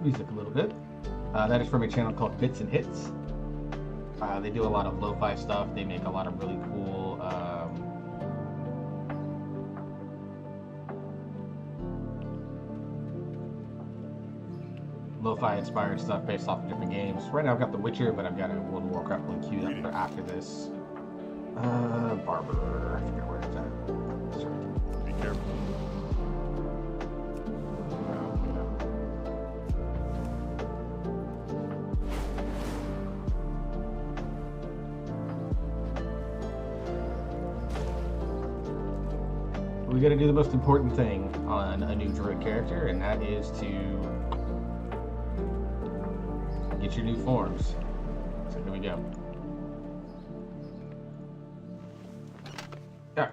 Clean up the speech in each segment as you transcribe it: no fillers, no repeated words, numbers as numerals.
music a little bit. That is from a channel called Bits and Hits. They do a lot of lo-fi stuff. They make a lot of really cool lo-fi inspired stuff based off of different games. Right now I've got The Witcher, but I've got a World of Warcraft one queued up for after this. Barber, I forget where it's at. Sorry. Be careful. We gotta do the most important thing on a new Druid character, and that is to get your new forms. So here we go. Yeah,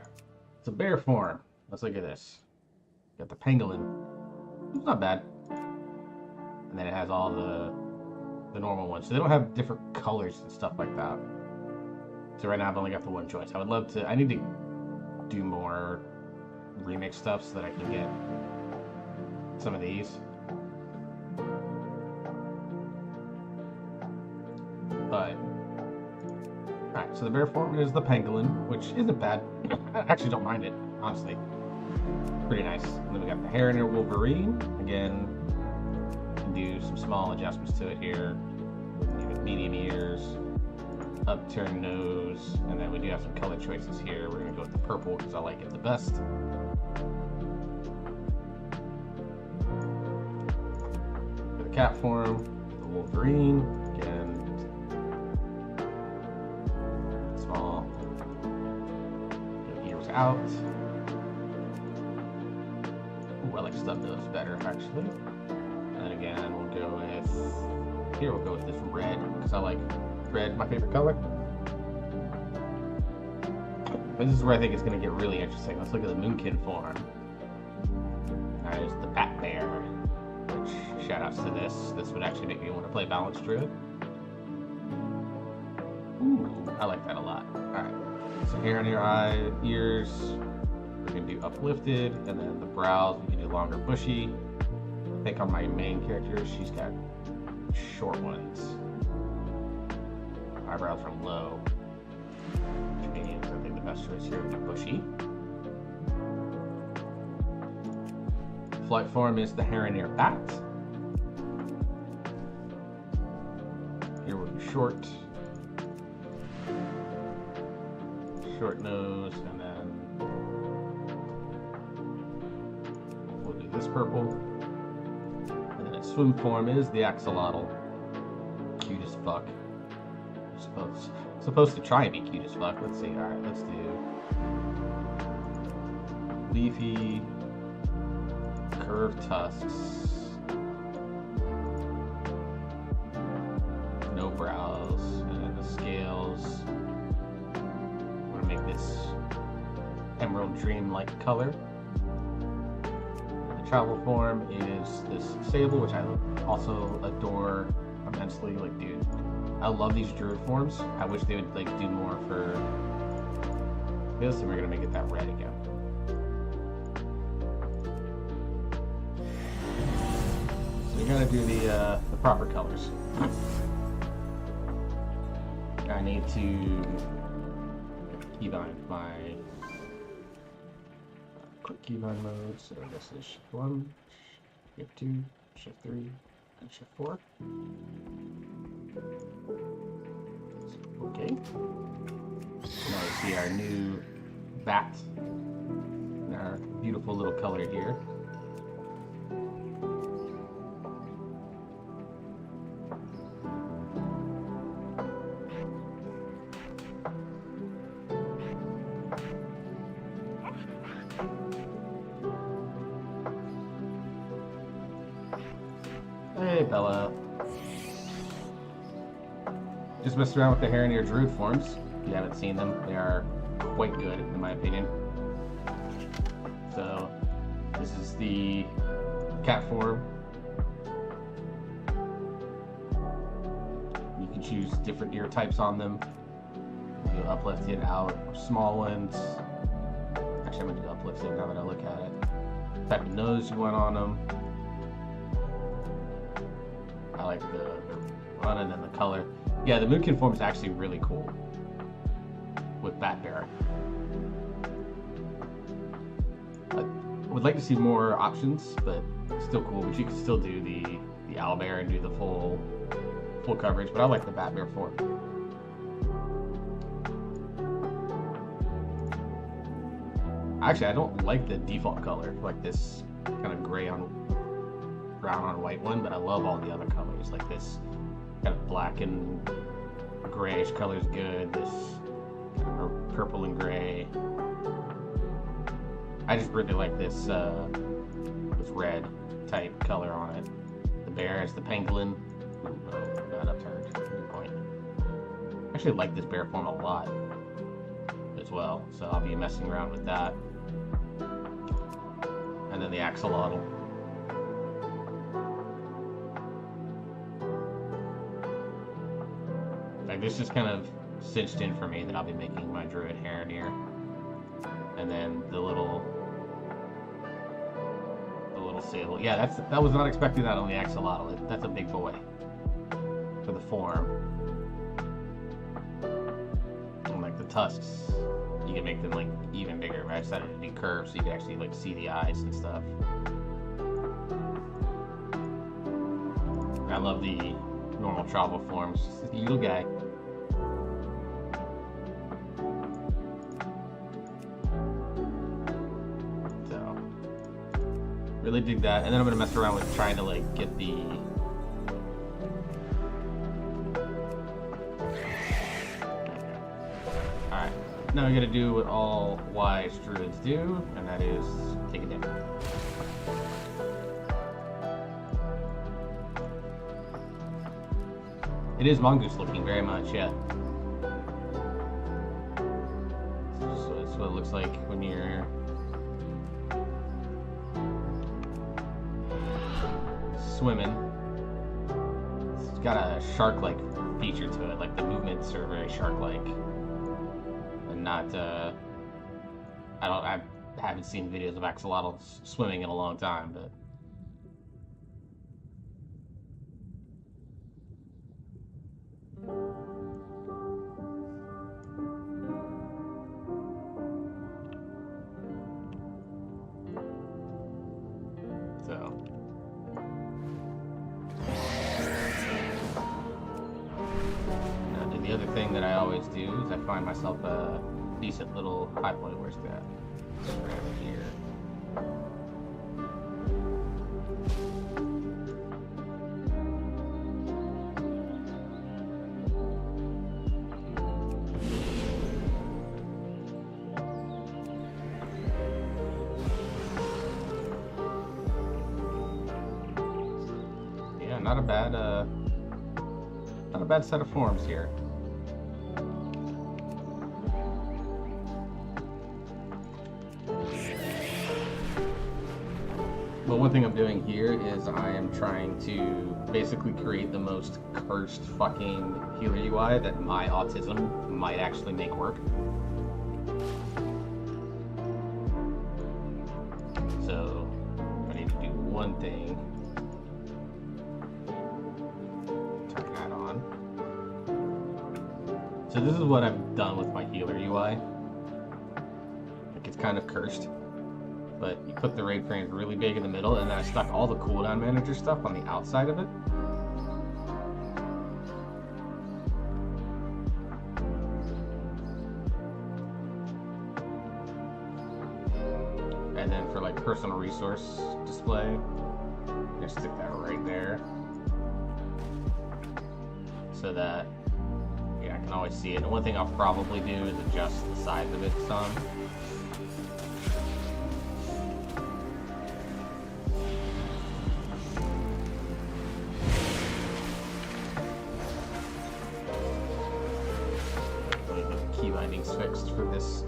it's a bear form. Let's look at this. Got the pangolin. It's not bad. And then it has all the normal ones. So they don't have different colors and stuff like that. So right now I've only got the one choice. I would love to. I need to do more remix stuff so that I can get some of these. But alright, so the bear form is the pangolin, which isn't bad. I actually don't mind it, honestly. Pretty nice. And then we got the Heron and Wolverine. Again, can do some small adjustments to it here. Medium ears, upturned nose, and then we do have some color choices here. We're gonna go with the purple because I like it the best. For the cat form, the Wolverine, again, small, ears out. Ooh, I like stuff that looks better actually. And then again, we'll go with, here we'll go with this red, because I like red, my favorite color. This is where I think it's going to get really interesting. Let's look at the Moonkin form. There's the Bat Bear, which, shout outs to this. This would actually make me want to play Balanced Druid. Ooh, I like that a lot. Alright, so hair on your eye, ears, we're going to do uplifted, and then the brows, we can do longer bushy. I think on my main character, she's got short ones. Eyebrows are low. Which means I think the best choice here would be bushy. Flight form is the Heron Bat. Here would be short nose, and then we'll do this purple. And then its swim form is the axolotl. Cute as fuck. Supposed to try and be cute as fuck. Let's see. Alright, let's do leafy, curved tusks, no brows, and then the scales. I'm gonna make this emerald dream-like color. The travel form is this sable, which I also adore immensely. Like, dude, I love these Druid forms. I wish they would like do more for this, and we're gonna make it that red again. So you gotta do the proper colors. I need to keybind my quick keybind mode. So this is shift 1, shift 2, shift 3, and shift 4. Okay. Now we see our new bat. Our beautiful little color here. Hey, Bella. Just messed around with the Heron Druid forms. If you haven't seen them, they are quite good, in my opinion. So, this is the cat form. You can choose different ear types on them. You do uplifted, out, or small ones. Actually, I'm going to do uplifted now that I look at it. Type of nose you want on them. like the run and then the color. Yeah, the Moonkin form is actually really cool with Bat Bear. I would like to see more options, but still cool. But you can still do the Owlbear and do the full coverage. But I like the Bat Bear form. Actually, I don't like the default color, like this kind of gray on brown on white one, but I love all the other colors. Like this kind of black and grayish color is good. This kind of purple and gray. I just really like this red type color on it. The bear is the pangolin. Got upturned. Good point. I actually like this bear form a lot as well, so I'll be messing around with that. And then the axolotl. Like this just kind of cinched in for me that I'll be making my Druid heron here. And then the little sable. Yeah, that was not expecting that on the axolotl. That's a big boy for the form. And like the tusks, you can make them like even bigger. Right? I decided to do curves so you can actually like see the eyes and stuff. I love the normal travel forms. Just a little guy. So really dig that, and then I'm gonna mess around with trying to like get the now I gotta do what all wise druids do, and that is take a dip. It is mongoose looking very much, yeah. So that's what it looks like when you're swimming. It's got a shark-like feature to it, like the movements are very shark-like. Not I haven't seen videos of axolotls swimming in a long time, but so now the other thing that I always do is I find myself a decent little high point. Where's that? Right here. Yeah, not a bad set of forms here. But one thing I'm doing here is I am trying to basically create the most cursed fucking healer UI that my autism might actually make work. So I need to do one thing. Turn that on. So this is what I've done with my healer UI. Like it's kind of cursed. But you put the raid frames really big in the middle, and then I stuck all the cooldown manager stuff on the outside of it. And then for like personal resource display, just stick that right there. So that, yeah, I can always see it. And one thing I'll probably do is adjust the size of it some. Key bindings fixed for this.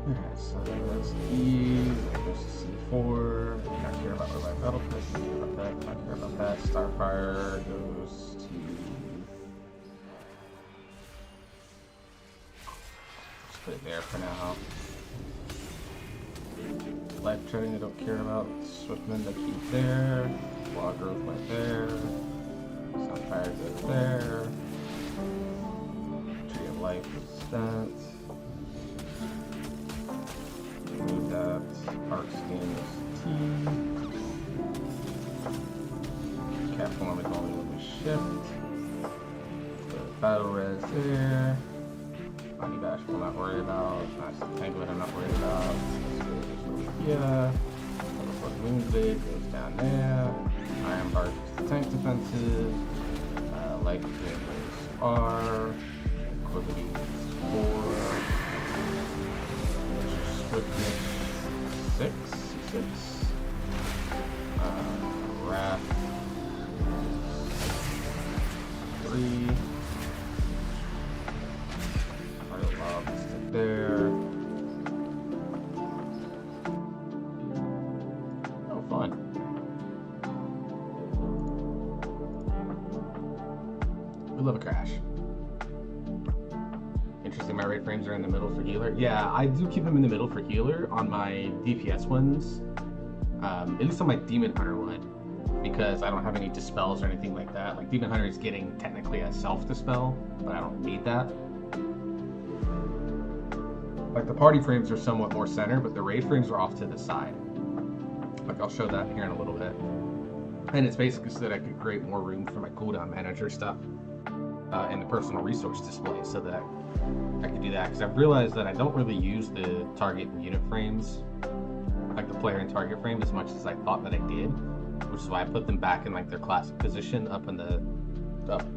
Alright, so that's E, there's C4, not care about Revive Battle Pit, not care about that, not care about that. Starfire goes to... Just put it there for now. Life Treading I don't care about, Swiftman I keep there, Law Growth went there. Sunfire goes there. Tree of Life is that. Remove that. Arc Skin is T. Cat form is only when we shift. So battle res there. Body Bash we'll not worry about. Nice Penguin I'm not worried about. Yeah. Moonblade goes down there. Iron Bark is tank defensive. Life is R. Quickly is 4. Swiftness 6. Wrath 3. Heart of Love is stick there. Oh, fun. We love a crash. Interesting, my rate frames are in the middle for healer. Yeah, I do keep them in the middle for healer on my DPS ones. At least on my Demon Hunter one. Because I don't have any dispels or anything like that. Like, Demon Hunter is getting technically a self-dispel, but I don't need that. Like, the party frames are somewhat more center, but the raid frames are off to the side. Like, I'll show that here in a little bit. And it's basically so that I could create more room for my cooldown manager stuff in the personal resource display, so that I could do that. Because I've realized that I don't really use the target and unit frames, like the player and target frame, as much as I thought that I did. Which is why I put them back in like their classic position up in the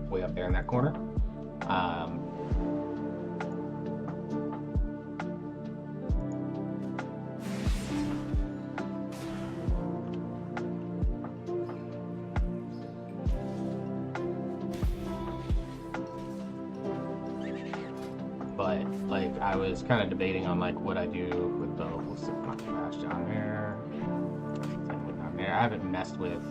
way up there in that corner. But like I was kind of debating on like what I do with the Bash down there. I haven't messed with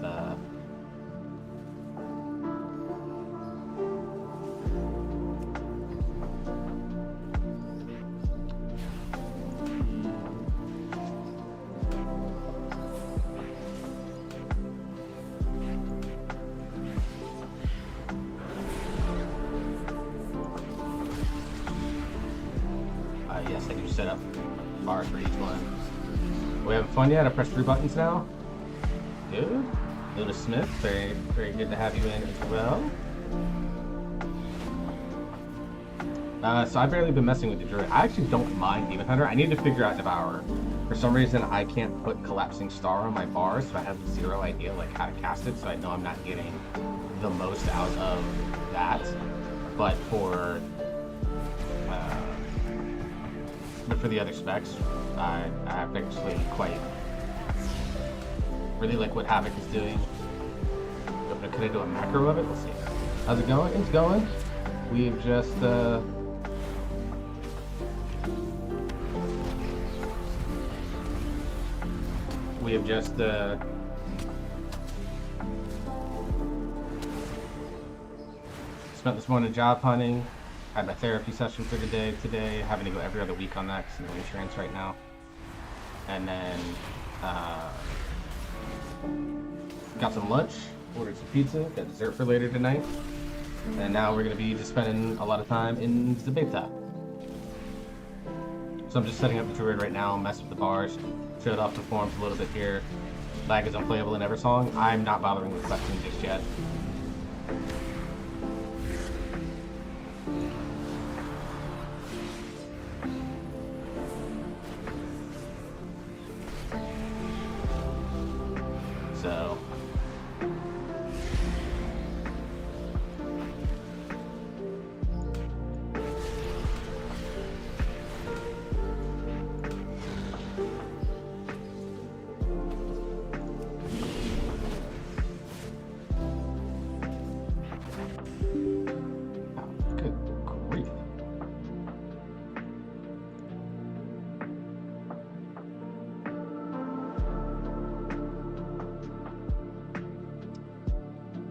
yes, I do set up bars for each one. We haven't fun yet. I press 3 buttons now. Good. Luna Smith, very, very good to have you in as well. So I've barely been messing with the Druid. I actually don't mind Demon Hunter. I need to figure out Devourer. For some reason, I can't put Collapsing Star on my bars, so I have zero idea like how to cast it, so I know I'm not getting the most out of that. But for the other specs, I'm actually quite really like what Havoc is doing. But could I do a macro of it? Let's see. How's it going? It's going. We've just spent this morning job hunting. Had my therapy session for the day today. Having to go every other week on that because no insurance right now. And then got some lunch, ordered some pizza, got dessert for later tonight. And now we're going to be just spending a lot of time in Zabeta. So I'm just setting up the Druid right now, mess with the bars, showed off the forms a little bit here. Lag is unplayable in Eversong. I'm not bothering with questing just yet. So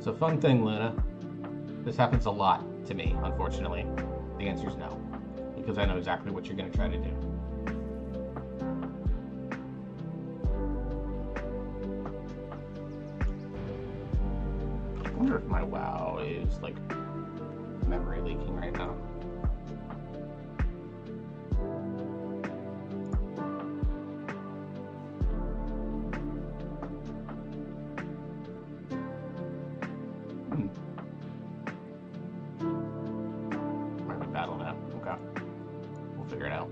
So fun thing, Luna. This happens a lot to me, unfortunately. The answer is no, because I know exactly what you're going to try to do. wonder if my WoW is like memory leaking right now. Might be battle map. Okay. We'll figure it out.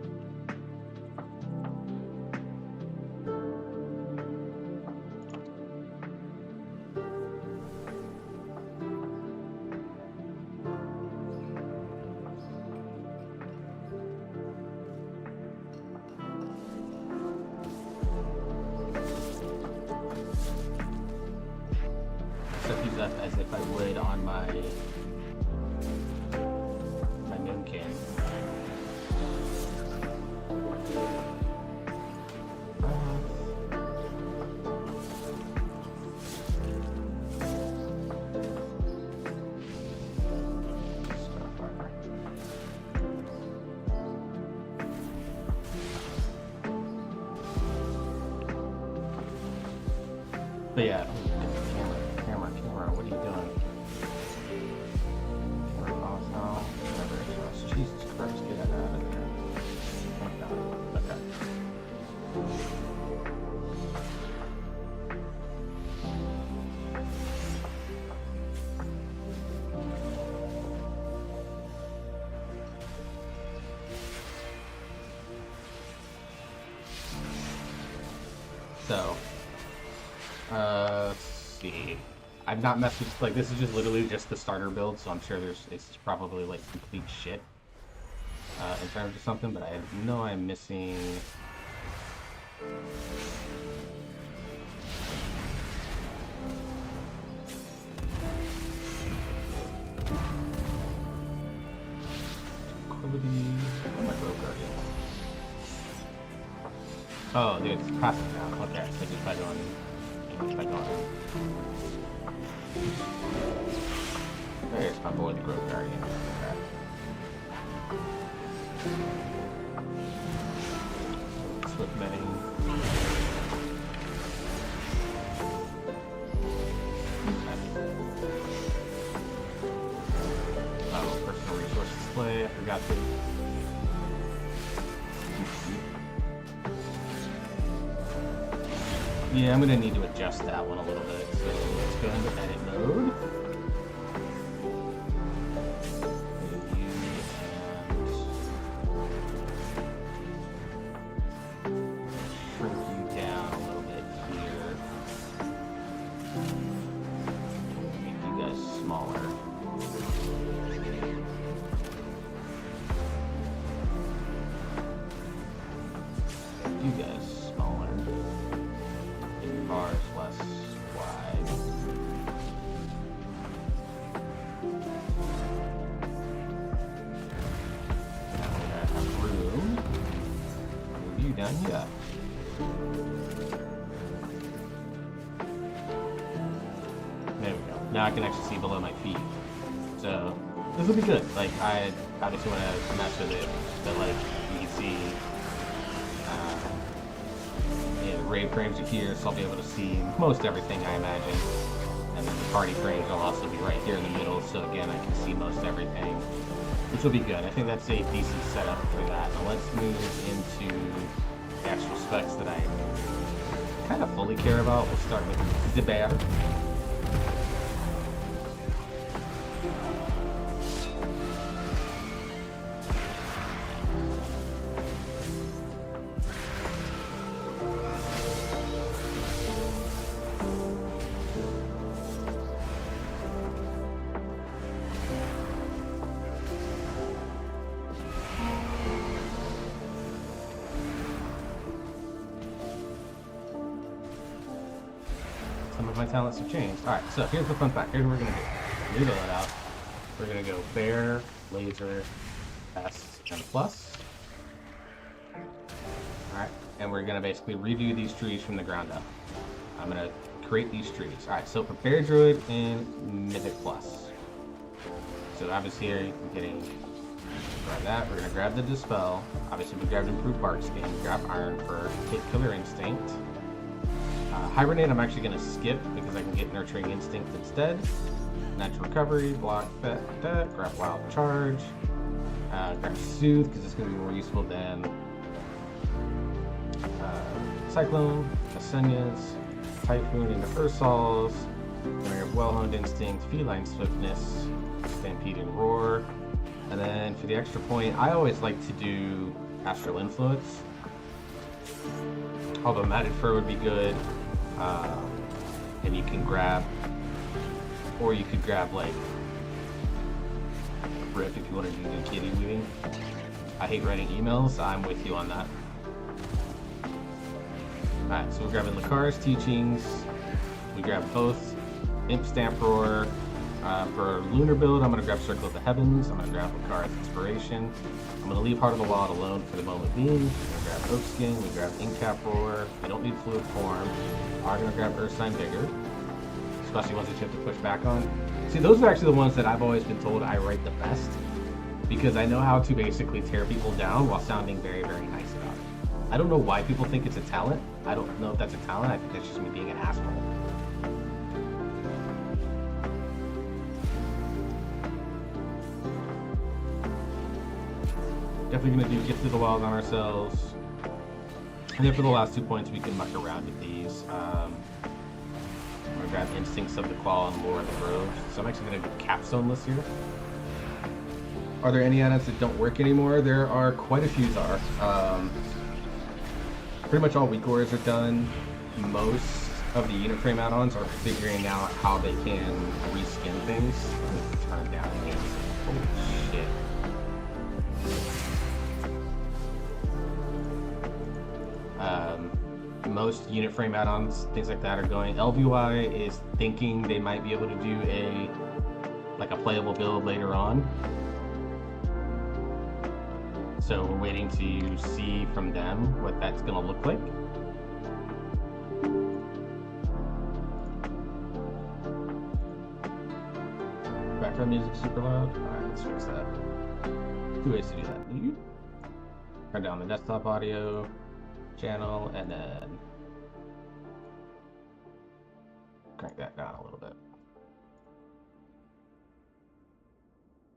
Set these up as if I would on my Moonkin. But yeah, camera, what are you doing? Camera off now. Whatever it is. Jesus Christ, get that out of there. Okay. So, let's see. I've not messed with, like, this is just literally just the starter build, so I'm sure it's probably like complete shit in terms of something, but I know I'm missing. Where's my Grove Guardian? Oh, dude, it's passive now. Okay, so just by going. There's my boy, the Grove Guardian. Okay. Swift betting. Oh, personal resource display. I forgot to. Yeah, I'm gonna need to adjust that one a little bit. So let's go into edit mode. Shrink you down a little bit here. Make you guys smaller. You guys smaller. Bars less wide. Now we have room. Move you down here. There we go. Now I can actually see below my feet. So this will be good. Like, I obviously want to mess with it, but like you can see. Rave frames are here, so I'll be able to see most everything, I imagine. And then the party frames will also be right here in the middle, so again, I can see most everything, which will be good. I think that's a decent setup for that. Now let's move into the actual specs that I kind of fully care about. We'll start with the bear. Some of my talents have changed. Alright, so here's the fun fact. Here's what we're going to do. New it out. We're going to go bear, laser, S, and plus. Alright, and we're going to basically redo these trees from the ground up. I'm going to create these trees. Alright, so for bear, druid, and mythic plus. So obviously here you're getting grab that. We're going to grab the dispel. Obviously we grabbed improved bark skin. Grab iron for hit killer instinct. Hibernate I'm actually going to skip because I can get Nurturing Instinct instead. Natural Recovery, block that, grab Wild Charge, grab Soothe because it's going to be more useful than Cyclone, Asenyas, Typhoon into Ursols, Well-Honed Instinct, Feline Swiftness, Stampede and Roar. And then for the extra point, I always like to do Astral Influence. Although Matted Fur would be good. And you can grab, or you could grab like Riff if you want to do the kitty weaving. I hate writing emails, I'm with you on that. Alright, so we're grabbing Lucar's Teachings. We grab both Imp Stamp Roar. For Lunar build, I'm going to grab Circle of the Heavens. I'm going to grab Lucar's Inspiration. I'm going to leave Heart of the Wild alone for the moment being. We're going to grab Oak Skin. We grab Inkcap Roar. We don't need Fluid Form. We're going to grab Earthsign Vigor, especially ones that you have to push back on. See, those are actually the ones that I've always been told I write the best, because I know how to basically tear people down while sounding very, very nice about it. I don't know why people think it's a talent. I don't know if that's a talent. I think that's just me being an asshole. Definitely going to do Gift of the Wild on ourselves. And then for the last 2 points, we can muck around with these. I'm going to grab Instincts of the Claw and Lore of the Grove. So I'm actually going to do Capstone list here. Are there any add-ons that don't work anymore? There are quite a few that are. Pretty much all weak auras are done. Most of the unit frame add-ons are figuring out how they can reskin things. Let me turn down here. Holy shit. Most unit frame add-ons, things like that, are going. LVY is thinking they might be able to do a playable build later on. So we're waiting to see from them what that's going to look like. Background music super loud. Alright, let's fix that. 2 ways to do that. Turn down the desktop audio channel and then crank that down a little bit.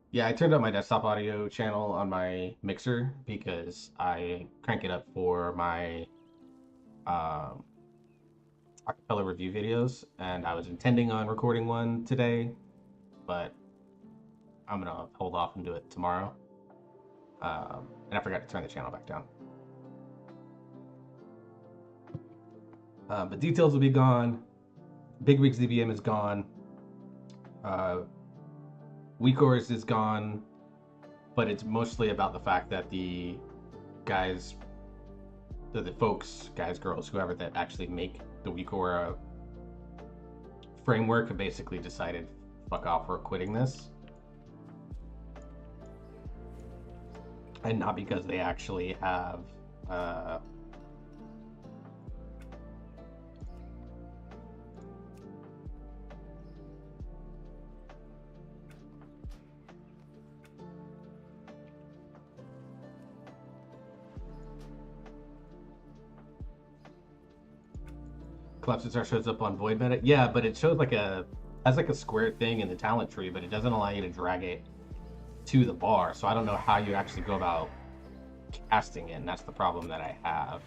Yeah, I turned up my desktop audio channel on my mixer because I crank it up for my acapella review videos, and I was intending on recording one today, but I'm gonna hold off and do it tomorrow. And I forgot to turn the channel back down. But details will be gone. Big Wigs DBM is gone. Weak auras is gone, but it's mostly about the fact that the guys, the folks, guys, girls, whoever that actually make the weak aura framework have basically decided, fuck off, we're quitting this. And not because they actually have Collapse Star shows up on Void Meta. Yeah, but it shows has a square thing in the talent tree, but it doesn't allow you to drag it to the bar. So I don't know how you actually go about casting it, and that's the problem that I have.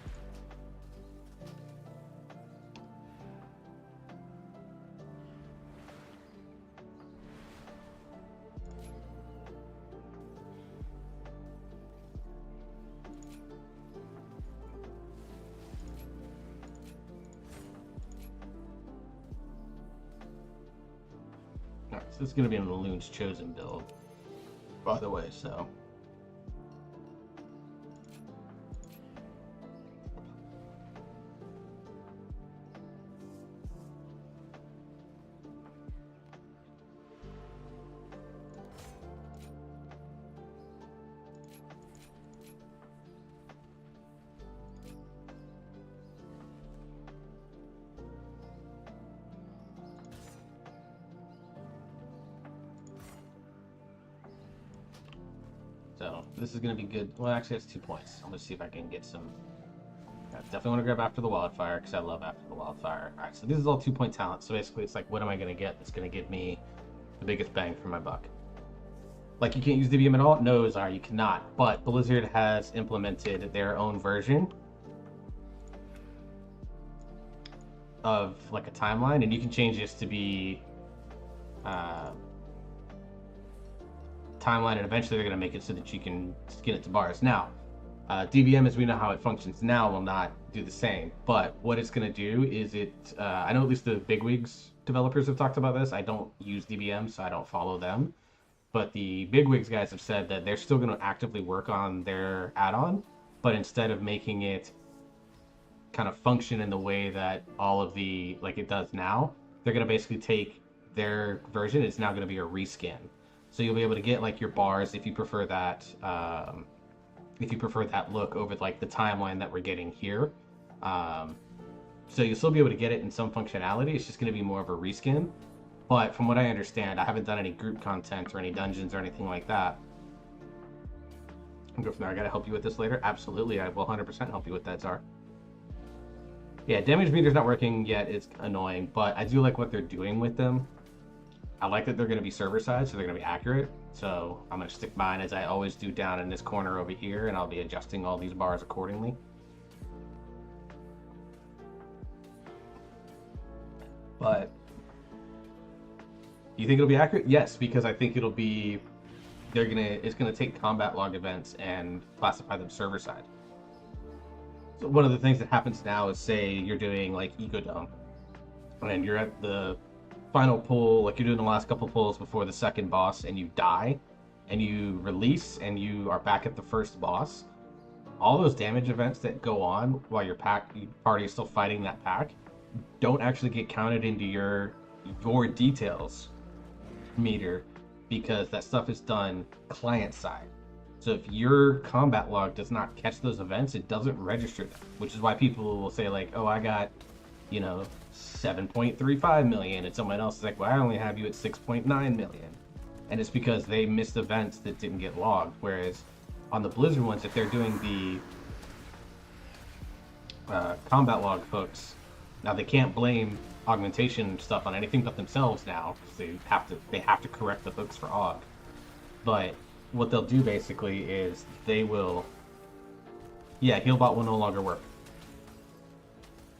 Alright, so this is going to be in the Loon's Chosen build, by the way, so. So this is going to be good. Well, actually, that's 2 points. I'm going to see if I can get some. I definitely want to grab After the Wildfire because I love After the Wildfire. All right, so this is all 2 point talent. So basically, it's like, what am I going to get that's going to give me the biggest bang for my buck. Like, you can't use DBM at all? No, Zara, you cannot. But Blizzard has implemented their own version of like a timeline, and you can change this to be timeline, and eventually they're going to make it so that you can skin it to bars. Now, DBM, as we know how it functions now, will not do the same. But what it's going to do is I know at least the bigwigs developers have talked about this. I don't use DBM, so I don't follow them. But the bigwigs guys have said that they're still going to actively work on their add-on, but instead of making it kind of function in the way that all of the, like it does now, they're going to basically take their version. It's now going to be a reskin. So you'll be able to get like your bars if you prefer that, look over like the timeline that we're getting here. So you'll still be able to get it in some functionality. It's just going to be more of a reskin. But from what I understand, I haven't done any group content or any dungeons or anything like that. I'll go from there. I gotta help you with this later. Absolutely, I will 100% help you with that, Zar. Yeah, damage meter's not working yet. It's annoying, but I do like what they're doing with them. I like that they're going to be server side, so they're going to be accurate. So I'm going to stick mine as I always do down in this corner over here, and I'll be adjusting all these bars accordingly. But you think it'll be accurate? Yes, because I think it'll be it's gonna take combat log events and classify them server side. So one of the things that happens now is, say you're doing like Ego Dome, and you're at the final pull, like you're doing the last couple pulls before the second boss, and you die, and you release, and you are back at the first boss. All those damage events that go on while your party is still fighting that pack don't actually get counted into your details meter, because that stuff is done client side. So if your combat log does not catch those events, it doesn't register them, which is why people will say like, oh, I got, 7.35 million, and someone else is like, well, I only have you at 6.9 million. And it's because they missed events that didn't get logged. Whereas on the Blizzard ones, if they're doing the combat log hooks, now they can't blame augmentation stuff on anything but themselves now, because they have to correct the hooks for aug. But what they'll do basically is they will, Healbot will no longer work.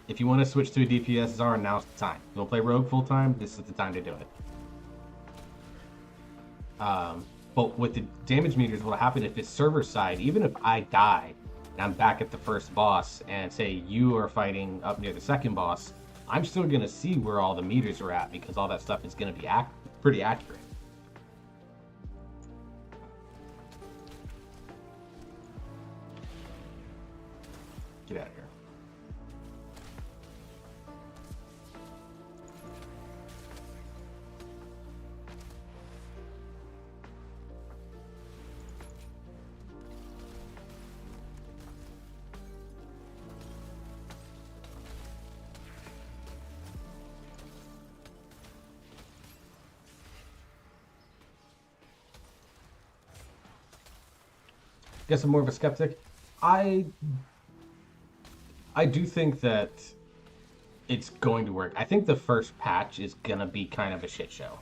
If you want to switch to a DPS Zara, now's the time. You want to play Rogue full time, this is the time to do it. But with the damage meters, what'll happen if it's server side, even if I die and I'm back at the first boss, and say you are fighting up near the second boss, I'm still going to see where all the meters are at, because all that stuff is going to be pretty accurate. Get out of here. Guess I'm more of a skeptic. I do think that it's going to work. I think the first patch is gonna be kind of a shit show,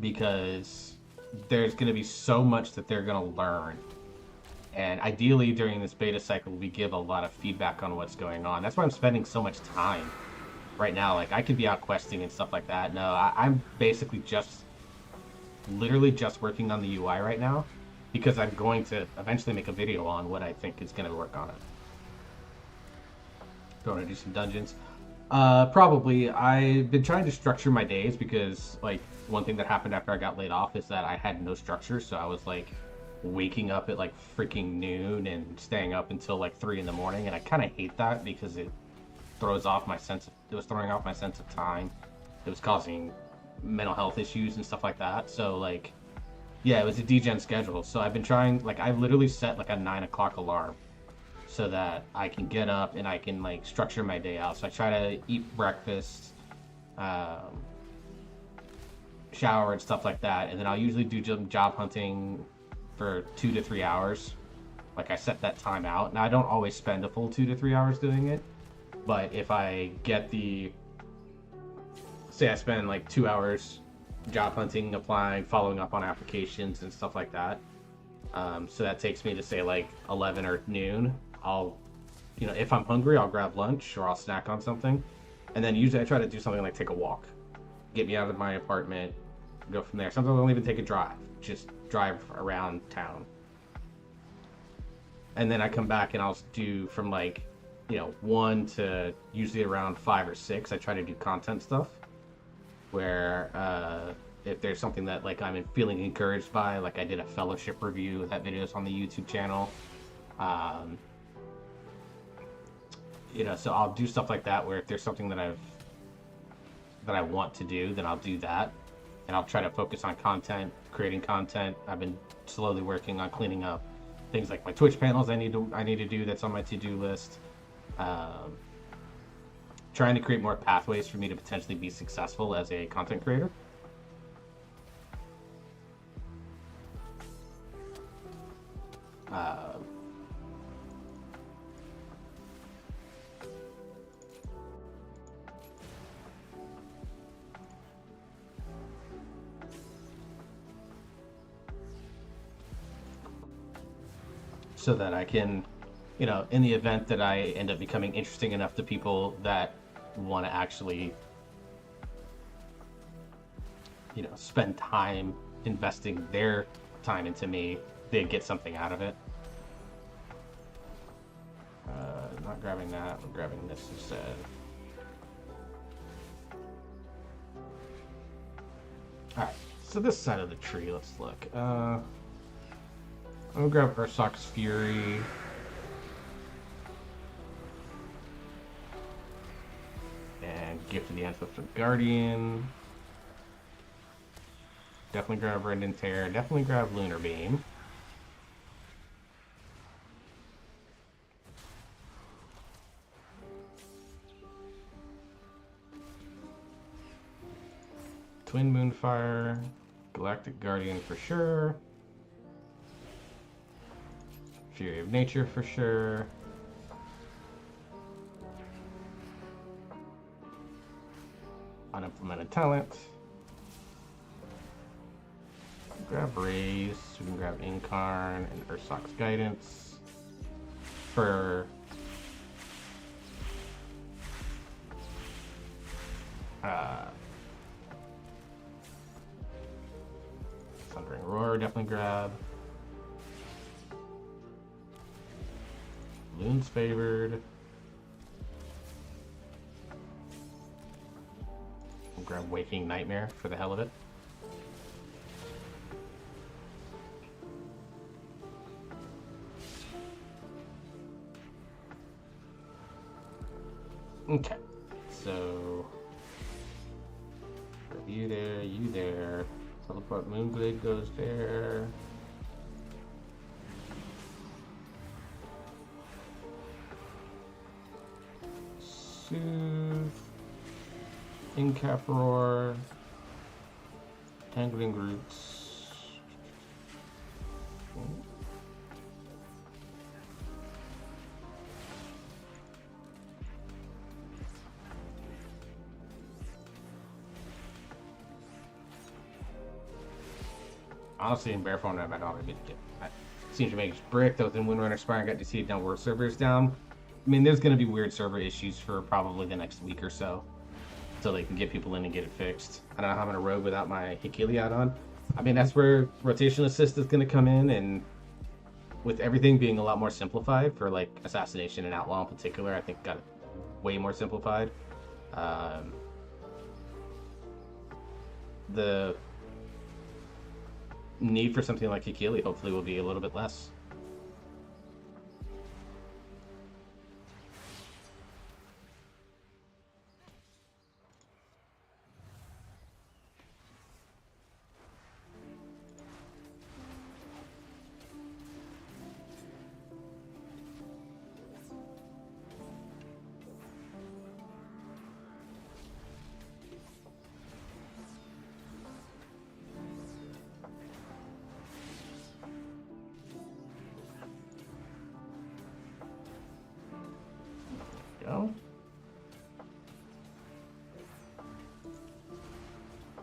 because there's gonna be so much that they're gonna learn, and ideally during this beta cycle we give a lot of feedback on what's going on. That's why I'm spending so much time right now. Like, I could be out questing and stuff like that. No, I'm basically literally just working on the UI right now, because I'm going to eventually make a video on what I think is going to work on it. Going to do some dungeons. Probably. I've been trying to structure my days, because like one thing that happened after I got laid off is that I had no structure. So I was like waking up at like freaking noon and staying up until like 3 in the morning, and I kind of hate that, because it was throwing off my sense of time. It was causing mental health issues and stuff like that. So like, yeah, it was a degen schedule. So I've been trying, like, I've literally set like a 9 o'clock alarm so that I can get up and I can like structure my day out. So I try to eat breakfast, shower and stuff like that, and then I'll usually do job hunting for 2 to 3 hours. Like, I set that time out. Now I don't always spend a full 2 to 3 hours doing it, but if I get say I spend like 2 hours job hunting, applying, following up on applications and stuff like that. So that takes me to say like 11 or noon. I'll, if I'm hungry, I'll grab lunch or I'll snack on something. And then usually I try to do something like take a walk, get me out of my apartment, go from there. Sometimes I'll even take a drive, just drive around town. And then I come back and I'll do from like, 1 to usually around 5 or 6. I try to do content stuff where if there's something that like I'm feeling encouraged by, like I did a fellowship review, that video is on the YouTube channel. So I'll do stuff like that where if there's something that I want to do, then I'll do that. And I'll try to focus on content, creating content. I've been slowly working on cleaning up things like my Twitch panels I need to do that's on my to-do list. Trying to create more pathways for me to potentially be successful as a content creator. So that I can, in the event that I end up becoming interesting enough to people that want to actually, spend time investing their time into me, they get something out of it. Not grabbing that, I'm grabbing this instead. Alright, so this side of the tree, let's look. I'm gonna grab Ursock's Fury. And Gift of the Ancestral Guardian. Definitely grab Rendon Tear. Definitely grab Lunar Beam. Twin Moonfire. Galactic Guardian for sure. Fury of Nature for sure. Unimplemented Talent. Grab Raise. We can grab Incarn and Ursock's Guidance. For Thundering Roar, definitely grab. Loon's Favored. We'll grab Waking Nightmare for the hell of it. Okay, so grab you there, you there. Teleport Moonblade goes there. Soothe, Incap Roar, Tangling Roots. Honestly, in Bear Form, I might already get it. Seems to make brick. Those in Windrunner Spire got to see it down world servers down. I mean, there's going to be weird server issues for probably the next week or so until they can get people in and get it fixed. I don't know how I'm going to rogue without my Hikiliad on. I mean, that's where Rotation Assist is going to come in, and with everything being a lot more simplified for like Assassination and Outlaw in particular, I think got it way more simplified. The need for something like Hikili hopefully will be a little bit less.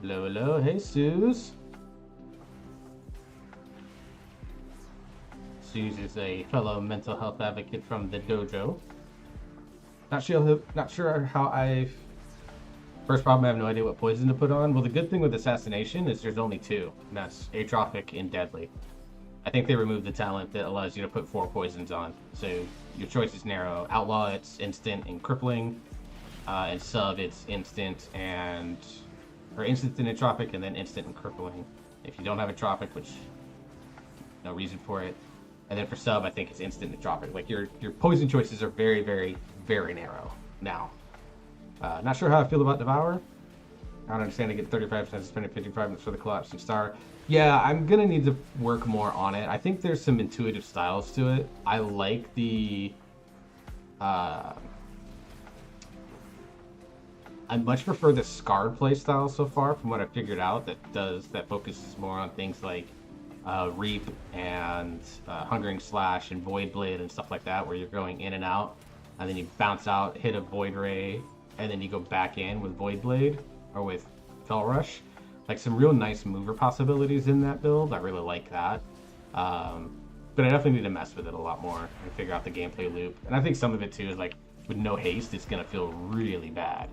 Hello, hello. Hey, Suze. Suze is a fellow mental health advocate from the dojo. Not sure how I. First problem, I have no idea what poison to put on. Well, the good thing with Assassination is there's only two, and that's Atrophic and Deadly. I think they removed the talent that allows you to put 4 poisons on, so your choice is narrow. Outlaw, it's instant and crippling, and Sub, it's instant and Atrophic, and then instant and crippling. If you don't have Atrophic, which no reason for it, and then for Sub, I think it's instant and Atrophic. Like your poison choices are very, very, very narrow now. Not sure how I feel about Devour. I don't understand to get 35% spending 55 minutes for the collapsing star. Yeah, I'm gonna need to work more on it. I think there's some intuitive styles to it. I like the I much prefer the Scarred playstyle so far from what I've figured out that focuses more on things like Reap and Hungering Slash and Void Blade and stuff like that, where you're going in and out, and then you bounce out, hit a Void Ray, and then you go back in with Void Blade or with Fell Rush. Like some real nice mover possibilities in that build. I really like that. But I definitely need to mess with it a lot more and figure out the gameplay loop. And I think some of it too is like with no haste, it's gonna feel really bad.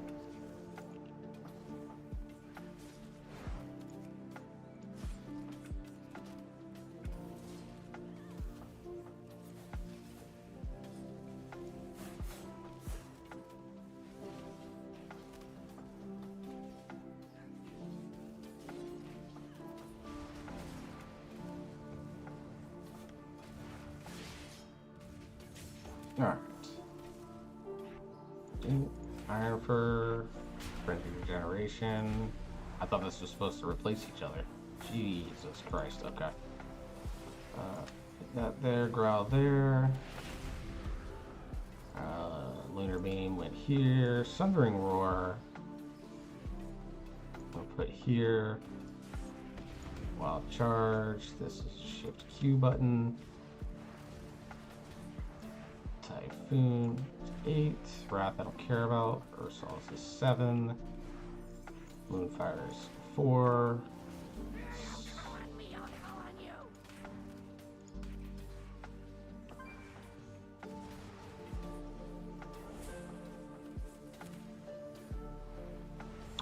Alright. Iron for Frenzy Regeneration. I thought this was supposed to replace each other. Jesus Christ, okay. Hit that there, Growl there. Lunar Beam went here. Sundering Roar. We'll put here. Wild Charge. This is Shift Q button. Typhoon 8, Wrath I don't care about, Ursol's is 7, Moonfire is 4,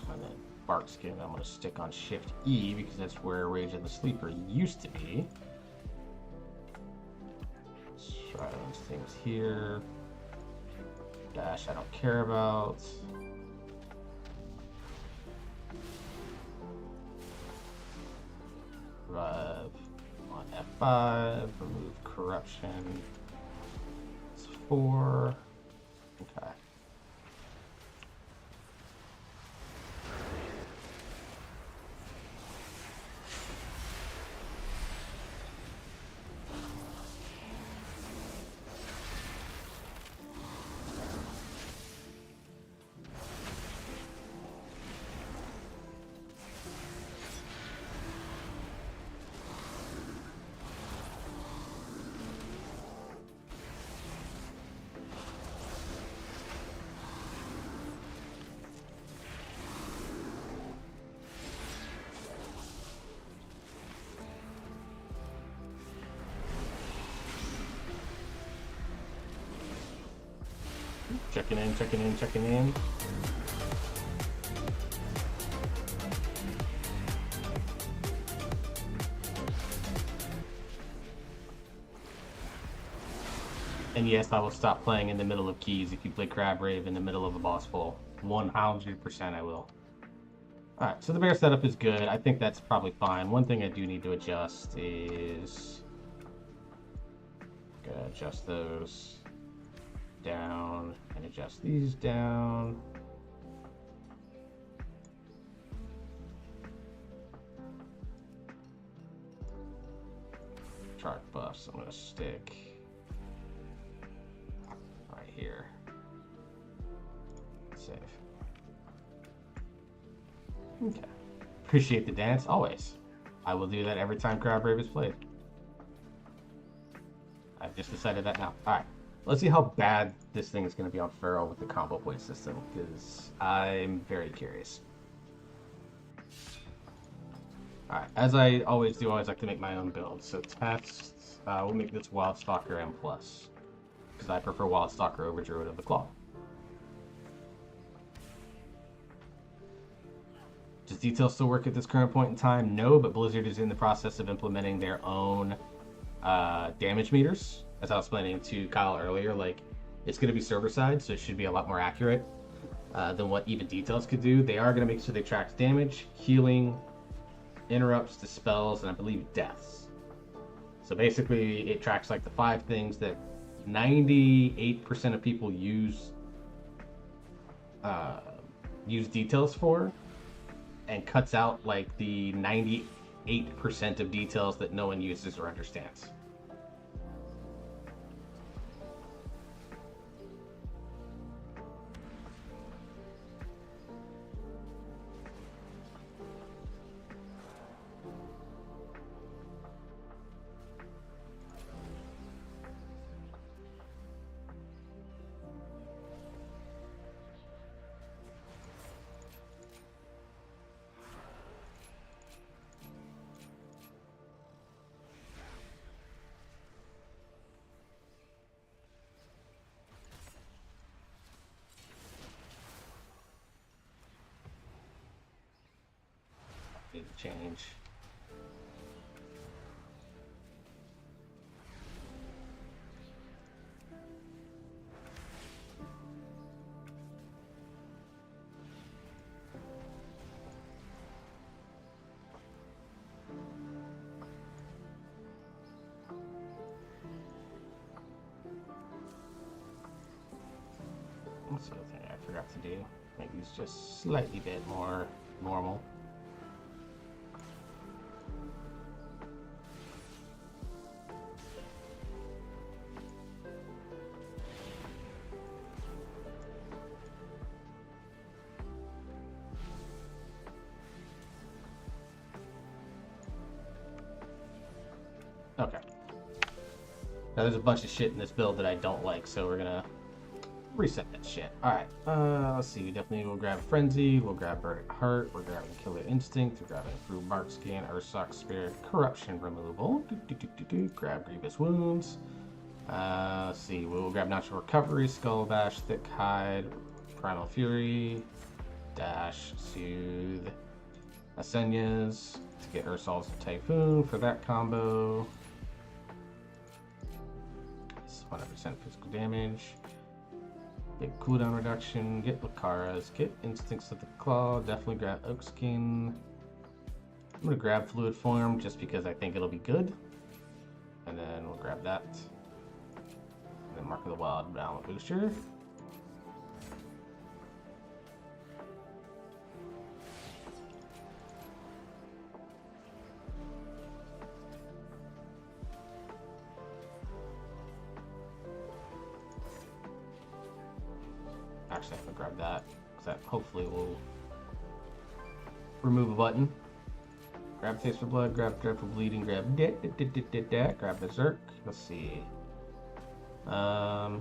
and then Barkskin I'm going to stick on Shift E because that's where Rage of the Sleeper used to be. Try those things here. Dash I don't care about. Revive on F5. Remove corruption. It's 4. Okay. Checking in, checking in, checking in. And yes, I will stop playing in the middle of keys if you play Crab Rave in the middle of a boss pull. 100% I will. Alright, so the bear setup is good. I think that's probably fine. One thing I do need to adjust is... Gotta adjust those down and adjust these down. Chart buffs, I'm gonna stick right here. Save. Okay. Appreciate the dance, always. I will do that every time Crab Rave is played. I've just decided that now. Alright. Let's see how bad this thing is going to be on Pharaoh with the combo point system, because I'm very curious. Alright, as I always do, I always like to make my own build. So test, we'll make this Wild Stalker M+, because I prefer Wild Stalker over Druid of the Claw. Does Detail still work at this current point in time? No, but Blizzard is in the process of implementing their own damage meters. As I was explaining to Kyle earlier, like, it's going to be server-side, so it should be a lot more accurate than what even Details could do. They are going to make sure they track damage, healing, interrupts, dispels, and I believe deaths. So basically, it tracks like the 5 things that 98% of people use details for, and cuts out like the 98% of details that no one uses or understands. Need to change. That's the other thing I forgot to do. Make these just slightly bit more normal. Okay. Now there's a bunch of shit in this build that I don't like, so we're gonna reset that shit. Alright, let's see. We definitely will grab Frenzy, we'll grab Verdict Heart, we're grabbing Killer Instinct, we're grabbing Improved Bark Skin, Ursock Spirit, Corruption Removal, grab Grievous Wounds. Let's see, we'll grab Natural Recovery, Skull Bash, Thick Hide, Primal Fury, Dash, Soothe, Asenyas, to get Ursol's Typhoon for that combo. 100% physical damage. Big cooldown reduction. Get Lucaras. Get Instincts of the Claw. Definitely grab Oak Skin. I'm going to grab Fluid Form just because I think it'll be good. And then we'll grab that. And then Mark of the Wild Balance Booster. Actually, I'm gonna grab that because that hopefully will remove a button. Grab Taste for Blood, grab Dreadful Bleeding, grab grab Berserk. Let's see. Grab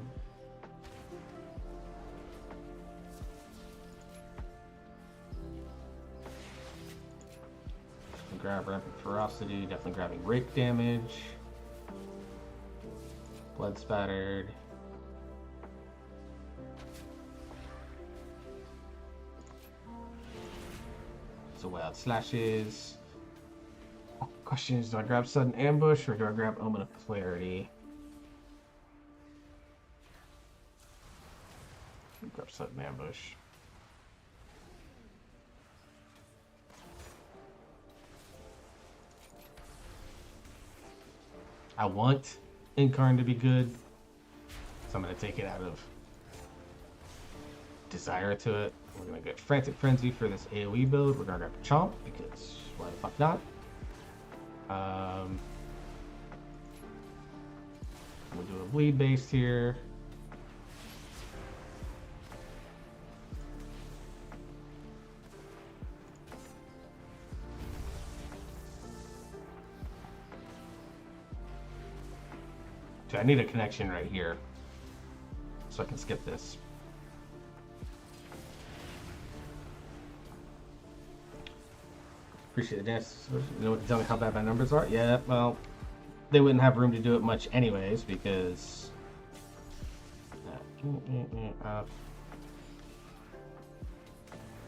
Rampant Ferocity, definitely grabbing Rake damage. Blood Spattered. So Wild Slashes. Question is, do I grab Sudden Ambush or do I grab Omen of Clarity? Grab Sudden Ambush. I want Incarn to be good, so I'm going to take it out of Desire to it. We're going to get Frantic Frenzy for this AoE build. We're going to grab Chomp because why the fuck not? We'll do a bleed based here. So I need a connection right here so I can skip this. Appreciate the dance. You know what to tell me how bad my numbers are? Yeah, well, they wouldn't have room to do it much anyways because.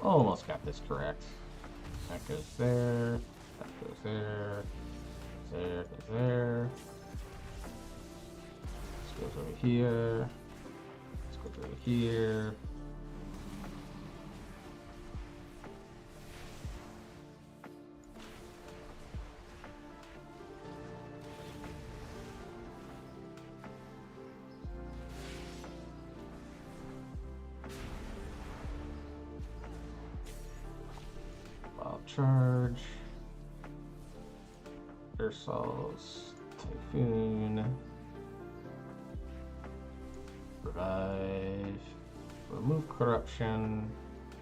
Almost got this correct. That goes there. That goes there. There goes there. This goes over here. This goes over here. Charge, Ursol's Typhoon, Revive, Remove Corruption,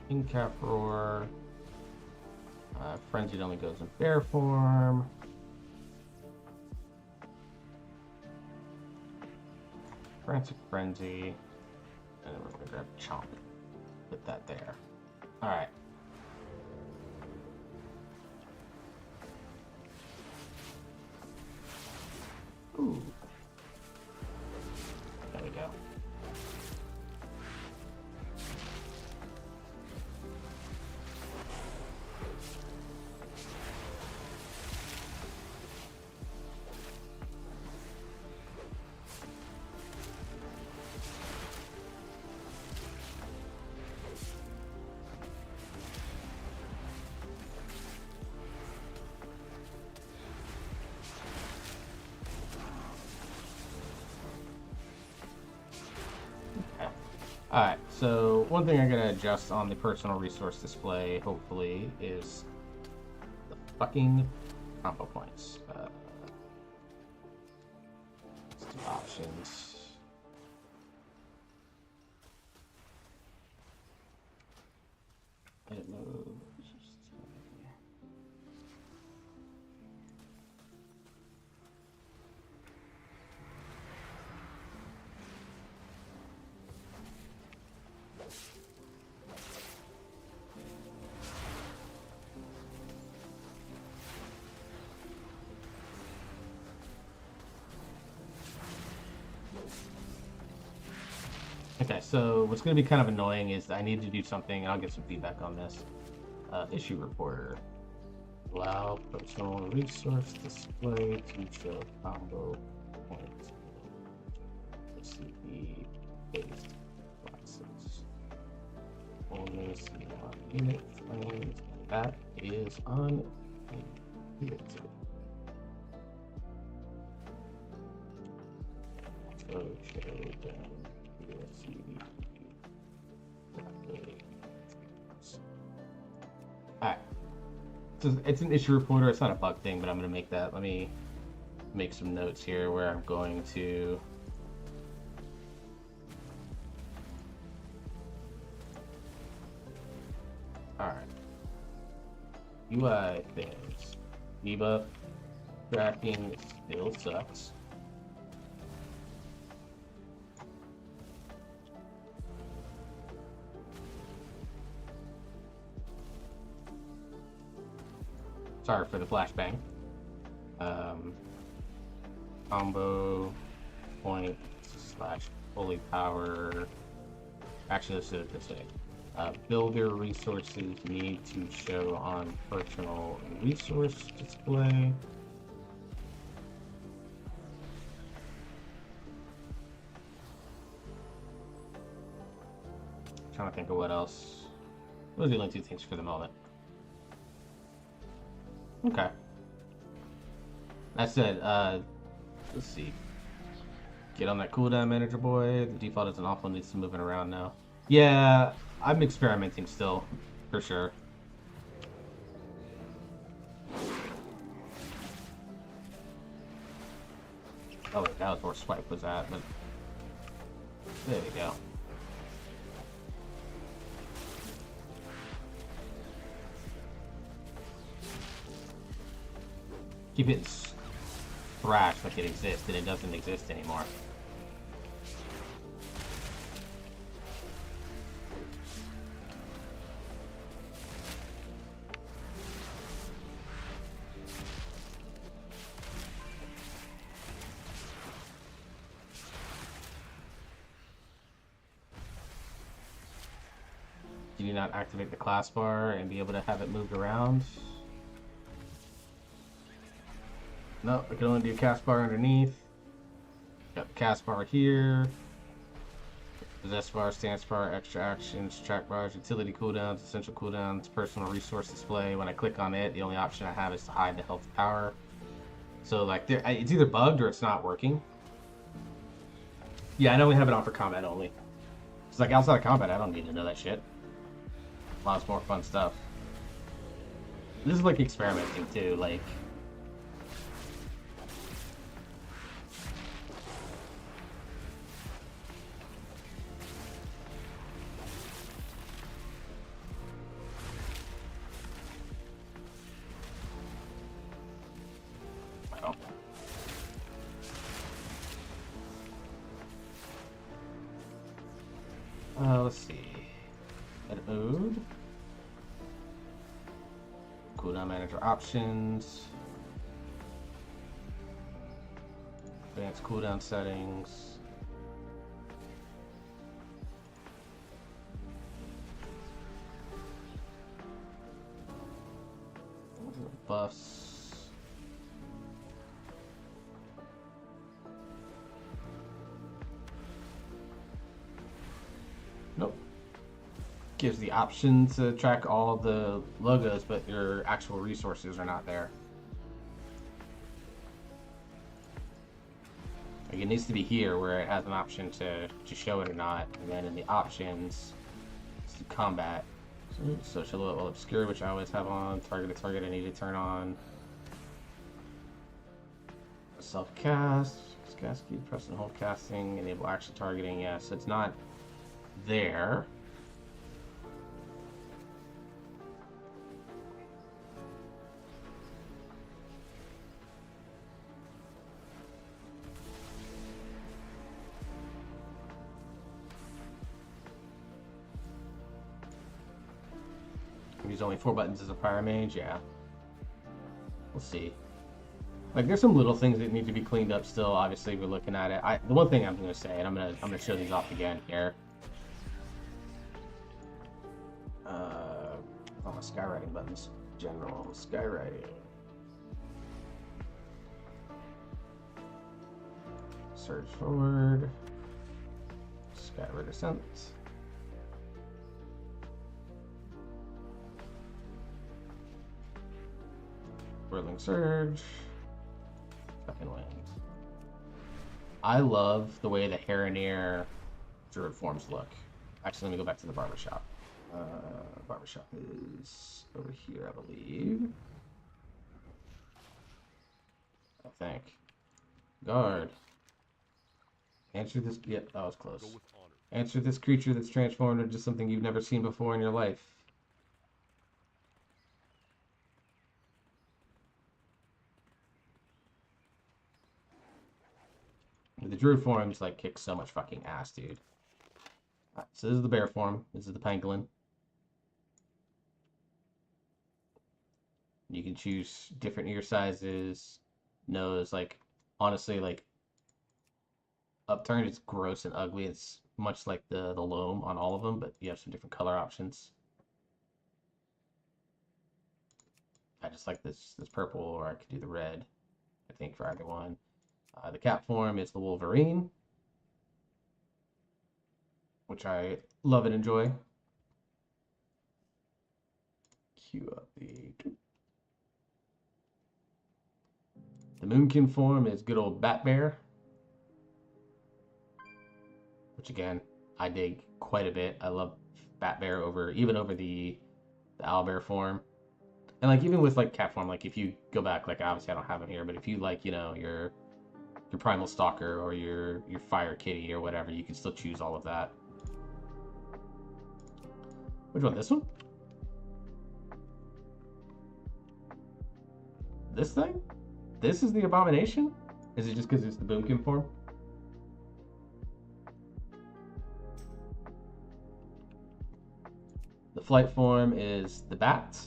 Incap Roar, Frenzied only goes in bear form, Frantic Frenzy, and then we're going to grab Chomp, put that there. Alright. Ooh. There we go. Alright, so one thing I gotta adjust on the personal resource display, hopefully, is the fucking combo points. Let's do options. Edit mode. Okay, so what's going to be kind of annoying is I need to do something, and I'll get some feedback on this. Issue reporter. Allow personal resource display to show combo points. CP based classes. Only see on unit frames. That is unlimited. So show them. Alright. So it's an issue reporter, it's not a bug thing, but I'm gonna make that. Let me make some notes here where I'm going to alright. UI things. Debuff tracking still sucks. Sorry for the flashbang. Combo point / holy power. Actually, let's do it this way. Builder resources need to show on personal resource display. Trying to think of what else. Those are the only two things for the moment. Okay. That said, let's see. Get on that cooldown manager, boy. The default isn't awful, needs some moving around now. Yeah, I'm experimenting still, for sure. Oh, wait, that was where Swipe was at, but there we go. Keep it thrashed like it exists, and it doesn't exist anymore. Can you not activate the class bar and be able to have it moved around? No, I can only do cast bar underneath. Got the cast bar here. Possess bar, stance bar, extra actions, track bars, utility cooldowns, essential cooldowns, personal resource display. When I click on it, the only option I have is to hide the health power. So like, it's either bugged or it's not working. Yeah, I know we have it on for combat only. It's like outside of combat, I don't need to know that shit. Lots more fun stuff. This is like experimenting too, like. Let's see. An ode. Cooldown manager options. Advanced cooldown settings. Buffs. Nope. Gives the option to track all of the logos, but your actual resources are not there. Like, it needs to be here where it has an option to show it or not, and then in the options, it's the combat. So show level obscure, which I always have on. Target a target I need to turn on. Self cast, cast key, press and hold casting, enable action targeting. Yeah, so it's not there. Use only 4 buttons as a fire mage, yeah. We'll see. Like, there's some little things that need to be cleaned up still. Obviously, we're looking at it. The one thing I'm gonna say, and I'm gonna show these off again here. Oh, my skywriting buttons. General skywriting. Surge forward. Skyward ascent. Whirling Surge. Fucking wind. I love the way the Harroneer Druid forms look. Actually, let me go back to the barbershop. Barbershop is over here, I believe. I think. Guard. Answer this. Yep, that was close. Answer this creature that's transformed into something you've never seen before in your life. The Druid forms like kick so much fucking ass, dude. Right, so this is the bear form. This is the pangolin. You can choose different ear sizes, nose. Like, honestly, like, upturned is gross and ugly. It's much like the loam on all of them, but you have some different color options. I just like this purple, or I could do the red, I think, for either one. The cat form is the Wolverine, which I love and enjoy. Cue up the Moonkin form is good old Bat Bear, which again I dig quite a bit. I love Bat Bear even over the Owlbear form, and like even with like cat form, like if you go back, like obviously I don't have them here, but if you like, you know, your Primal Stalker or your Fire Kitty or whatever, you can still choose all of that. Which one? This one? This thing? This is the Abomination? Is it just because it's the Boomkin form? The flight form is the Bat.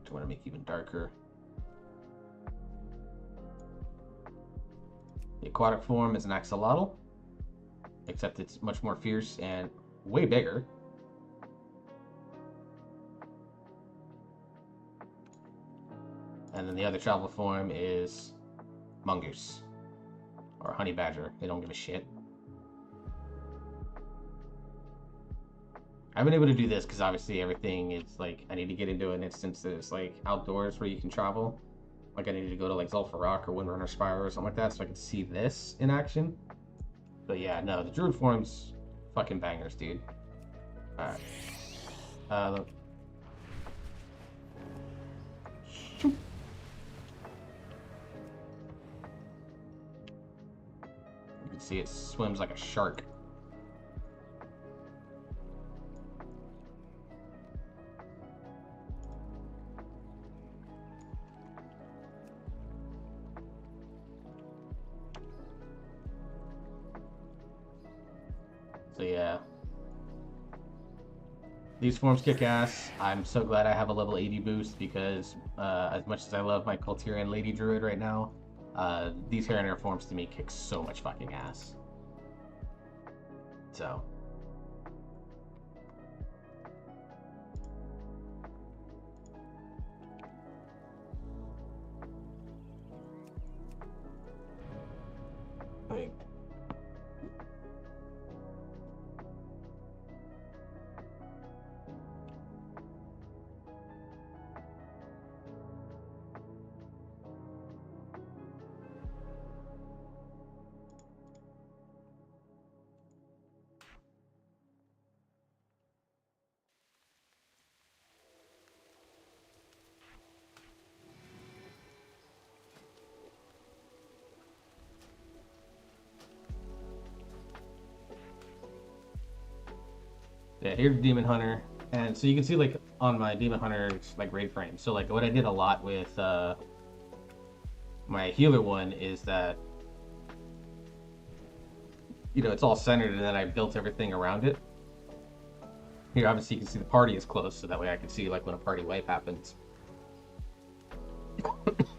I want to make even darker. The aquatic form is an axolotl, except it's much more fierce and way bigger. And then the other travel form is mongoose or honey badger. They don't give a shit. I've been able to do this because obviously everything is like I need to get into an instance that is like outdoors where you can travel. Like I needed to go to like Zulfa Rock or Windrunner Spire or something like that so I could see this in action. But yeah, no, the Druid form's fucking bangers, dude. Alright. You can see it swims like a shark. So yeah. These forms kick ass. I'm so glad I have a level 80 boost because as much as I love my Kultirian Lady Druid right now, these Harrier forms to me kick so much fucking ass. So. Like, yeah, here's Demon Hunter. And so you can see like on my Demon Hunter's like raid frame. So like what I did a lot with my healer one is that it's all centered and then I built everything around it. Here obviously you can see the party is close, so that way I can see like when a party wipe happens.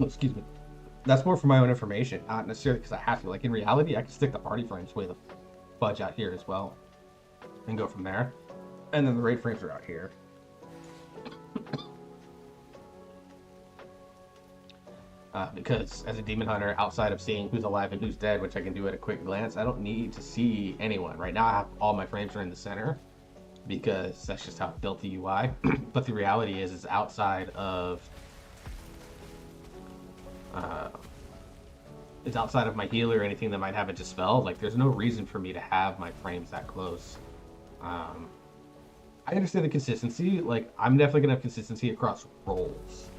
Excuse me. That's more for my own information, not necessarily because I have to. Like in reality, I can stick the party frames way the fudge out here as well and go from there. And then the raid frames are out here. Because as a demon hunter, outside of seeing who's alive and who's dead, which I can do at a quick glance, I don't need to see anyone. Right now I have all my frames are in the center because that's just how I built the UI. But the reality is outside of my healer or anything that might have it dispelled. Like there's no reason for me to have my frames that close. I understand the consistency. Like I'm definitely gonna have consistency across roles.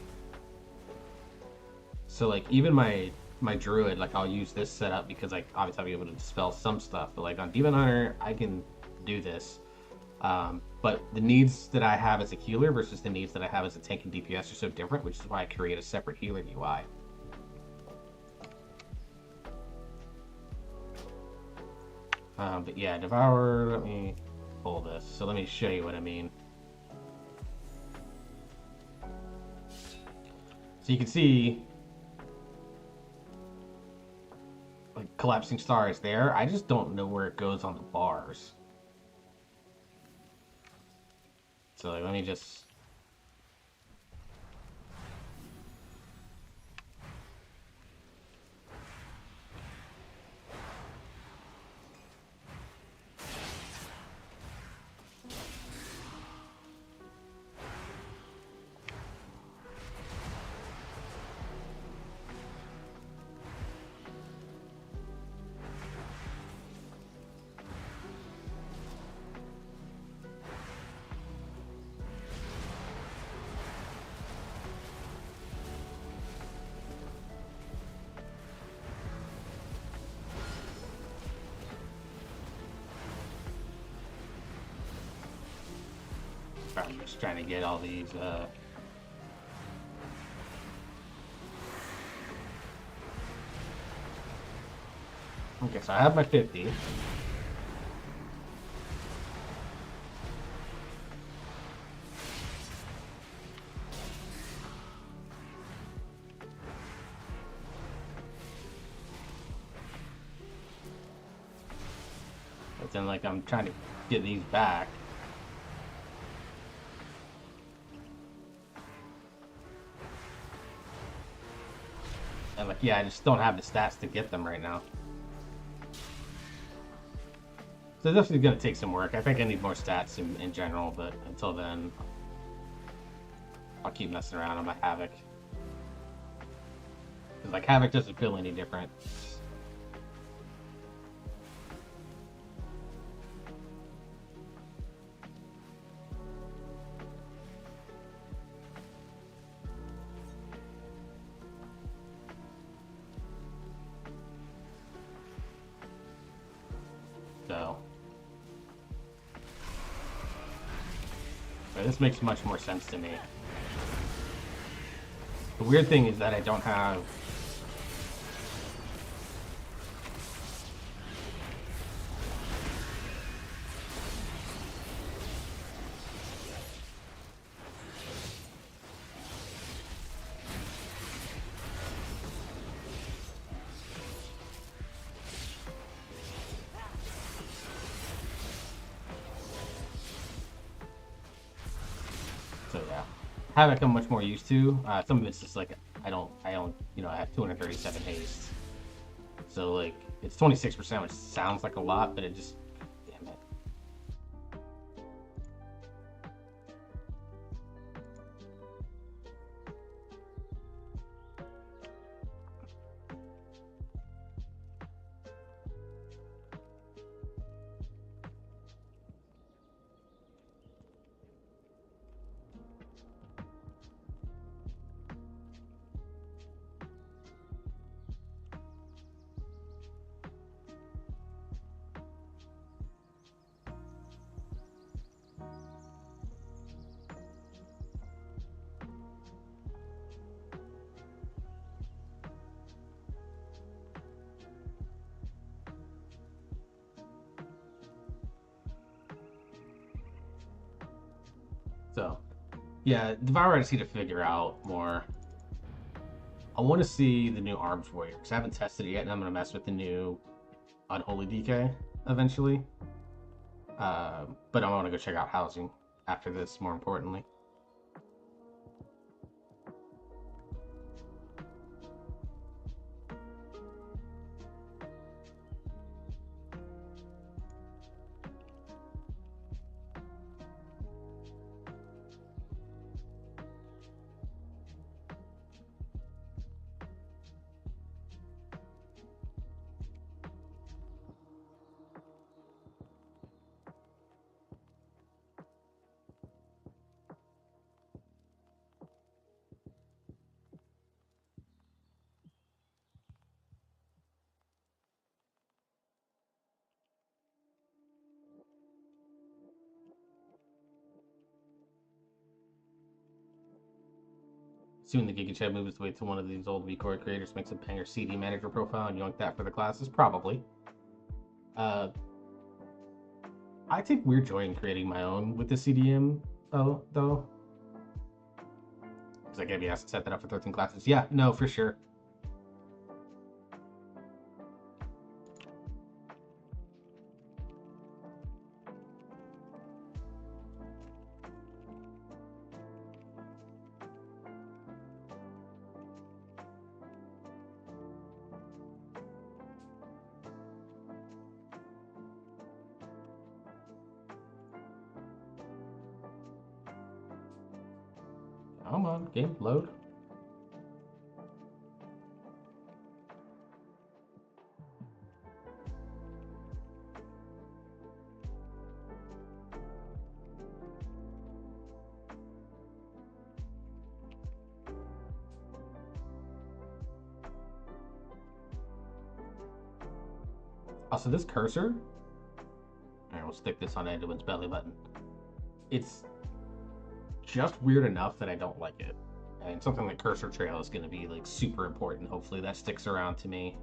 So like even my druid, like I'll use this setup because like obviously I'll be able to dispel some stuff. But like on Demon Hunter, I can do this. But the needs that I have as a healer versus the needs that I have as a tank and DPS are so different, which is why I create a separate healer UI. But yeah, Devour, let me pull this. So let me show you what I mean. So you can see like collapsing stars there. I just don't know where it goes on the bars. So like, let me just... I'm just trying to get all these okay, so I have my 50. But then, like, I'm trying to get these back. And, like, yeah, I just don't have the stats to get them right now. So this is going to take some work. I think I need more stats in general, but until then, I'll keep messing around on my Havoc. Because, like, Havoc doesn't feel any different. So, but this makes much more sense to me. The weird thing is that I don't have... So yeah, Havoc I'm much more used to. Some of it's just like I don't, you know, I have 237 haste. So like it's 26%, which sounds like a lot, but it just, damn it. So yeah, Devour I just need to figure out more. I want to see the new Arms Warrior because I haven't tested it yet, and I'm gonna mess with the new Unholy DK eventually. But I want to go check out housing after this, more importantly. Soon the Giga Chad moves away to one of these old VCore creators, makes a banger CD manager profile, and yoink that for the classes? Probably. I take weird joy in creating my own with the CDM, though. Because I gave you asked to set that up for 13 classes. Yeah, no, for sure. Come on, game, load. Also, this cursor, alright, we'll stick this on Edwin's belly button. It's just weird enough that I don't like it. And something like cursor trail is going to be like super important. Hopefully that sticks around to me.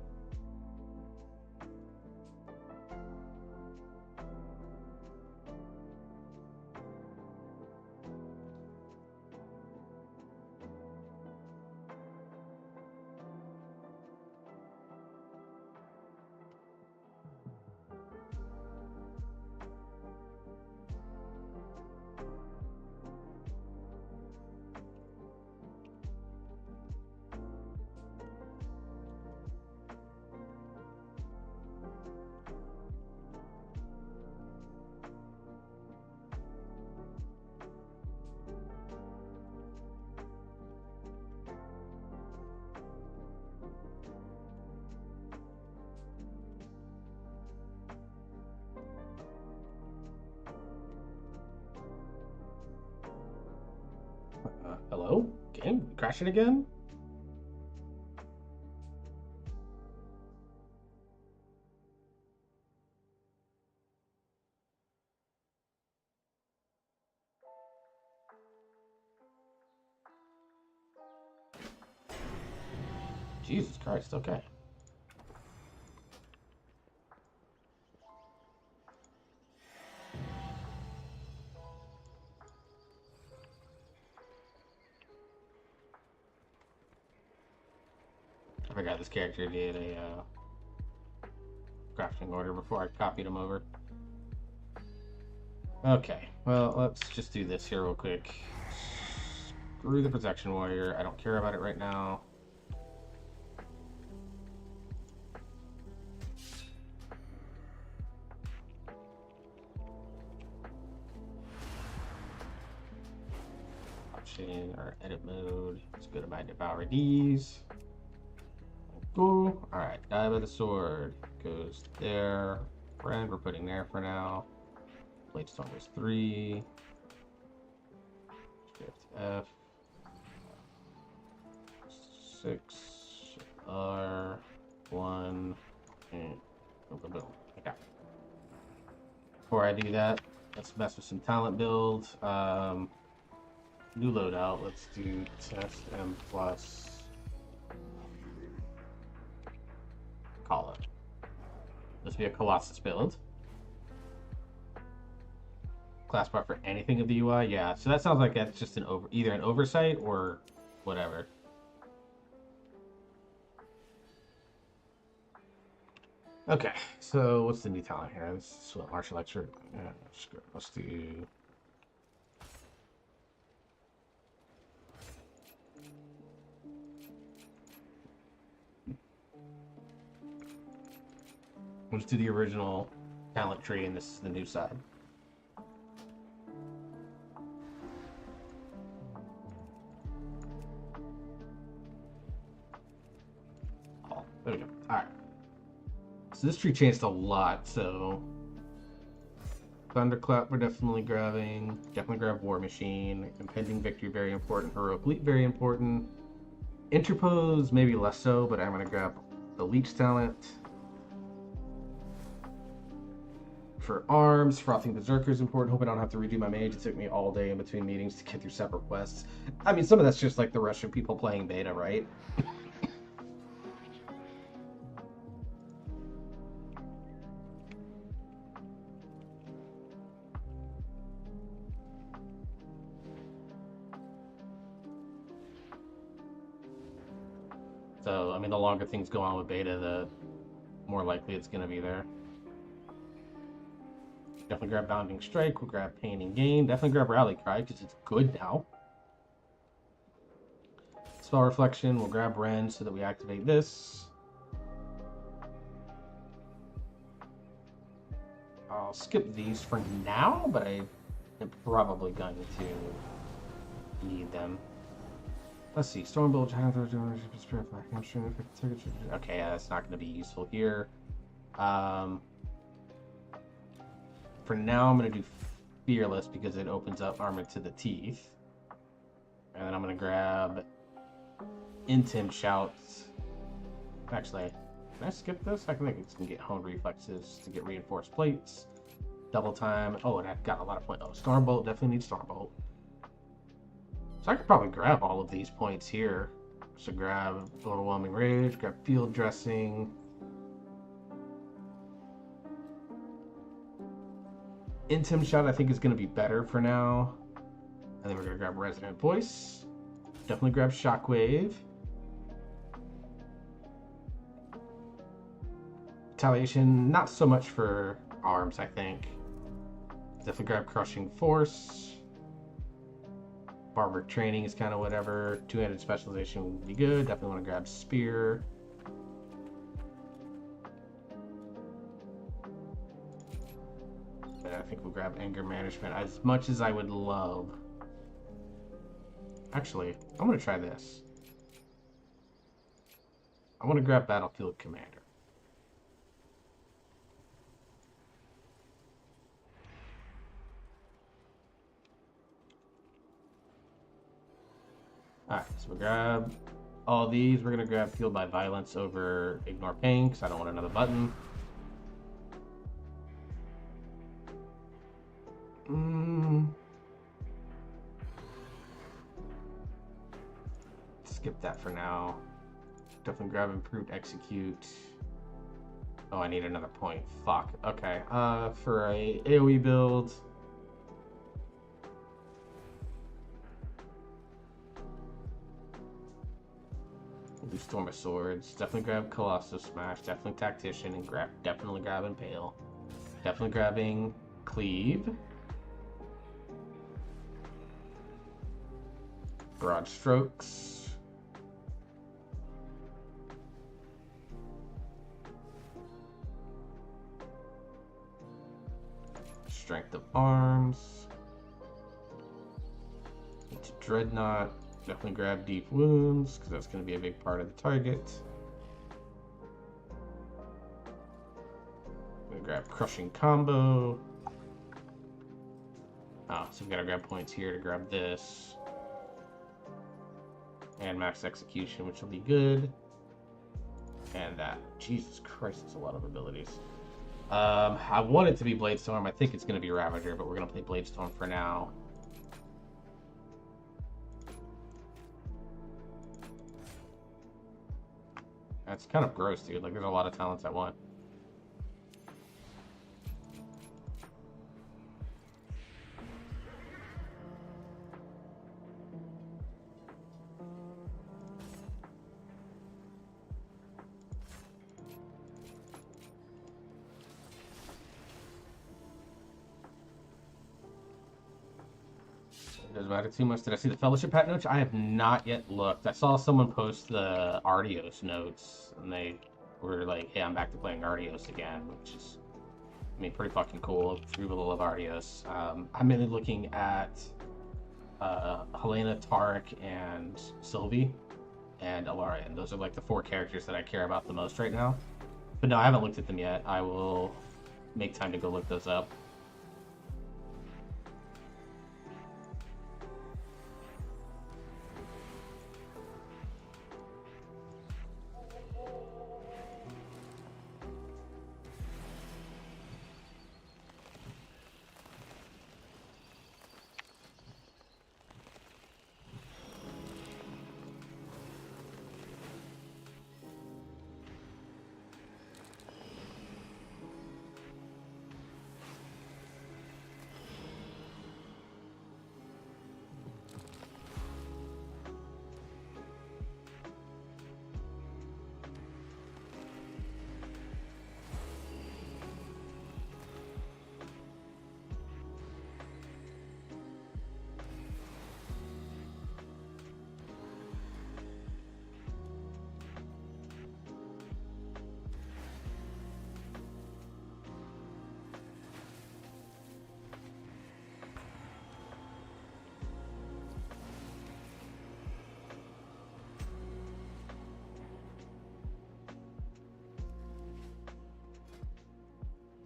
Game crashing again? Jesus Christ, okay. I forgot this character did a crafting order before I copied him over. Okay, well, let's just do this here real quick. Screw the protection warrior. I don't care about it right now. Option or edit mode. Let's go to my devour these. Cool. Alright, die by the sword. Goes there. Friend, we're putting there for now. Bladestone goes 3. Shift F. 6. R. 1. And boom, boom, boom. Okay. Before I do that, let's mess with some talent build. New loadout. Let's do test M plus. Call it. This will be a Colossus build. Class bar for anything of the UI, yeah. So that sounds like that's just either an oversight or whatever. Okay, so what's the new talent here? This is what martial lecture. Yeah, let's do. Let's do the original talent tree, and this is the new side. Oh, there we go. All right. So this tree changed a lot. So Thunderclap we're definitely grabbing. Definitely grab War Machine. Impending Victory very important. Heroic Leap very important. Interpose maybe less so, but I'm gonna grab the Leech talent. For arms, Frothing Berserker is important. Hope I don't have to redo my mage. It took me all day in between meetings to get through separate quests. I mean, some of that's just like the rush of people playing beta, right? So, I mean, the longer things go on with beta, the more likely it's going to be there. Definitely grab Bounding Strike. We'll grab Pain and Gain. Definitely grab Rally Cry because it's good now. Spell Reflection. We'll grab Ren so that we activate this. I'll skip these for now, but I am probably going to need them. Let's see. Stormbolt, okay, that's not going to be useful here. For now, I'm going to do Fearless because it opens up Armor to the Teeth. And then I'm going to grab Intim Shouts. Actually, can I skip this? I think it's going to get Honed Reflexes to get Reinforced Plates. Double Time. Oh, and I've got a lot of points. Oh, Stormbolt. Definitely need Stormbolt. So I could probably grab all of these points here. So grab Overwhelming Rage, grab Field Dressing. Intim Shot I think is going to be better for now. And then we're going to grab Resonant Voice. Definitely grab Shockwave. Retaliation, not so much for arms, I think. Definitely grab Crushing Force. Barbaric Training is kind of whatever. Two-handed Specialization would be good. Definitely want to grab Spear. I think we'll grab Anger Management as much as I would love. Actually, I'm going to try this. I want to grab Battlefield Commander. Alright, so we grab all these. We're gonna grab Fueled by Violence over Ignore Pain, because I don't want another button. Skip that for now. Definitely grab Improved Execute. Oh, I need another point. Fuck. Okay. For a AoE build. We'll do Storm of Swords. Definitely grab Colossal Smash. Definitely Tactician, and definitely grab Impale. Definitely grabbing Cleave. Broad Strokes. Strength of Arms. Into Dreadnought. Definitely grab Deep Wounds, because that's going to be a big part of the target. I'm going to grab Crushing Combo. Oh, so we've got to grab points here to grab this. And Max Execution, which will be good. And that. Jesus Christ, that's a lot of abilities. I want it to be Bladestorm. I think it's going to be Ravager, but we're going to play Bladestorm for now. That's kind of gross, dude. Like, there's a lot of talents I want. Doesn't matter too much. Did I see the Fellowship Hat notes? I have not yet looked. I saw someone post the Ardios notes, and they were like, hey, I'm back to playing Ardios again, which is, I mean, pretty fucking cool. People love Ardios. I'm mainly looking at Helena, Tarek, and Sylvie, and Alara, and those are like the 4 characters that I care about the most right now. But no, I haven't looked at them yet. I will make time to go look those up.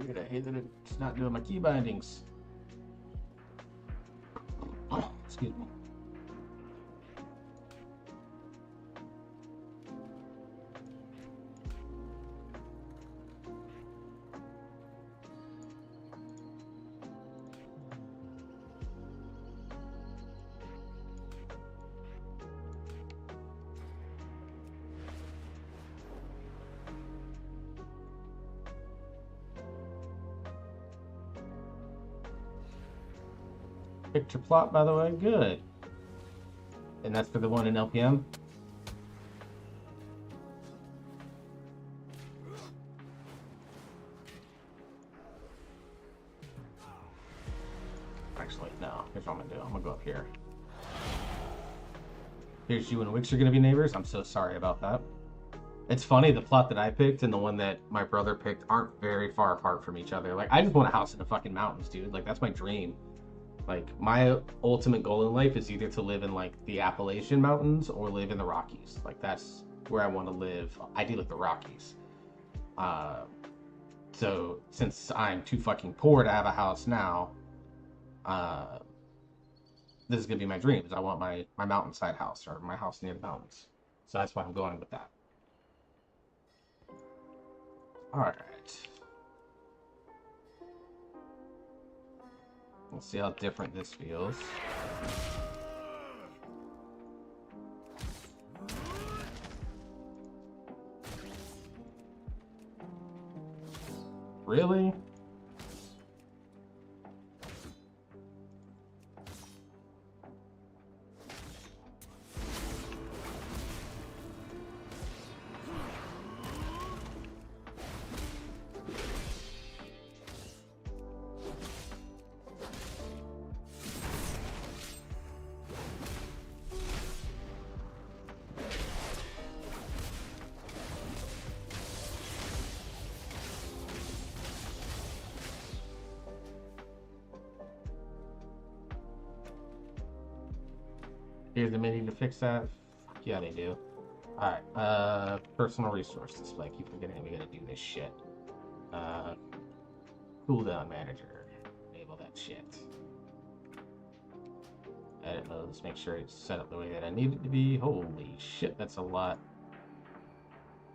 Dude, I hate that it's not doing my key bindings. Excuse me. Picture plot, by the way, good. And that's for the one in LPM. Actually, no. Here's what I'm gonna do. I'm gonna go up here. Here's you and Wix are gonna be neighbors. I'm so sorry about that. It's funny, the plot that I picked and the one that my brother picked aren't very far apart from each other. Like, I just want a house in the fucking mountains, dude. Like, that's my dream. Like, my ultimate goal in life is either to live in, like, the Appalachian Mountains or live in the Rockies. Like, that's where I want to live. Ideally, the Rockies. So, since I'm too fucking poor to have a house now, this is gonna be my dream. Is I want my mountainside house or my house near the mountains. So that's why I'm going with that. All right. Let's see how different this feels. Really? Here's the menu to fix that. Fuck yeah, they do. Alright, personal resource display. Keep forgetting we gotta do this shit. Cooldown manager. Enable that shit. Edit modes, make sure it's set up the way that I need it to be. Holy shit, that's a lot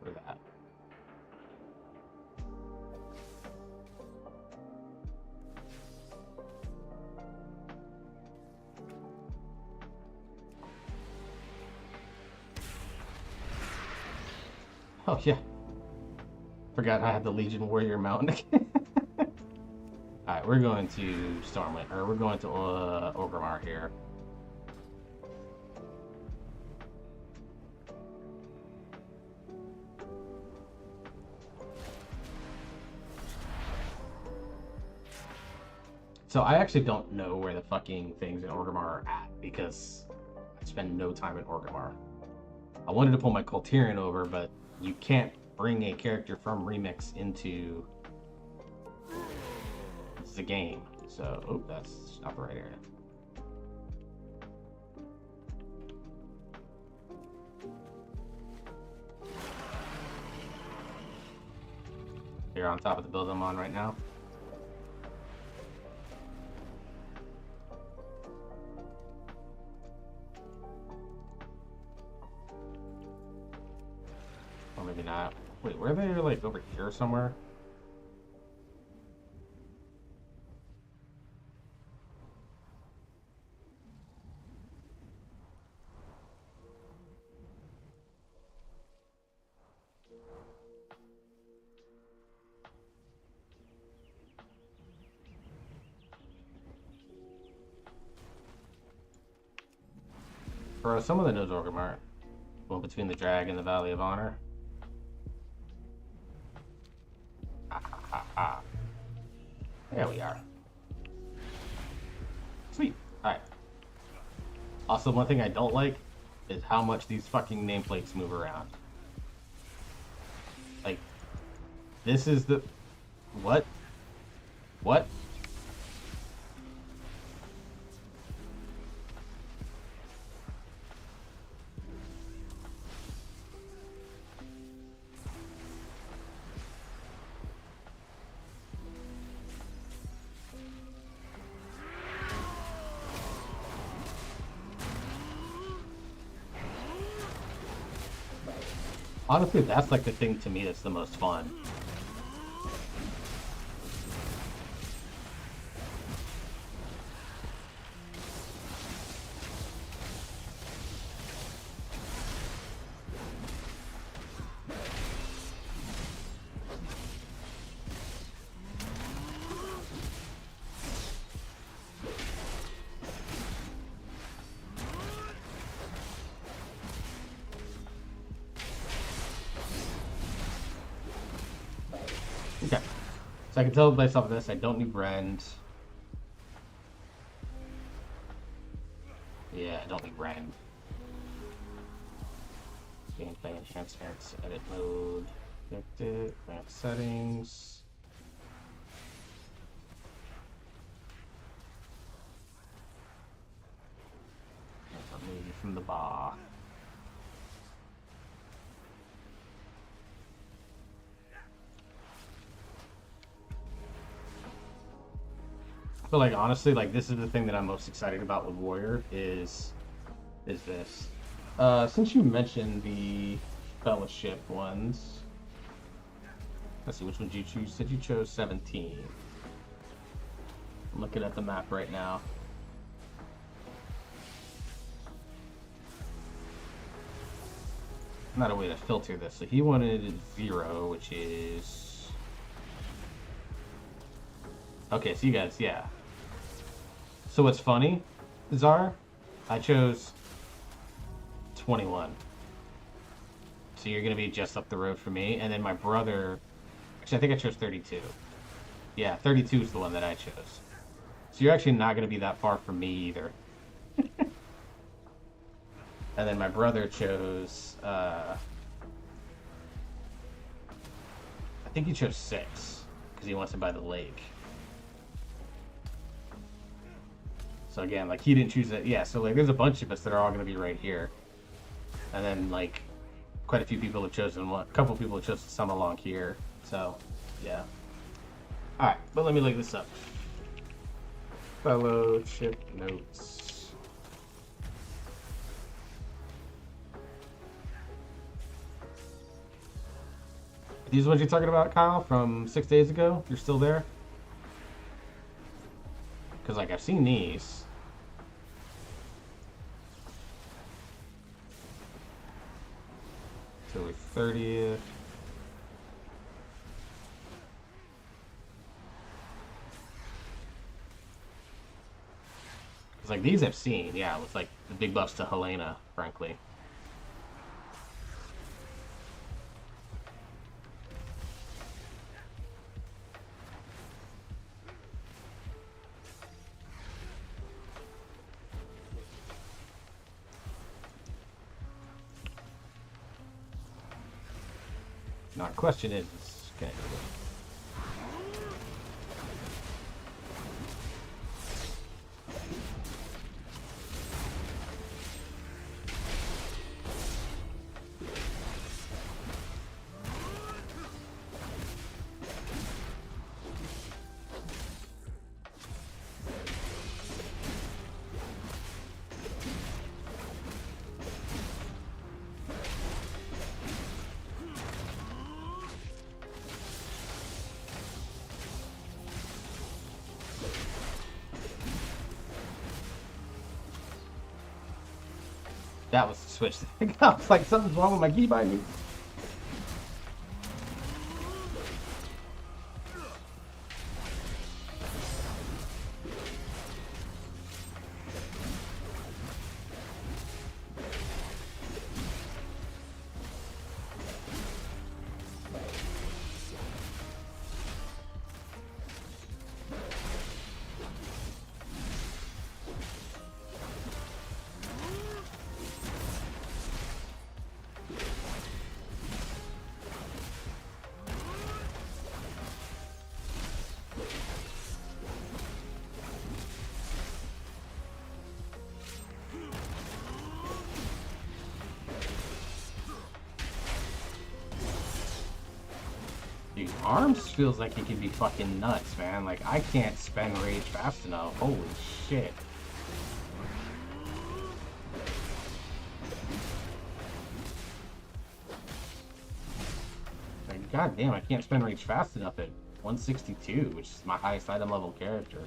for that. Oh yeah. Forgot I had the Legion Warrior mount again. Alright, we're going to Stormwind, or we're going to Orgrimmar here. So I actually don't know where the fucking things in Orgrimmar are at, because I spend no time in Orgrimmar. I wanted to pull my Coltirian over, but you can't bring a character from Remix into the game. So, oh, that's not the right area. Here on top of the building I'm on right now. Or maybe not. Wait, were they like over here somewhere? Bro, someone that knows Orgrimmar. Going between the Drag and the Valley of Honor. There we are. Sweet. Alright. Also, one thing I don't like is how much these fucking nameplates move around. Like, this is the... What? What? Honestly, that's like the thing to me that's the most fun. Okay. So I can tell based off of this, I don't need Rend. Yeah, I don't need Rend. Gameplay enhancements, edit mode, predicted, advanced settings. Remove you from the bar. But like honestly, like this is the thing that I'm most excited about with Warrior is this. Since you mentioned the Fellowship ones, let's see which ones you choose. You said you chose 17. I'm looking at the map right now. Not a way to filter this. So he wanted 0, which is okay. So you guys, yeah. So what's funny, Czar? I chose 21. So you're gonna be just up the road from me, and then my brother. Actually, I think I chose 32. Yeah, 32 is the one that I chose. So you're actually not gonna be that far from me either. And then my brother chose. I think he chose 6 because he wants to buy the lake. So again, like he didn't choose it. Yeah, so like there's a bunch of us that are all gonna be right here, and then like quite a few people have chosen one. A couple people have chosen some along here. So yeah. All right, but let me look this up. Fellowship notes. These ones you're talking about, Kyle, from 6 days ago? You're still there? Because, like, I've seen these. October 30th. Because, like, these I've seen, yeah, with, like, the big buffs to Helena, frankly. Now, the question is, okay. That was the switch. I was like, something's wrong with my key binding. Dude, Arms feels like it can be fucking nuts, man. Like, I can't spend rage fast enough. Holy shit. Like, goddamn, I can't spend rage fast enough at 162, which is my highest item level character.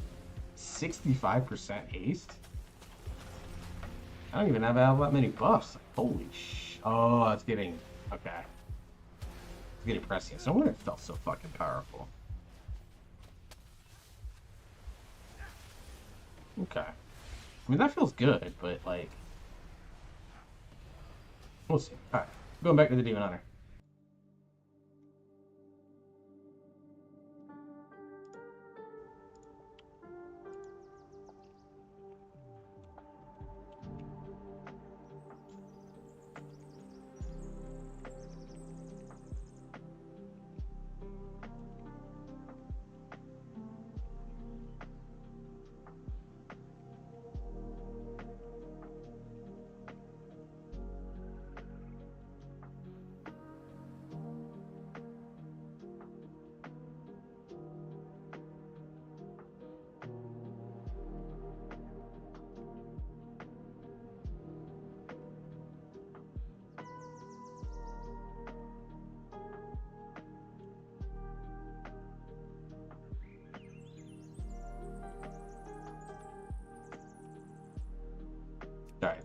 65% haste? I don't even have that many buffs. Holy sh... Oh, it's getting... Okay. Getting prescient. So I wonder if it felt so fucking powerful. Okay. I mean, that feels good, but like... We'll see. Alright. Going back to the Demon Hunter.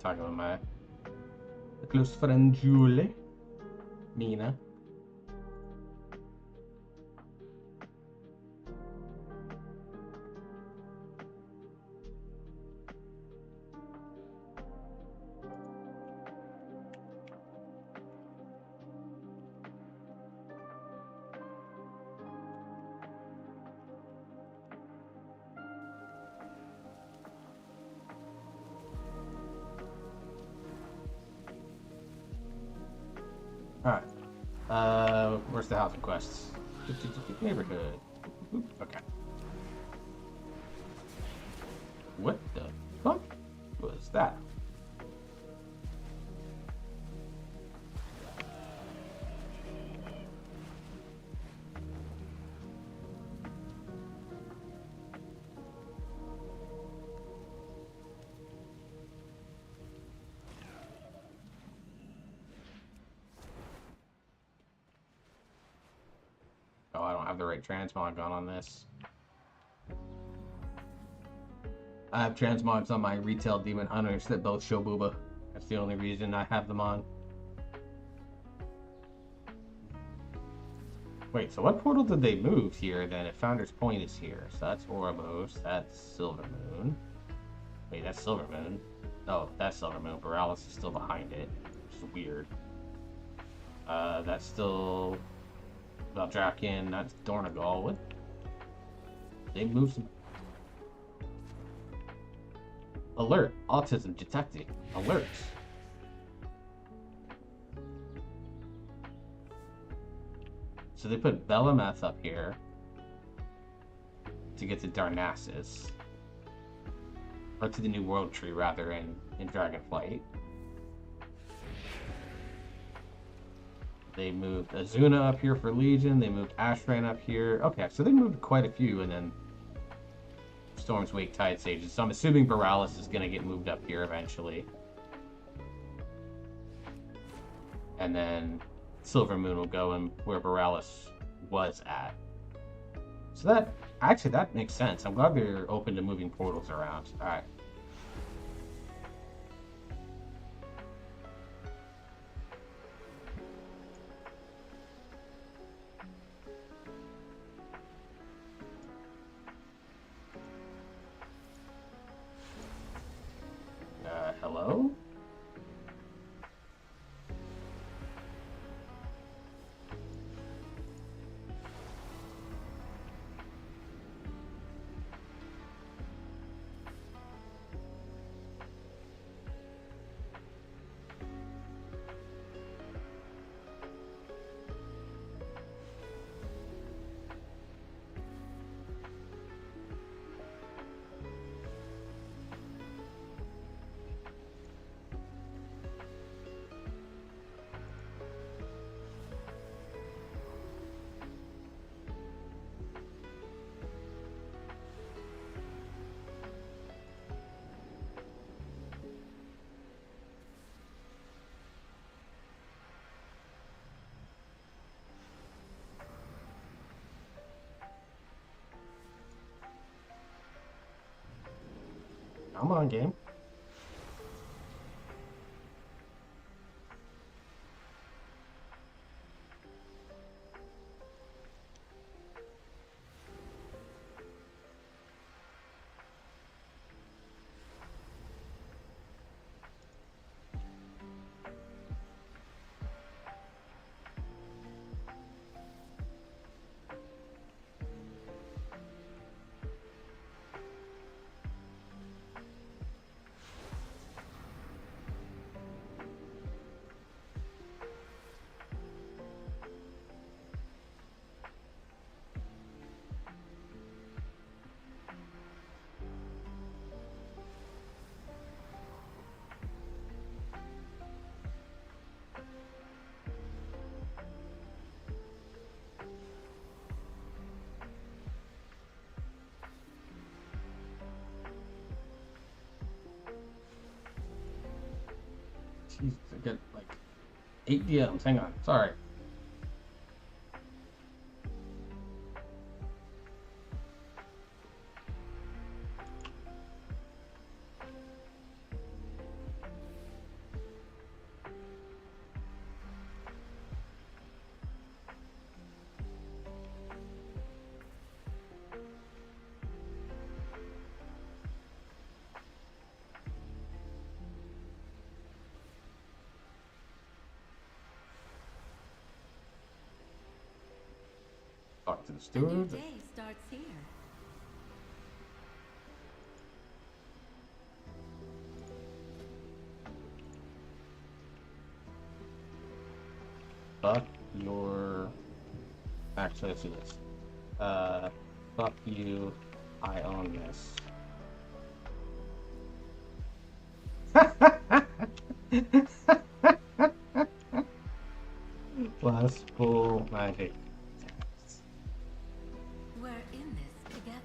talking about my close friend Julie. Mina. Alright. Where's the housing quests? Neighborhood. Okay. What the fuck was that? Oh, I don't have the right transmog on this. I have transmogs on my retail demon hunters that both show booba. That's the only reason I have them on. Wait, so what portal did they move here then if Founder's Point is here? So that's Oribos, that's Silver Moon. Wait, that's Silver Moon. Oh, that's Silver Moon. Borealis is still behind it, which is weird. That's still Valdrakken, that's Dornagal. What? They moved some... Alert! Autism detected. Alerts. So they put Belemeth up here to get to Darnassus. Or to the New World Tree, rather, in Dragonflight. They moved Azuna up here for Legion. They moved Ashran up here. Okay, so they moved quite a few, and then Storm's Wake Tide Sages. So I'm assuming Borealis is going to get moved up here eventually. And then Silver Moon will go in where Borealis was at. So that makes sense. I'm glad they're open to moving portals around. Alright. Hello? Come on, game. Jeez, I get like 8 DMs. Hang on. Sorry. talk to the A new steward. day starts here. Fuck your... Actually, let's do this. Fuck you. I own this. Last full magic. We're in this together.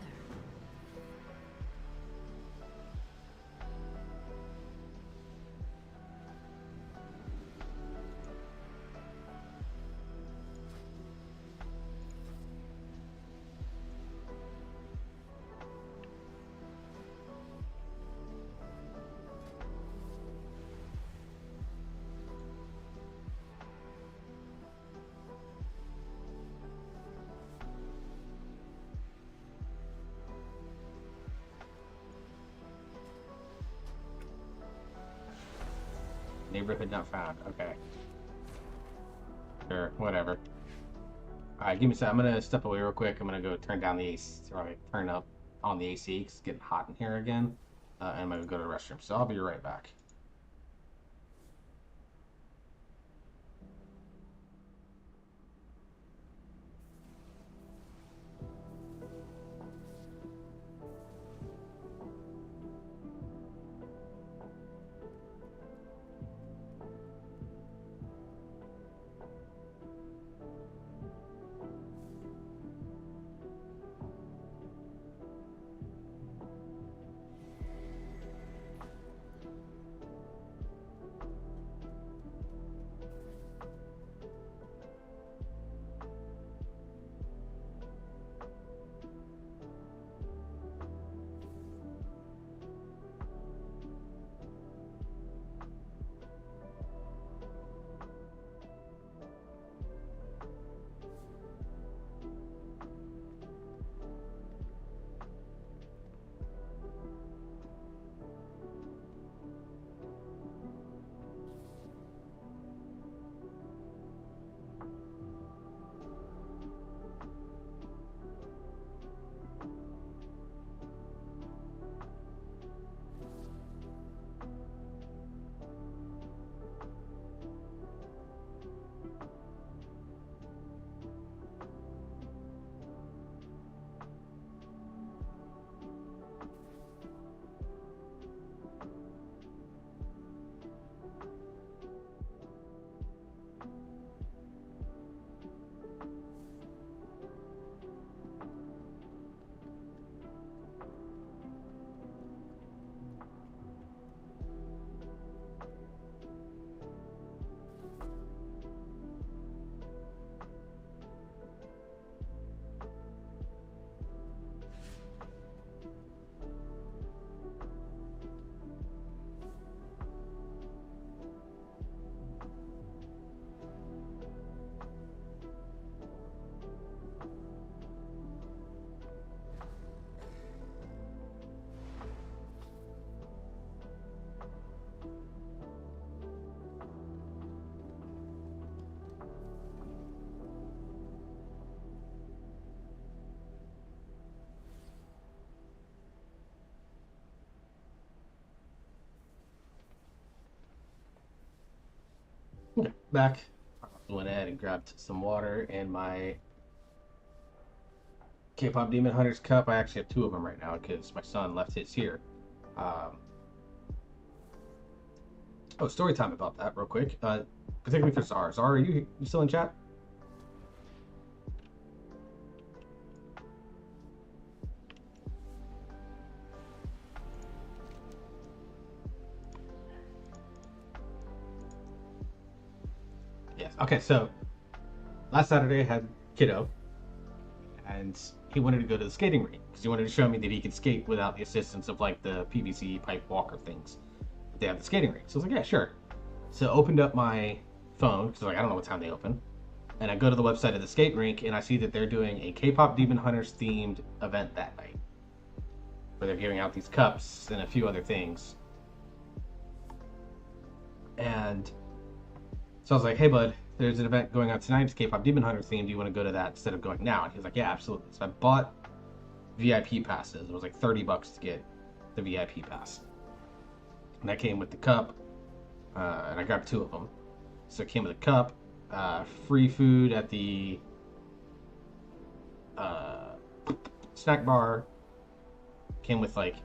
Neighborhood not found. Okay. Sure, whatever. Alright, give me a sec. I'm gonna step away real quick. I'm gonna go turn down the AC. Sorry, turn up on the AC because it's getting hot in here again. And I'm gonna go to the restroom. So I'll be right back. Okay, back. Went ahead and grabbed some water and my K-pop Demon Hunters cup. I actually have two of them right now because my son left his here. Oh, story time about that real quick. Particularly for Zara. Zara, are you still in chat? Yes. Okay, so last Saturday I had kiddo, and he wanted to go to the skating rink because he wanted to show me that he could skate without the assistance of like the PVC pipe walker things that they have at the skating rink. So I was like, yeah, sure. So I opened up my phone because like I don't know what time they open, and I go to the website of the skate rink and I see that they're doing a K-pop Demon Hunters themed event that night, where they're giving out these cups and a few other things. And so I was like, hey bud, there's an event going on tonight. It's K-pop Demon Hunter theme. Do you want to go to that instead of going now? And he was like, yeah, absolutely. So I bought VIP passes. It was like $30 to get the VIP pass. And that came with the cup. And I grabbed 2 of them. So it came with a cup, free food at the snack bar. Came with like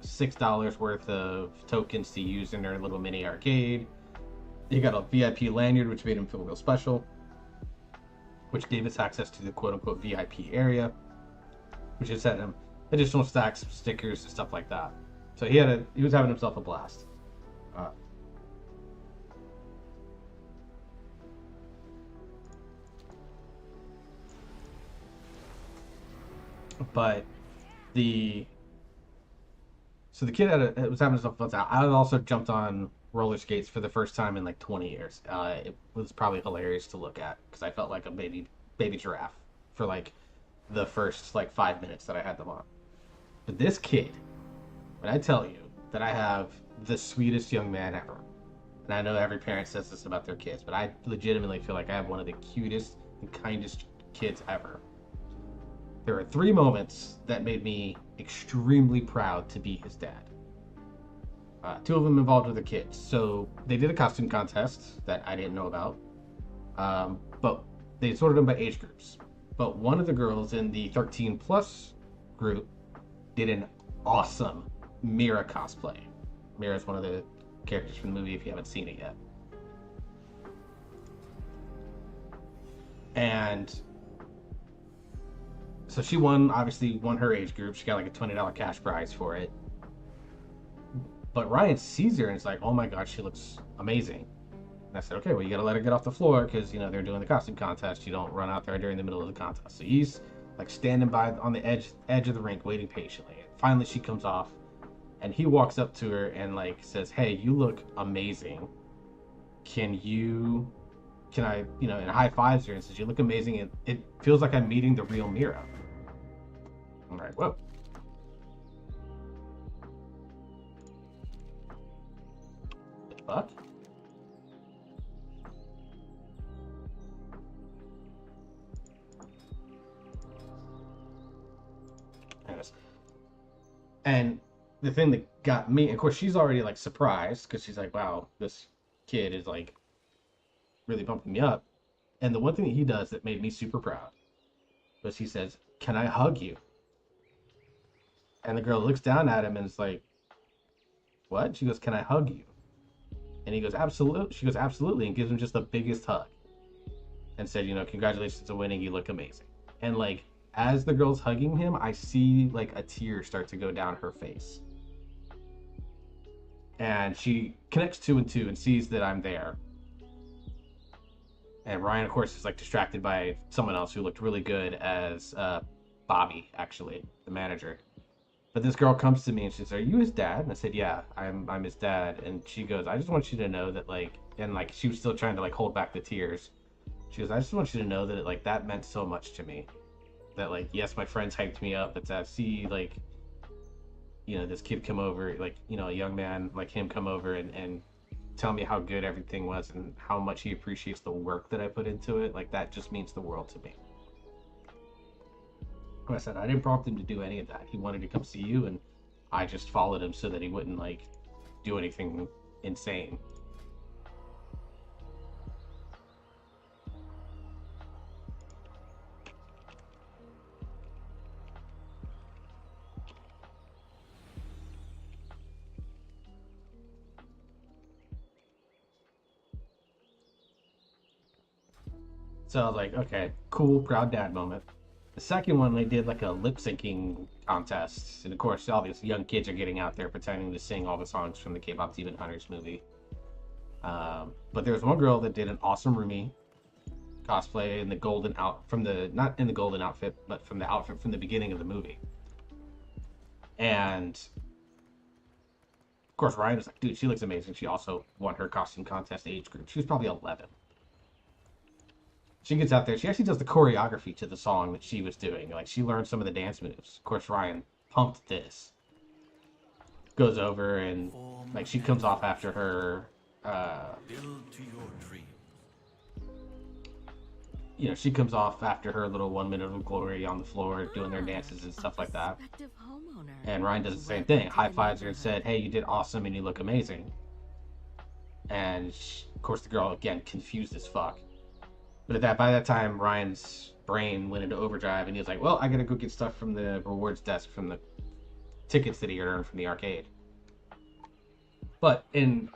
$6 worth of tokens to use in their little mini arcade. He got a VIP lanyard, which made him feel real special, which gave us access to the quote-unquote VIP area, which just had him additional stacks of stickers and stuff like that. So he was having himself a blast. But the kid was having himself fun. I also jumped on roller skates for the first time in like 20 years. It was probably hilarious to look at because I felt like a baby giraffe for like the first like 5 minutes that I had them on. But this kid, when I tell you that I have the sweetest young man ever, and I know every parent says this about their kids, but I legitimately feel like I have one of the cutest and kindest kids ever. There are 3 moments that made me extremely proud to be his dad. 2 of them involved with the kids. So they did a costume contest that I didn't know about, but they sorted them by age groups. But one of the girls in the 13 plus group did an awesome Mira cosplay. Mira is one of the characters from the movie if you haven't seen it yet. And so she obviously won her age group. She got like a $20 cash prize for it. But Ryan sees her and is like, oh my god, she looks amazing. And I said, okay, well, you gotta let her get off the floor because, they're doing the costume contest. You don't run out there during the middle of the contest. So he's like standing by on the edge of the rink waiting patiently. And finally she comes off and he walks up to her and like says, hey, you look amazing. Can I, and high fives her and says, you look amazing. And it feels like I'm meeting the real Mira. I'm like, whoa. The fuck? Anyways. And the thing that got me, of course, she's already like surprised because she's like, wow, this kid is like really pumping me up. And the one thing that he does that made me super proud was he says, can I hug you? And the girl looks down at him and is like, what? She goes, can I hug you? And he goes, absolutely. She goes, absolutely. And gives him just the biggest hug. And said, congratulations on winning. You look amazing. And like, as the girl's hugging him, I see like a tear start to go down her face. And she connects 2 and 2 and sees that I'm there. And Ryan, of course, is like distracted by someone else who looked really good as Bobby, actually, the manager. But this girl comes to me and she says, are you his dad? And I said, yeah, I'm his dad. And she goes, I just want you to know that like, and like she was still trying to like hold back the tears. She goes, I just want you to know that like that meant so much to me. That like, yes, my friends hyped me up, but to see like, this kid come over, like, a young man like him come over and tell me how good everything was and how much he appreciates the work that I put into it, like that just means the world to me. Like I said, I didn't prompt him to do any of that. He wanted to come see you, and I just followed him so that he wouldn't like do anything insane. So I was like, okay, cool, proud dad moment. The second one, they did like a lip syncing contest. And of course, all these young kids are getting out there pretending to sing all the songs from the K-pop Demon Hunters movie. But there was one girl that did an awesome Rumi cosplay in the not in the golden outfit, but from the outfit from the beginning of the movie. And of course, Ryan was like, dude, she looks amazing. She also won her costume contest age group. She was probably 11. She gets out there. She actually does the choreography to the song that she was doing. Like, she learned some of the dance moves. Of course, Ryan pumped this. Goes over and, like, she comes off after her. Build to your dreams. you know, she comes off after her little 1 minute of glory on the floor doing their dances and stuff like that. Prospective homeowner. And Ryan does the same Welcome thing, to high the fives her and said, neighborhood. "Hey, you did awesome and you look amazing." And of course, the girl again confused as fuck. But by that time, Ryan's brain went into overdrive, and he was like, "Well, I gotta go get stuff from the rewards desk from the tickets that he had earned from the arcade." But in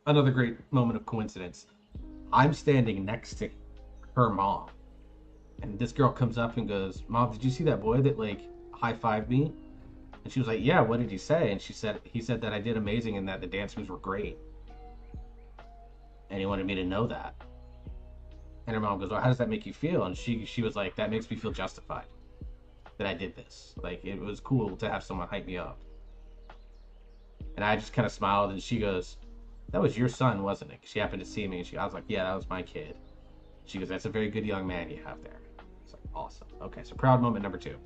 another great moment of coincidence, I'm standing next to her mom, and this girl comes up and goes, "Mom, did you see that boy that like high fived me?" And she was like, "Yeah, what did he say?" And he said that I did amazing and that the dance moves were great, and he wanted me to know that. And her mom goes, "Well, how does that make you feel?" And she was like, "That makes me feel justified that I did this. Like it was cool to have someone hype me up." And I just kind of smiled, and she goes, "That was your son, wasn't it?" She happened to see me, and I was like, "Yeah, that was my kid." She goes, "That's a very good young man you have there." It's like, awesome. Okay, so proud moment number 2.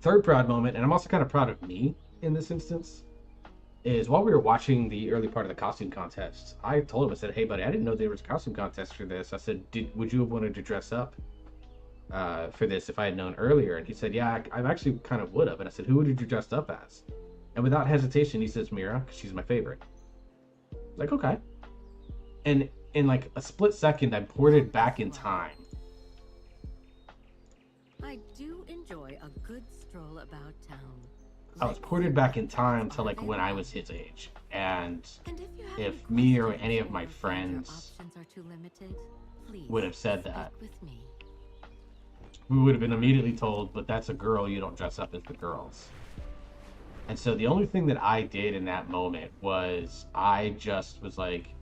Third proud moment, and I'm also kind of proud of me in this instance, is while we were watching the early part of the costume contest, I told him, I said, "Hey, buddy, I didn't know there was a costume contest for this." I said, would you have wanted to dress up for this if I had known earlier?" And he said, "Yeah, I actually kind of would have." And I said, "Who did you dress up as?" And without hesitation, he says, "Mira, because she's my favorite." I was like, okay. And in like a split second, I ported back in time. I do enjoy a good stroll about town. I was Let's ported see back what in things time to are like when I was available. his age. And And if you have if any me or questions any of my or find your friends options are too limited, please would have said speak that, with me. we would have been immediately told, "But that's a girl, you don't dress up as the girls." And so the only thing that I did in that moment was I just was like,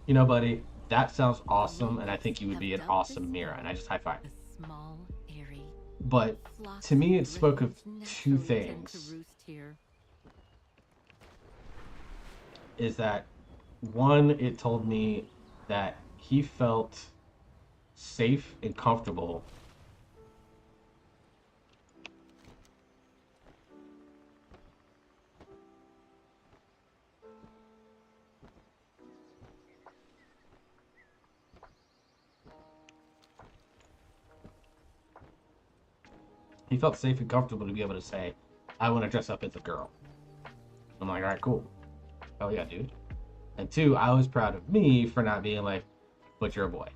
"You know, buddy, that sounds The awesome, and I locals think you would have be an dubbed this awesome Mira." And I village just high fived. the small, airy. But Flocks to me, of it spoke of ravens two naturally tend to things. roost here. Is that one, it told me that he felt safe and comfortable. He felt safe and comfortable to be able to say, "I want to dress up as a girl." I'm like, "All right, cool. Oh yeah, dude." And two, I was proud of me for not being like, "But you're a boy."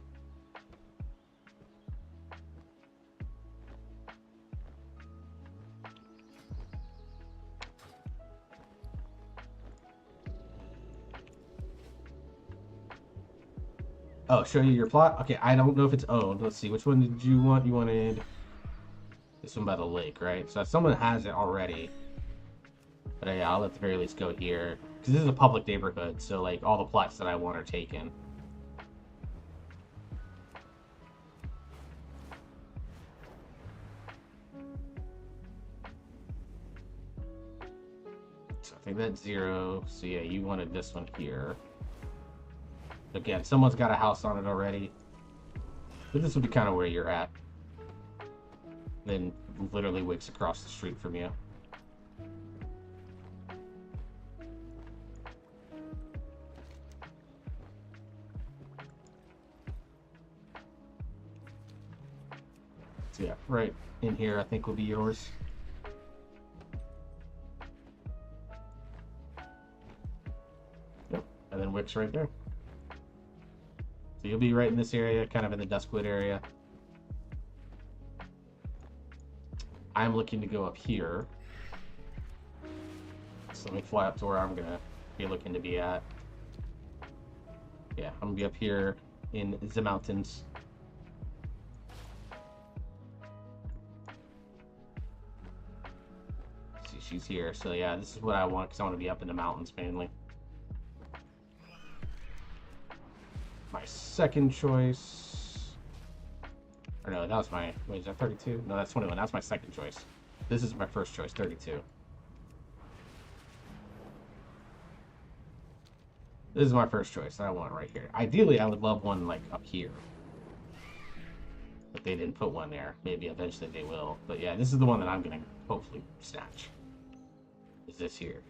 Oh, show you your plot? Okay, I don't know if it's owned. Let's see, which one did you want? You wanted this one by the lake, right? So someone has it already. But yeah, I'll at the very least go here. Because this is a public neighborhood, so like all the plots that I want are taken. So I think that's 0. So yeah, you wanted this one here. Again, someone's got a house on it already. But this would be kind of where you're at. Then literally Wick's across the street from you. So yeah, right in here I think will be yours. Yep, and then Wick's right there. So you'll be right in this area, kind of in the Duskwood area. I'm looking to go up here. So let me fly up to where I'm gonna be looking to be at. Yeah, I'm gonna be up here in the mountains. See, she's here. So yeah, this is what I want because I want to be up in the mountains mainly. My second choice. Or no, that was my. Wait, is that 32? No, that's 21. That's my second choice. This is my first choice, 32. This is my first choice. I want right here. Ideally, I would love one like up here. But they didn't put one there. Maybe eventually they will. But yeah, this is the one that I'm gonna hopefully snatch. Is this here?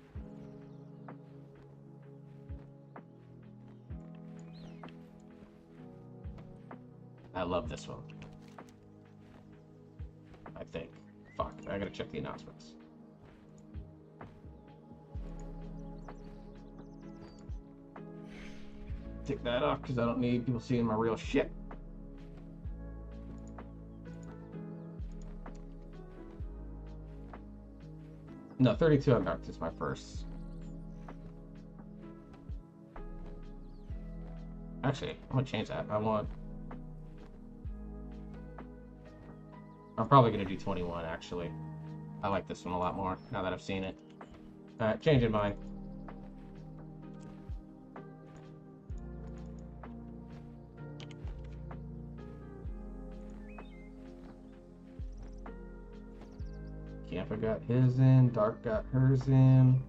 I love this one. I think. Fuck, I gotta check the announcements. Take that off because I don't need people seeing my real shit. No, 32 unmarked is my first. Actually, I'm gonna change that. I'm probably gonna do 21, actually. I like this one a lot more now that I've seen it. Alright, changing mine. Camper got his in, Dark got hers in.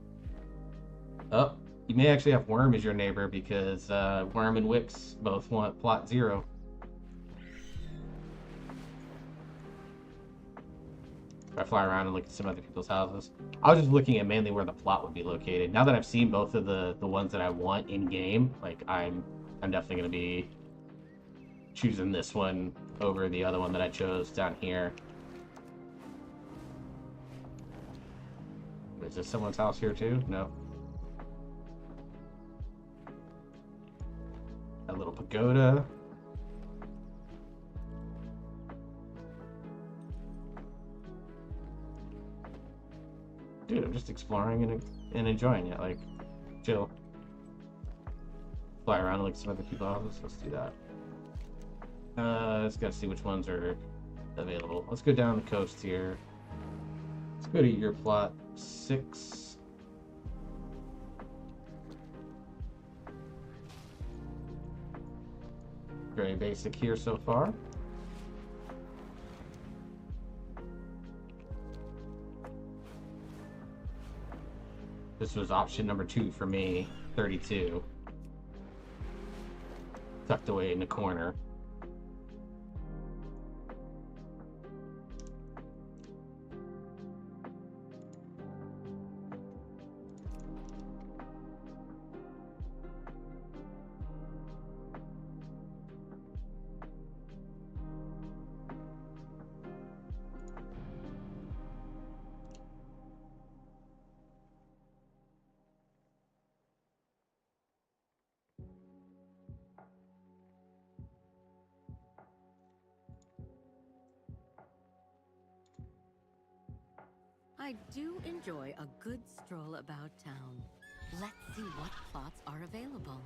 Oh, you may actually have Worm as your neighbor because Worm and Wix both want plot 0. If I fly around and look at some other people's houses. I was just looking at mainly where the plot would be located. Now that I've seen both of the ones that I want in game, like I'm definitely gonna be choosing this one over the other one that I chose down here. Is this someone's house here too? No. A little pagoda. Dude, I'm just exploring and enjoying it. Like, chill. Fly around and look at some other people's houses. Let's do that. Let's gotta see which ones are available. Let's go down the coast here. Let's go to your plot 6. Very basic here so far. This was option number 2 for me, 32. Tucked away in the corner. I do enjoy a good stroll about town. Let's see what plots are available.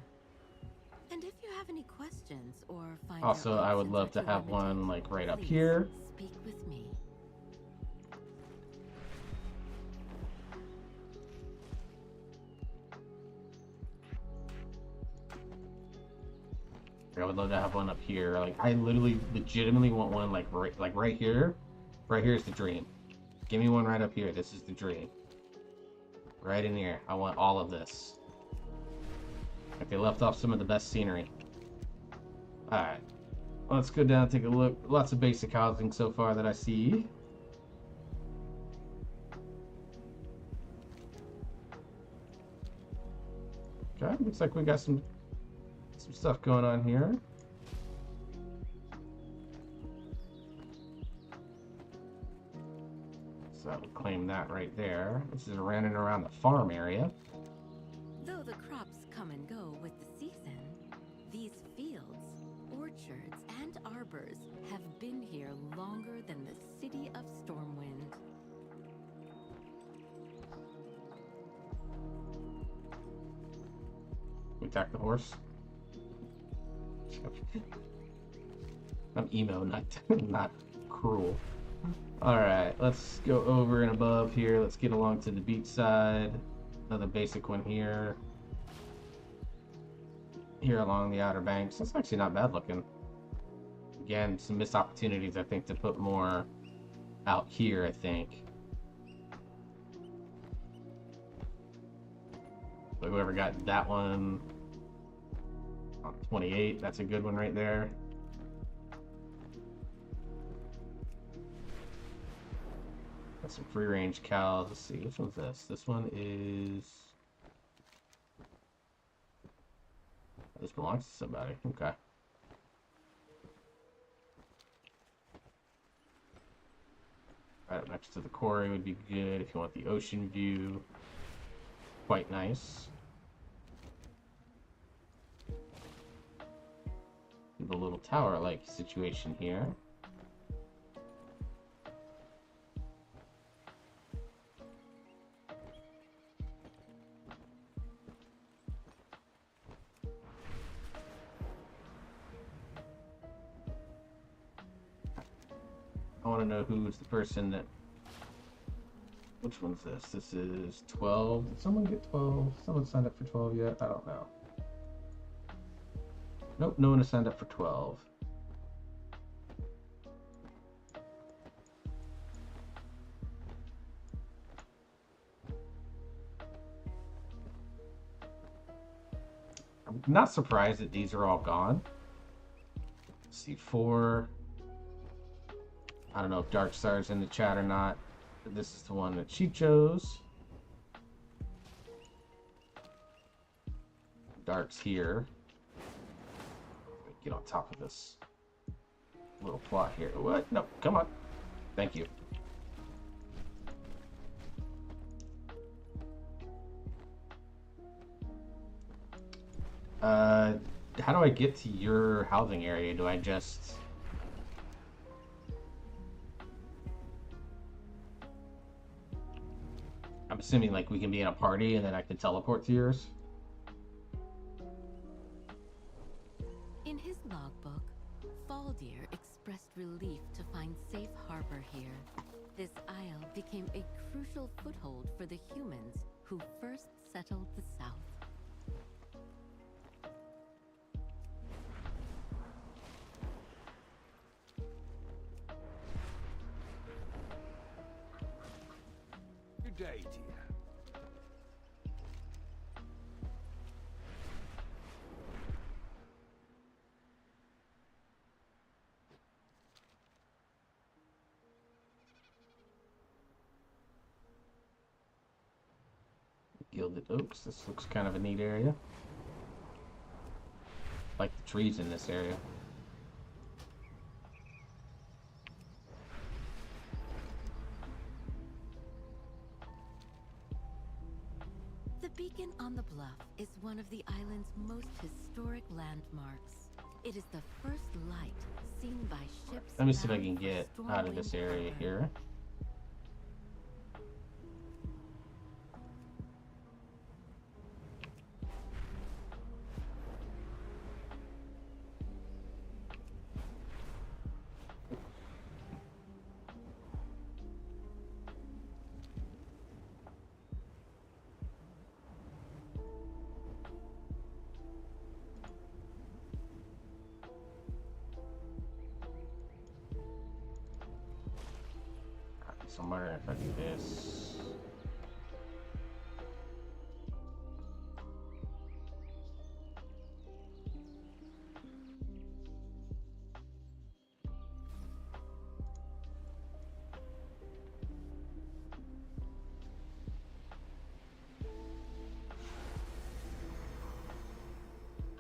And if you have any questions or find Also, I would love to have one like right up here. Speak with me. I would love to have one up here. Like, I literally, legitimately want one like right here. Right here is the dream. Give me one right up here. This is the dream. Right in here. I want all of this. Like, they left off some of the best scenery. Alright. Let's go down and take a look. Lots of basic housing so far that I see. Okay, looks like we got some stuff going on here. So I would claim that right there. This is running around the farm area. Though the crops come and go with the season, these fields, orchards, and arbors have been here longer than the city of Stormwind. We attack the horse. I'm emo, not cruel. Alright, let's go over and above here. Let's get along to the beach side. Another basic one here. Here along the Outer Banks. That's actually not bad looking. Again, some missed opportunities, I think, to put more out here, I think. So whoever got that one on 28, that's a good one right there. Got some free range cows. Let's see, which one's this? This one is... This belongs to somebody. Okay. Right up next to the quarry would be good if you want the ocean view. Quite nice. The little tower-like situation here. I want to know who's the person that... Which one's this? This is 12. Did someone get 12? Someone signed up for 12 yet? I don't know. Nope, no one has signed up for 12. I'm not surprised that these are all gone. C4. I don't know if Dark Star's in the chat or not. But this is the one that she chose. Dark's here. Get on top of this little plot here. What? No, come on. Thank you. How do I get to your housing area? Do I just... I'm assuming like we can be in a party and then I can teleport to yours? In his logbook, Faldir expressed relief to find safe harbor here. This isle became a crucial foothold for the humans who first settled the south. Good day, dear. Gilded Oaks. This looks kind of a neat area. Like the trees in this area. The beacon on the bluff is one of the island's most historic landmarks. It is the first light seen by ships. Let me see if I can bound for get out of this Stormwind area Harbor. here. So I'm wondering if I do this.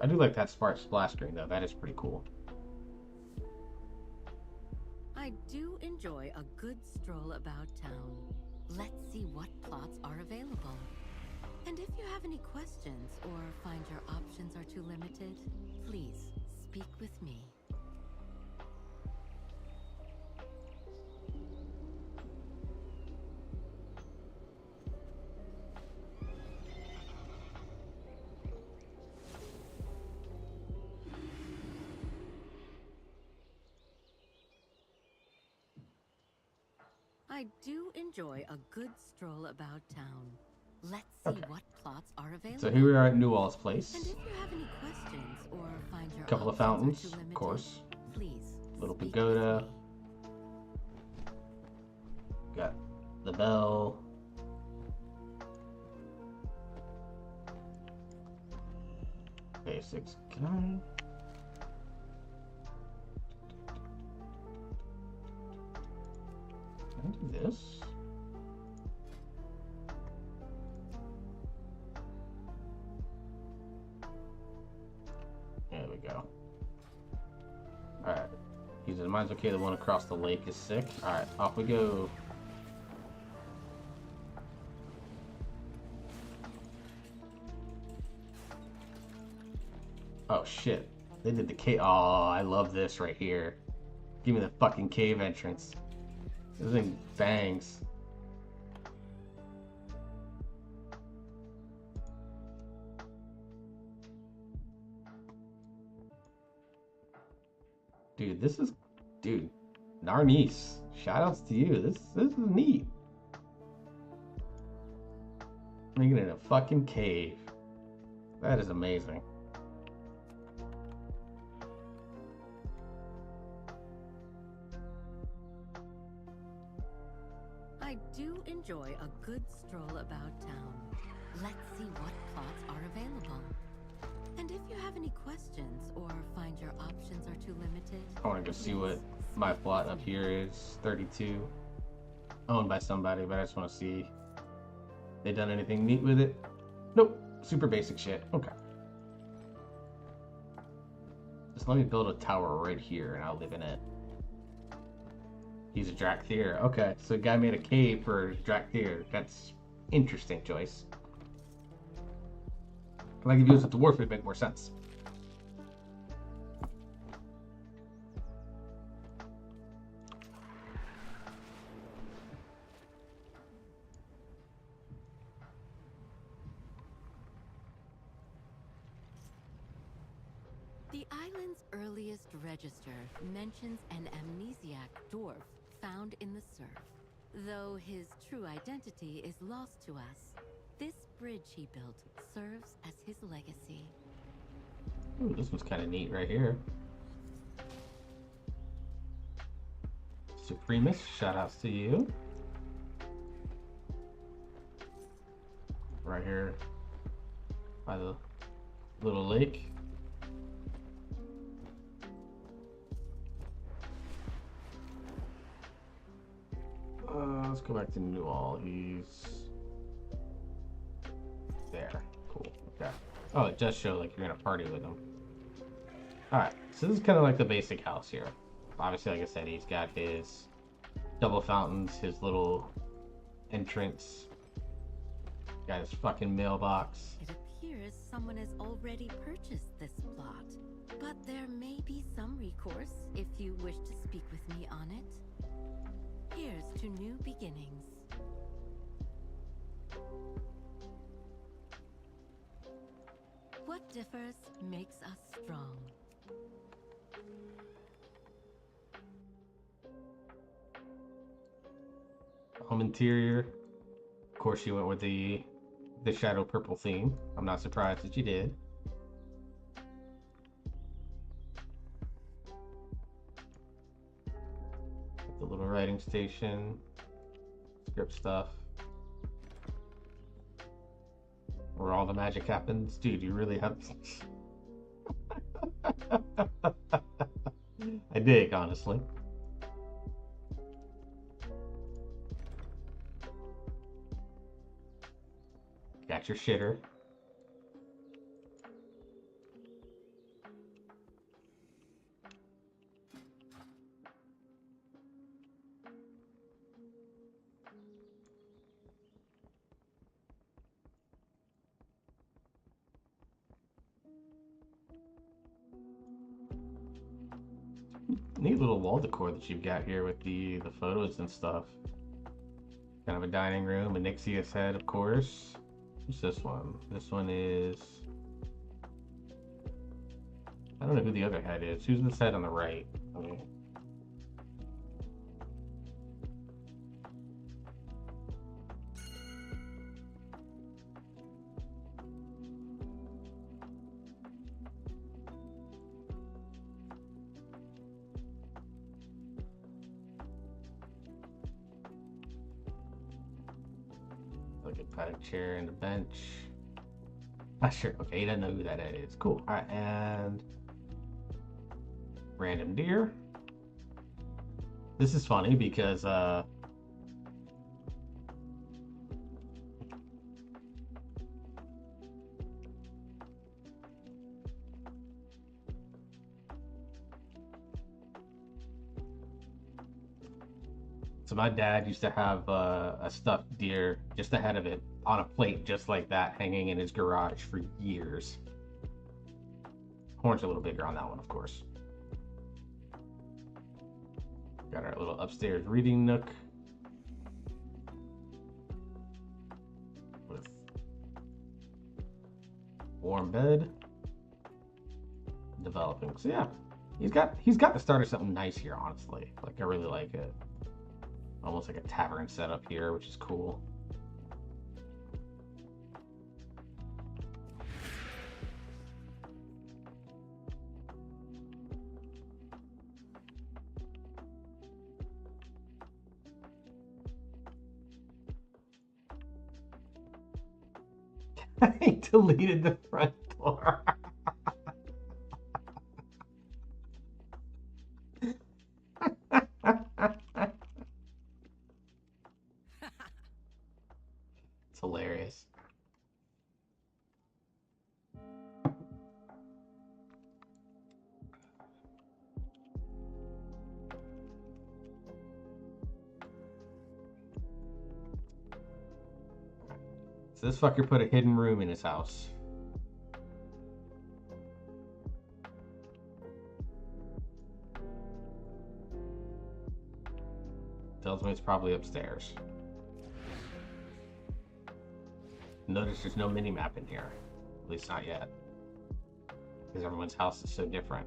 I do like that splash screen though. That is pretty cool. I do enjoy a good stroll about town. Let's see what plots are available. And if you have any questions or find your options are too limited, please speak with me. I do enjoy a good stroll about town. Let's see Okay. what plots are available. So here we are at Newall's place. And if you have any questions or find your Couple of options are fountains, too of limited, course. please Little speak pagoda. with me. Got the bell. Basics. Can I do this? There we go. Alright. He said, mine's okay, the one across the lake is sick. Alright, off we go. Oh shit. They did the cave. Oh, I love this right here. Give me the fucking cave entrance. This thing bangs. Dude, this is... Dude, Narnice. Shoutouts to you. This is neat. Making it a fucking cave. That is amazing. I do enjoy a good stroll about town. Let's see what plots are available. And if you have any questions or find your options are too limited, I want to go see what my plot up here is. 32. Owned by somebody, but I just want to see they done anything neat with it. Nope. Super basic shit. Okay. Just let me build a tower right here and I'll live in it. He's a Drakthir. Okay, so the guy made a cave for Drakthir. That's interesting choice. Like if he was a dwarf, it'd make more sense. the island's earliest register mentions an amnesiac dwarf found in the surf. Though his true identity is lost to us, this bridge he built serves as his legacy. Ooh, this one's kind of neat right here. Supremus, shoutouts to you. Right here by the little lake. Let's go back to Newall. He's there. Cool. Okay. Oh, it does show like you're gonna party with him. Alright, so this is kind of like the basic house here. Obviously, like I said, he's got his double fountains, his little entrance. Got his fucking mailbox. It appears someone has already purchased this plot, but there may be some recourse if you wish to speak with me on it. Here's to new beginnings. What differs makes us strong. Home interior. Of course, you went with the shadow purple theme. I'm not surprised that you did. The little writing station, script stuff. Where all the magic happens. Dude, you really have... I dig, honestly. Got your shitter. Neat little wall decor that you've got here with the photos and stuff. Kind of a dining room, a Nixius head, of course. What's this one? This one is... I don't know who the other head is. Who's this head on the right? I mean... Like a padded chair and a bench. Not sure. Okay, he doesn't know who that head is. Cool. Alright, and... random deer. This is funny because, so my dad used to have a stuffed deer, just the head of it, on a plate just like that, hanging in his garage for years. Horn's a little bigger on that one, of course. Got our little upstairs reading nook with warm bed. Developing. So yeah, he's got the start of something nice here, honestly. Like, I really like it. Almost like a tavern setup here, which is cool. I deleted the front door. It's hilarious. So this fucker put a hidden room in his house. Tells me it's probably upstairs. Notice there's no mini-map in here. At least not yet. Because everyone's house is so different.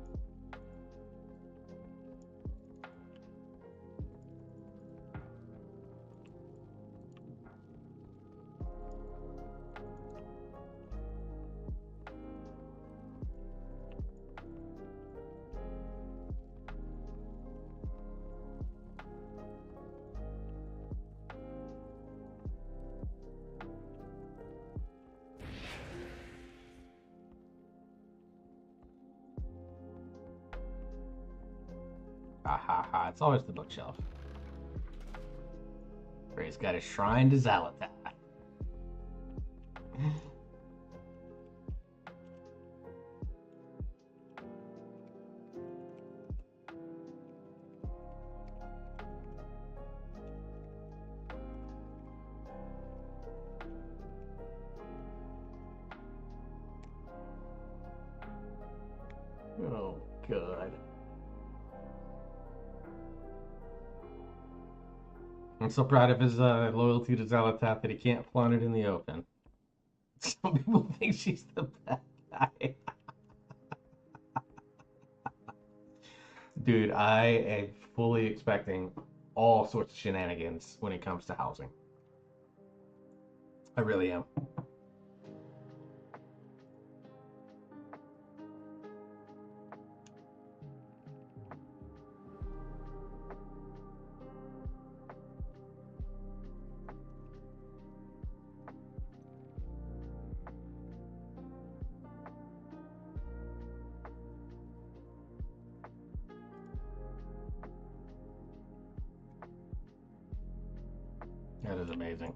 Ha ha ha, it's always the bookshelf. Where he's got a shrine to Zalatath. Oh, God. I'm so proud of his loyalty to Zalatath that he can't flaunt it in the open. Some people think she's the bad guy. Dude, I am fully expecting all sorts of shenanigans when it comes to housing. I really am. That is amazing.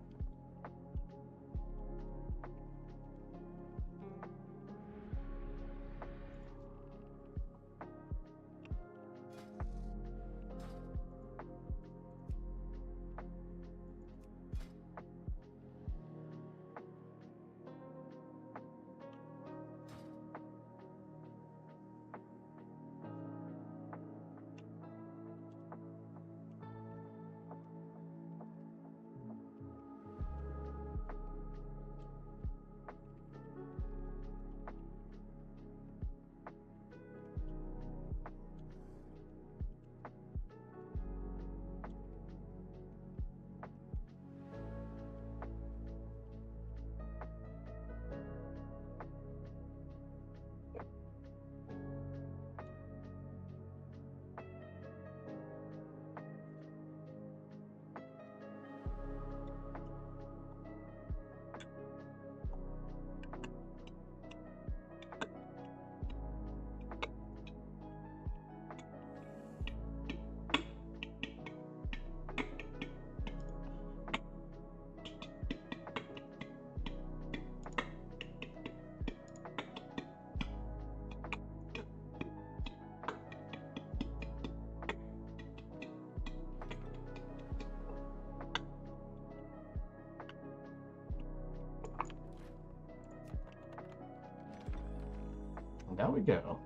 And down we go.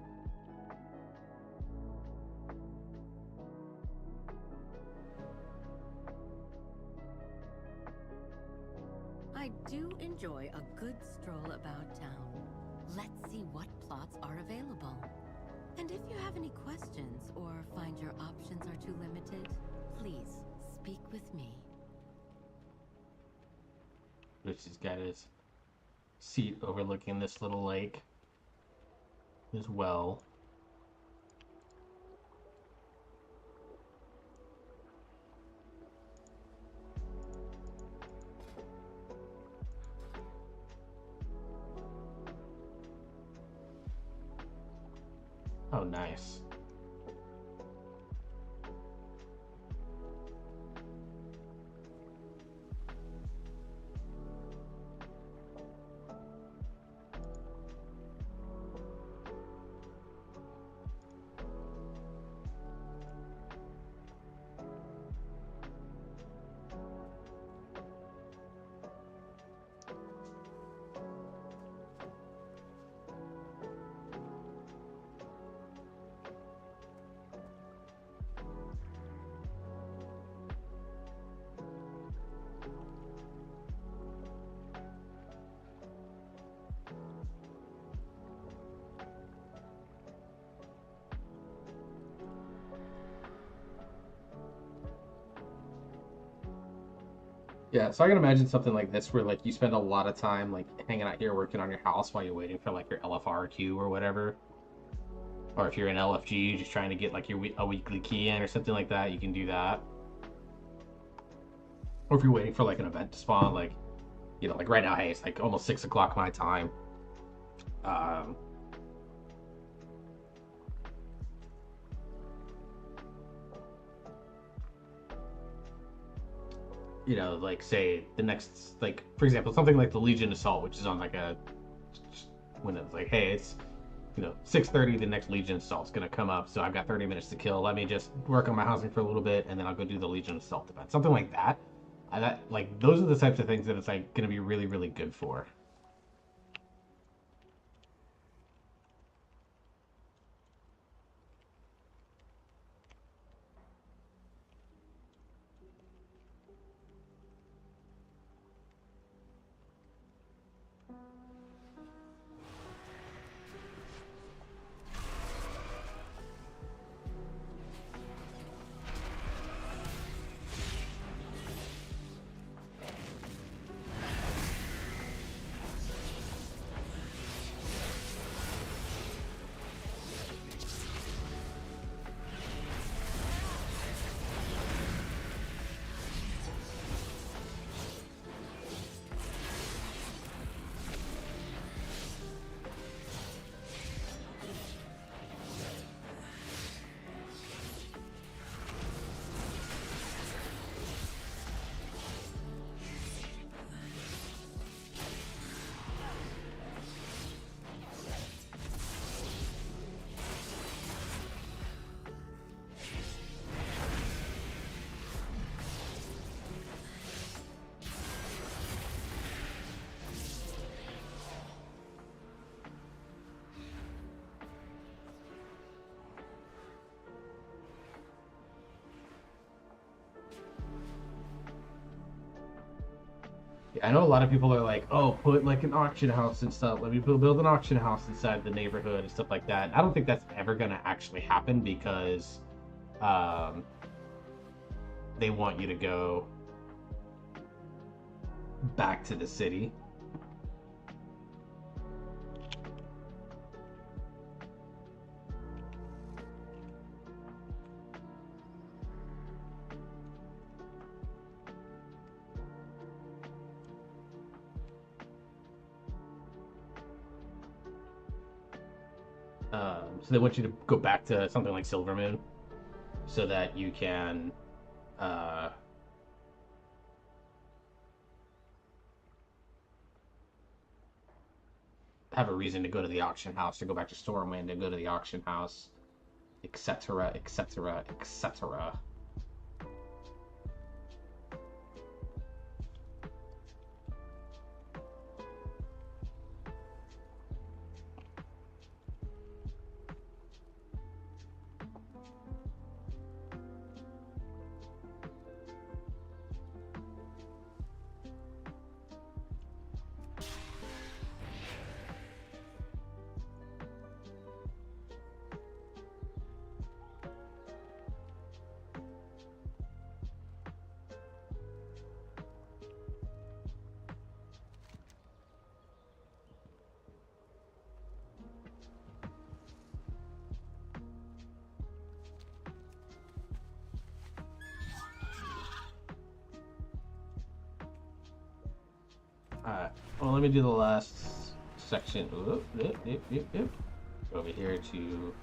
I do enjoy a good stroll about town. Let's see what plots are available. And if you have any questions or find your options are too limited, please speak with me. Richie's got his seat overlooking this little lake as well. Oh, nice. Yeah, so I can imagine something like this where like you spend a lot of time like hanging out here working on your house while you're waiting for like your LFR queue or whatever. Or if you're in LFG just trying to get like a weekly key in or something like that, you can do that. Or if you're waiting for like an event to spawn, like like right now, hey, it's like almost 6 o'clock my time. Um, like say the next, like for example, something like the Legion Assault, which is on like when it's like, hey, it's 6:30, the next Legion Assault's gonna come up, so I've got 30 minutes to kill. Let me just work on my housing for a little bit, and then I'll go do the Legion Assault event. Something like that. Like those are the types of things that it's like gonna be really, really good for. I know a lot of people are like, oh, put like an auction house and stuff. Let me build an auction house inside the neighborhood and stuff like that. I don't think that's ever going to actually happen because um, they want you to go back to the city. So they want you to go back to something like Silvermoon so that you can uh, have a reason to go to the auction house, to go back to Stormwind, to go to the auction house, etc., etc., etc. Alright, well, let me do the last section. Go over here to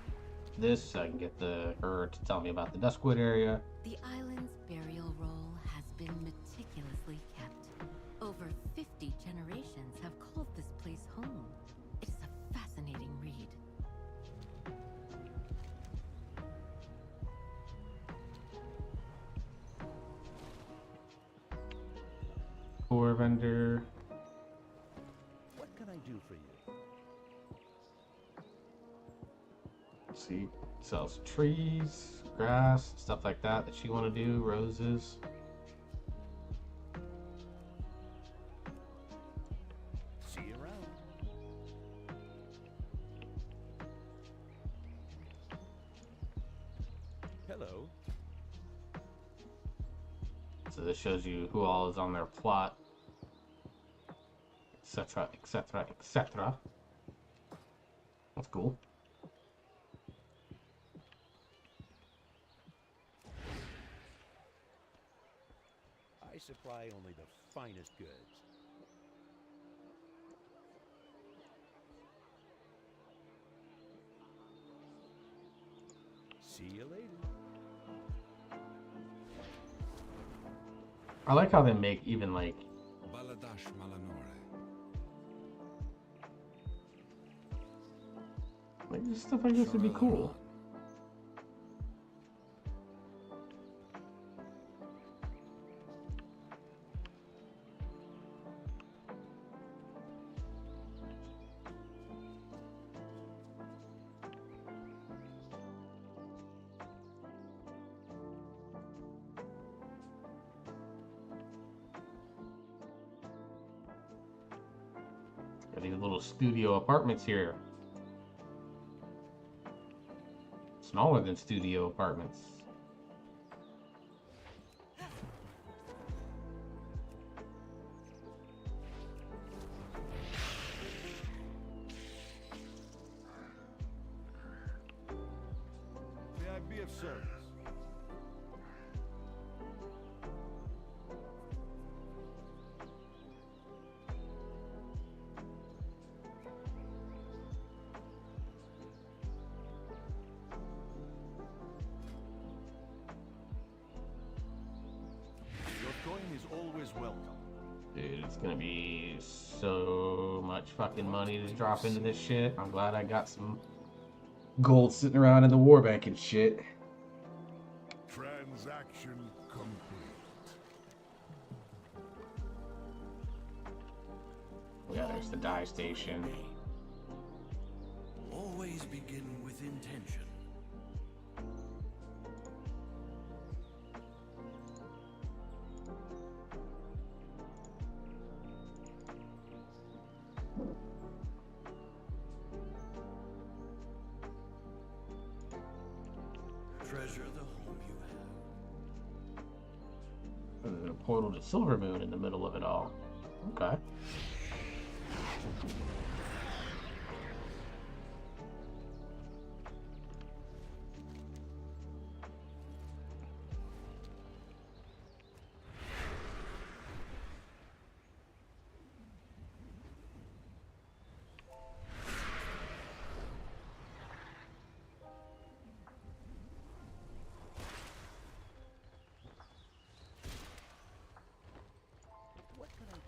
this so I can get her to tell me about the Duskwood area. The island's burial roll has been meticulously kept. Over 50 generations have called this place home. It is a fascinating read. Core vendor. What can I do for you? Let's see, sells trees, grass, stuff like that you want to do, roses. See you around. Hello. So this shows you who all is on their plot, etc., etc., etc. That's cool. I supply only the finest goods. See you later. I like how they make even like Baladash Malanore. just stuff like this would be cool. Got these little studio apartments here. Smaller than studio apartments. May I be of service? Your coin is always welcome. Dude, it's gonna be so much fucking money to drop into this shit. I'm glad I got some gold sitting around in the war bank and shit. Transaction complete. Yeah, there's the dye station. Always begin with intention. Treasure the home you have. There's a portal to Silvermoon in the middle of it all. Okay. What can I do?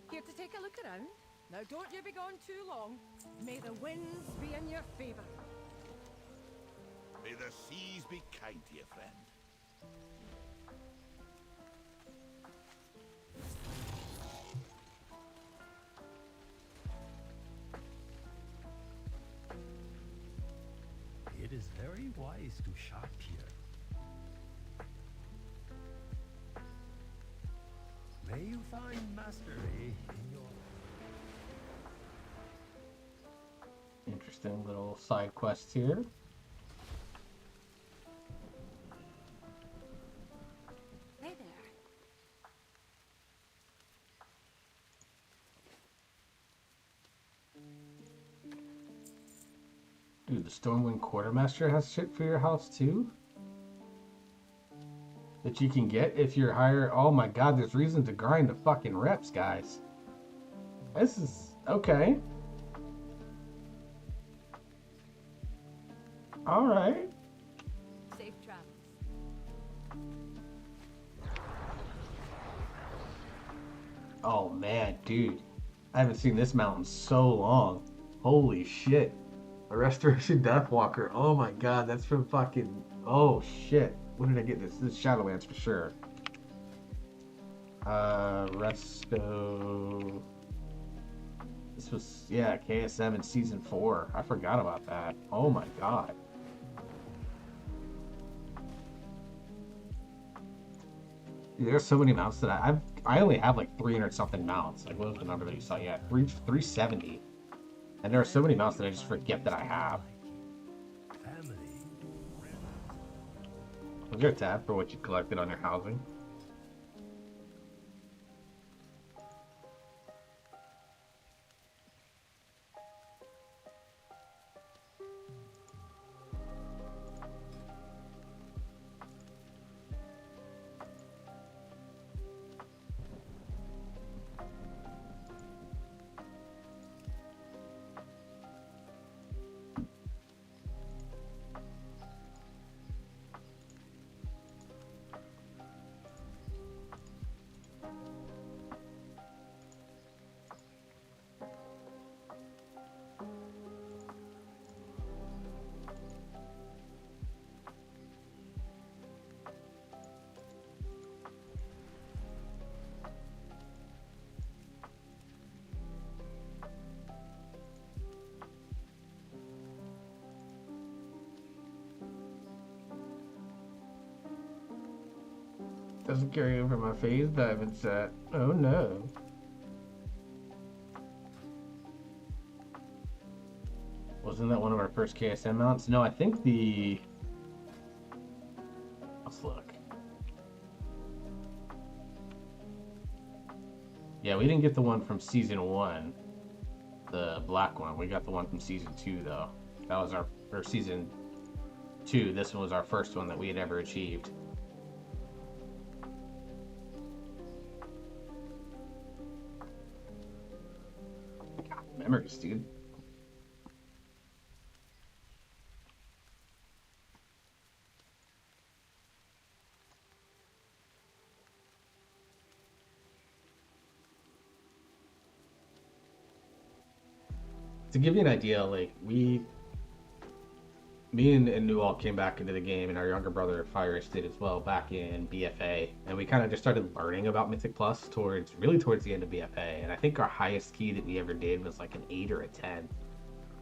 Here to take a look around? Now don't you be gone too long. May the winds be in your favor. May the seas be kind to you, friend. is very wise to shop here. May you find mastery in your... Interesting little side quests here. Hey there. Dude, the Stormwind Quartermaster has shit for your house too? That you can get if you're higher. Oh my god, there's reason to grind the fucking reps, guys. This is okay. Alright. Safe travels. Oh man, dude. I haven't seen this mount in so long. Holy shit. A Restoration Deathwalker. Oh my god, that's from fucking... Oh shit. When did I get this? This is Shadowlands for sure. Resto... This was, yeah, KSM in Season 4. I forgot about that. Oh my god. Dude, there's so many mounts that I only have like 300 something mounts. Like, what was the number that you saw? Yeah, 370. And there are so many mounts that I just forget that I have. Family. Was there a tab for what you collected on your housing? Doesn't carry over my phase diving set. Oh no. Wasn't that one of our first KSM mounts? No, I think the... Let's look. Yeah, we didn't get the one from Season 1. The black one. We got the one from Season 2, though. That was our... Or Season 2. This one was our first one that we had ever achieved. Memories, dude. To give you an idea, like, me and Newell came back into the game, and our younger brother Firish did as well back in BFA, and we kind of just started learning about Mythic Plus towards the end of BFA, and I think our highest key that we ever did was like an 8 or a 10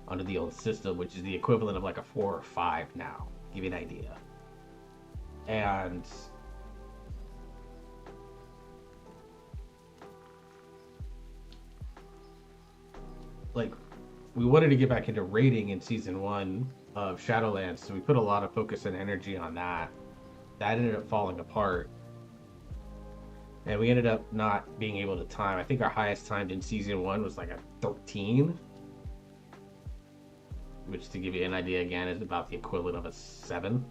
under the old system, which is the equivalent of like a 4 or 5 now. Give you an idea. And like, we wanted to get back into raiding in Season 1 of Shadowlands, so we put a lot of focus and energy on that. That ended up falling apart, and we ended up not being able to time. I think our highest timed in Season 1 was like a 13, which, to give you an idea again, is about the equivalent of a 7.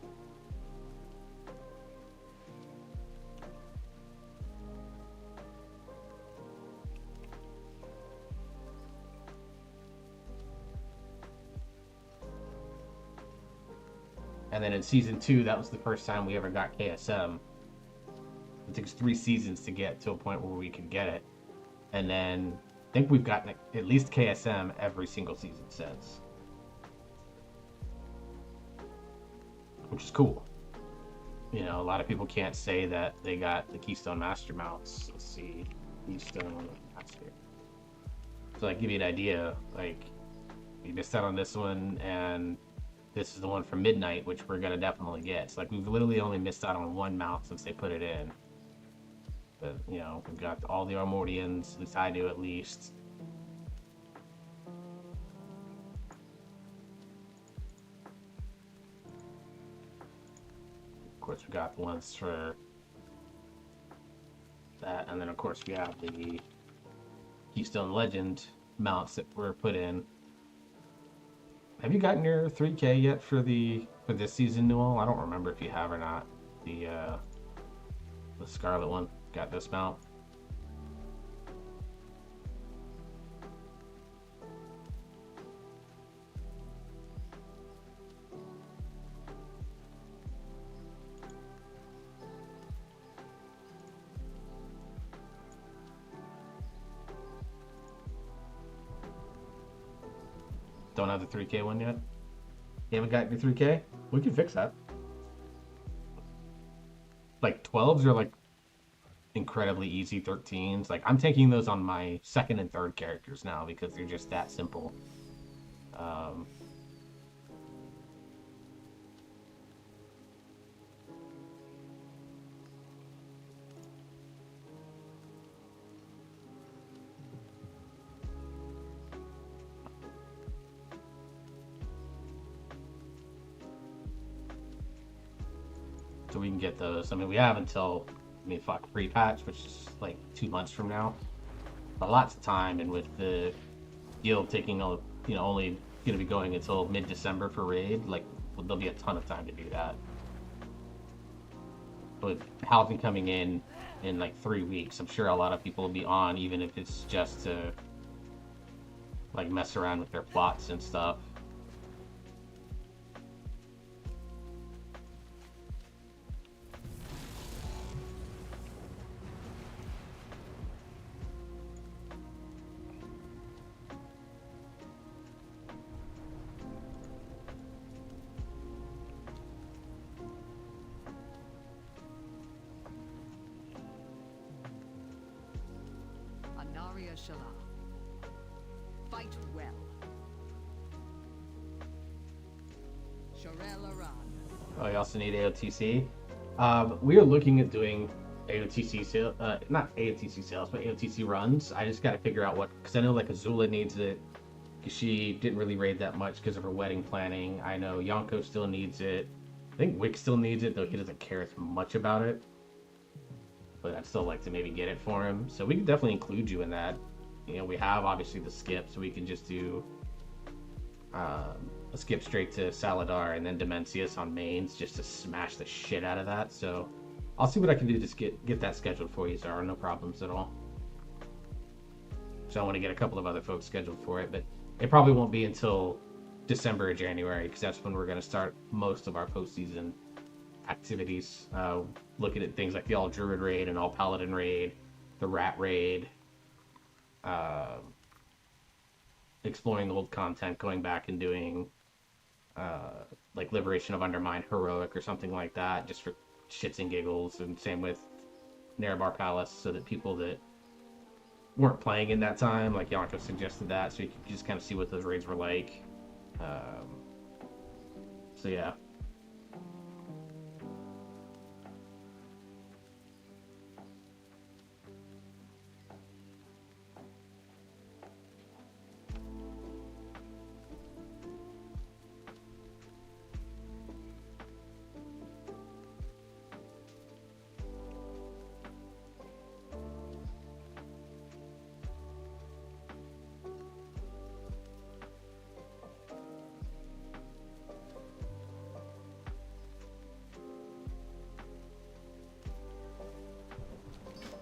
And then in Season 2, that was the first time we ever got KSM. It took us 3 seasons to get to a point where we could get it. And then I think we've gotten at least KSM every single season since. Which is cool. You know, a lot of people can't say that they got the Keystone Master mounts. Let's see. Keystone Master. So, like, give you an idea, like, we missed out on this one, and this is the one for midnight, which we're gonna definitely get. So like we've literally only missed out on one mount since they put it in. But you know, we've got all the Armorians, at least I do at least. Of course we got the ones for that, and then of course we have the Keystone Legend mounts that were put in. Have you gotten your 3K yet for this season, Newell? I don't remember if you have or not. The Scarlet one got this mount. Don't have the 3K one yet? You haven't got your 3K? We can fix that. Like 12s are like incredibly easy 13s. Like I'm taking those on my second and third characters now because they're just that simple. So we can get those. I mean, we have until, fuck, pre-patch, which is like 2 months from now. But lots of time, and with the guild taking, only going to be going until mid-December for raid, like, there'll be a ton of time to do that. With housing coming in like 3 weeks, I'm sure a lot of people will be on, even if it's just to, like, mess around with their plots and stuff. Shala. Fight well. Sharel Aran. Oh, you also need AOTC. We are looking at doing AOTC sales, not AOTC sales, but AOTC runs. I just got to figure out what, because I know like Azula needs it, because she didn't really raid that much because of her wedding planning. I know Yonko still needs it. I think Wick still needs it, though he doesn't care as much about it. But I'd still like to maybe get it for him. So we can definitely include you in that. You know, we have obviously the skip, so we can just do a skip straight to Saladar and then Demencius on mains just to smash the shit out of that. So I'll see what I can do to get that scheduled for you, Zara. No problems at all. So I want to get a couple of other folks scheduled for it, but it probably won't be until December or January, because that's when we're going to start most of our postseason activities. Looking at things like the All Druid raid and All Paladin raid, the Rat raid, exploring the old content, going back and doing like Liberation of Undermined Heroic or something like that, just for shits and giggles, and same with Nerebar Palace, so that people that weren't playing in that time, like Yonko suggested that, so you could just kind of see what those raids were like. So yeah.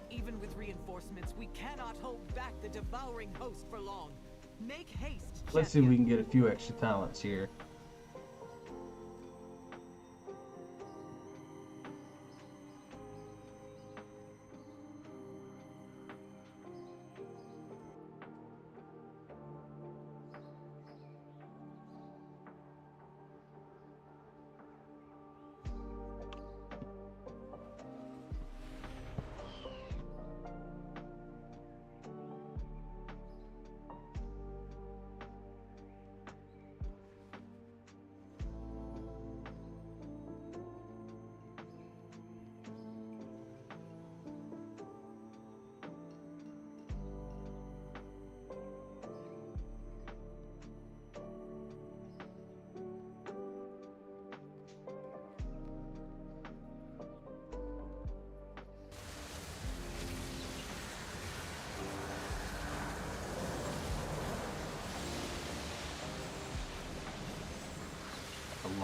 Even with reinforcements, we cannot hold back the devouring host for long. Make haste, Let's see if we champion. can get a few extra talents here.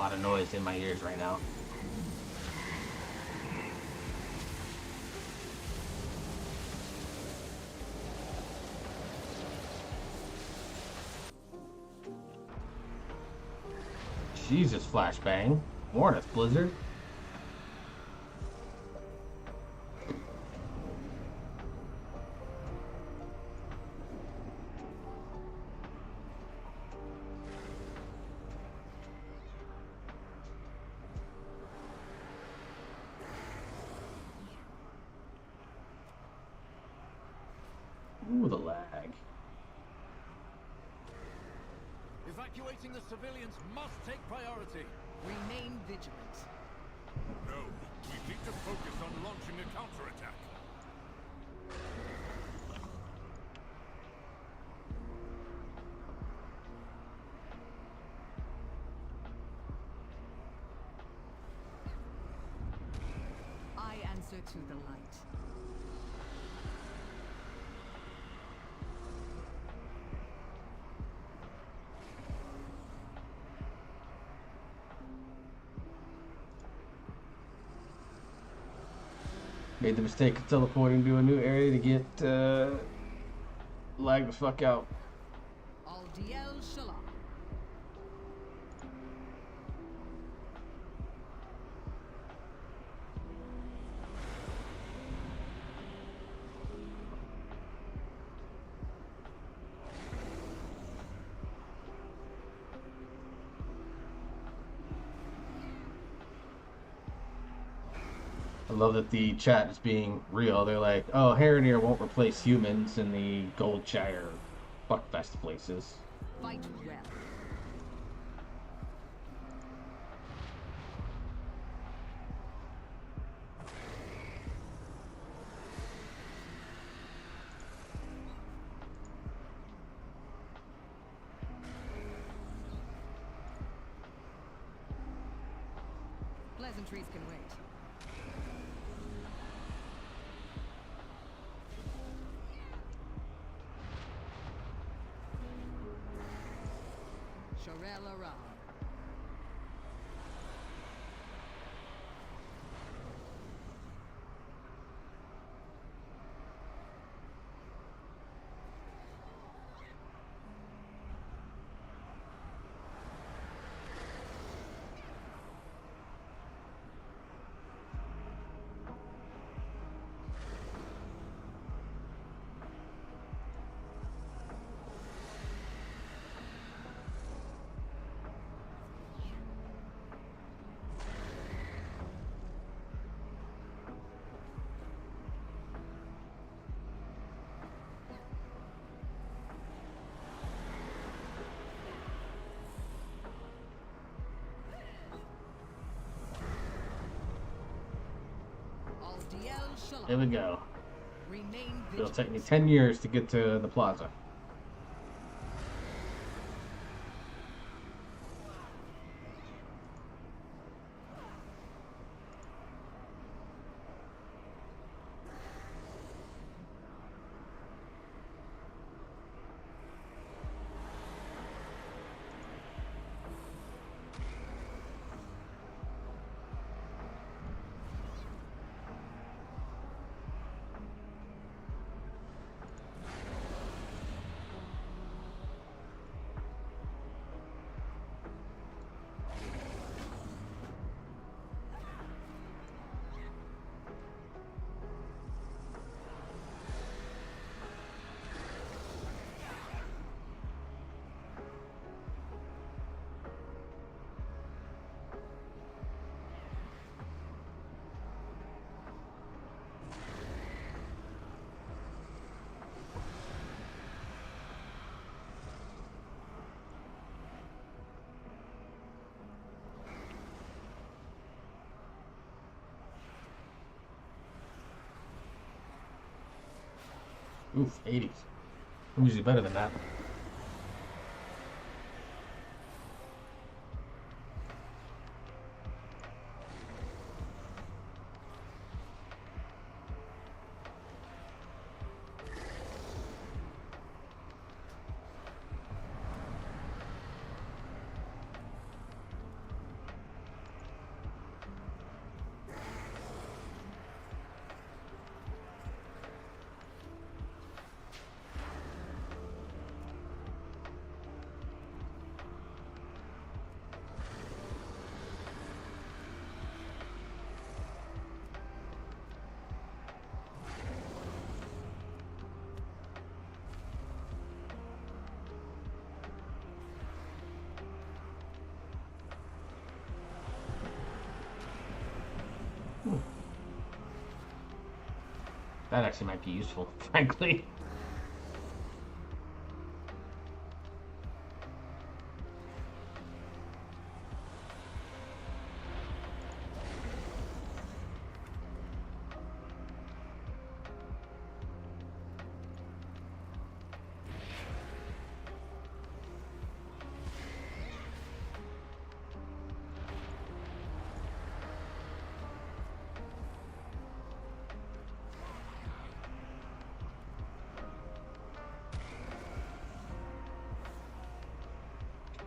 lot of noise in my ears right now. Jesus, flashbang. Warn us, Blizzard. Ooh, the lag. Evacuating the civilians must take priority. Remain vigilant. No, we need to focus on launching a counterattack. I answer to the light. Made the mistake of teleporting to a new area to get lag the fuck out. Al Diel Shalom. I love that the chat is being real. They're like, oh, Harrenir won't replace humans in the Goldshire fuckfest places. Fight well. Pleasantries can wait. Shorel around. Al Diel Shalom. There we go. Remain It'll vigilant. take me 10 years to get to the plaza. Oof, 80s. I'm usually better than that. That actually might be useful, frankly.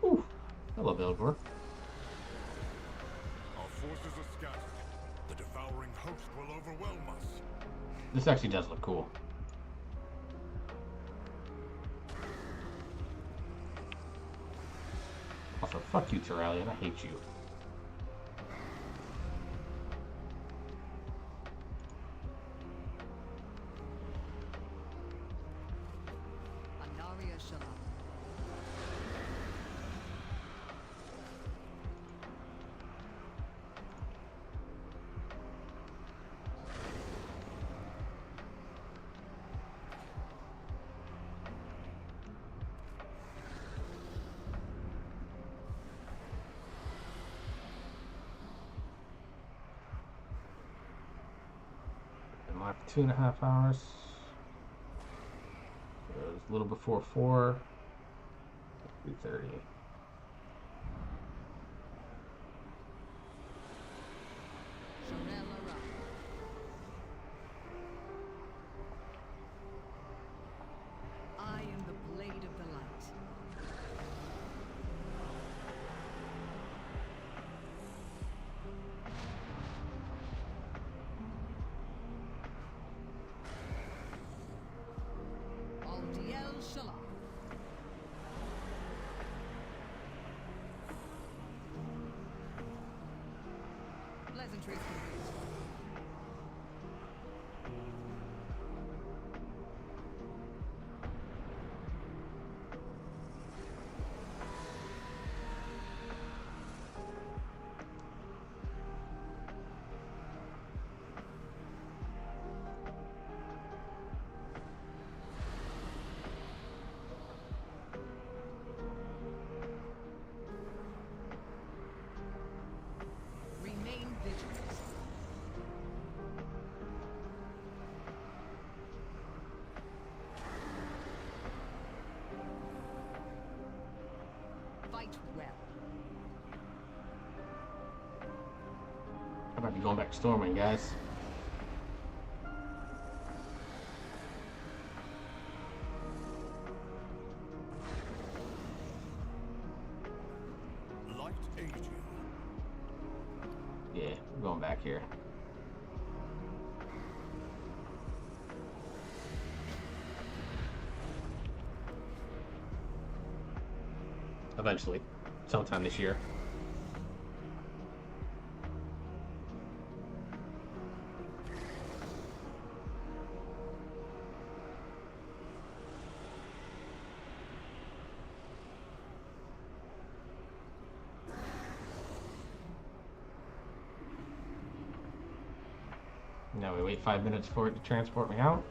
Ooh, hello, Billboard. Our forces are scattered. The devouring host will overwhelm us. This actually does look cool. Also, fuck you, Terralion. I hate you. Anaria Shalom. Been live for 2.5 hours. It was a little before 4. 3:30. Shorella. I am the blade of the light. Aldiel Shalom. Pleasantries complete. Remain vigilant. Fight well. I might be going back to Stormwind, guys. Light aging. Yeah, we're going back here. Eventually. Sometime this year. Now we wait 5 minutes for it to transport me out.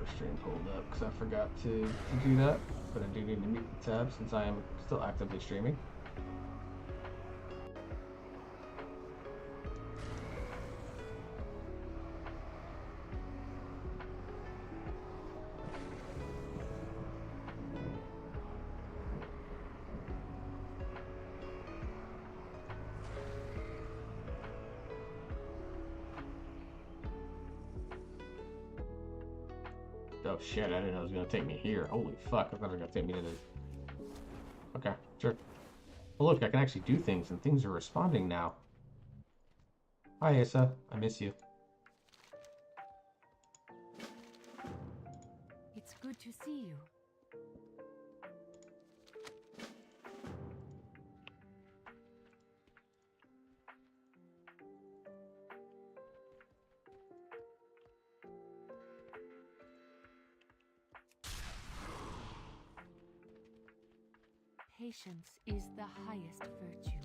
buffer stream pulled up because I forgot to do that, but I do need to mute the tab since I am still actively streaming. Oh shit, I didn't know it was gonna take me here. Holy fuck, I thought it was gonna take me to the... Okay, sure. Well look, I can actually do things, and things are responding now. Hi Asa, I miss you. It's good to see you. Patience is the highest virtue.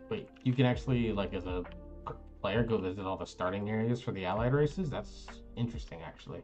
Wait, you can actually, like, as a player, go visit all the starting areas for the allied races? That's interesting, actually.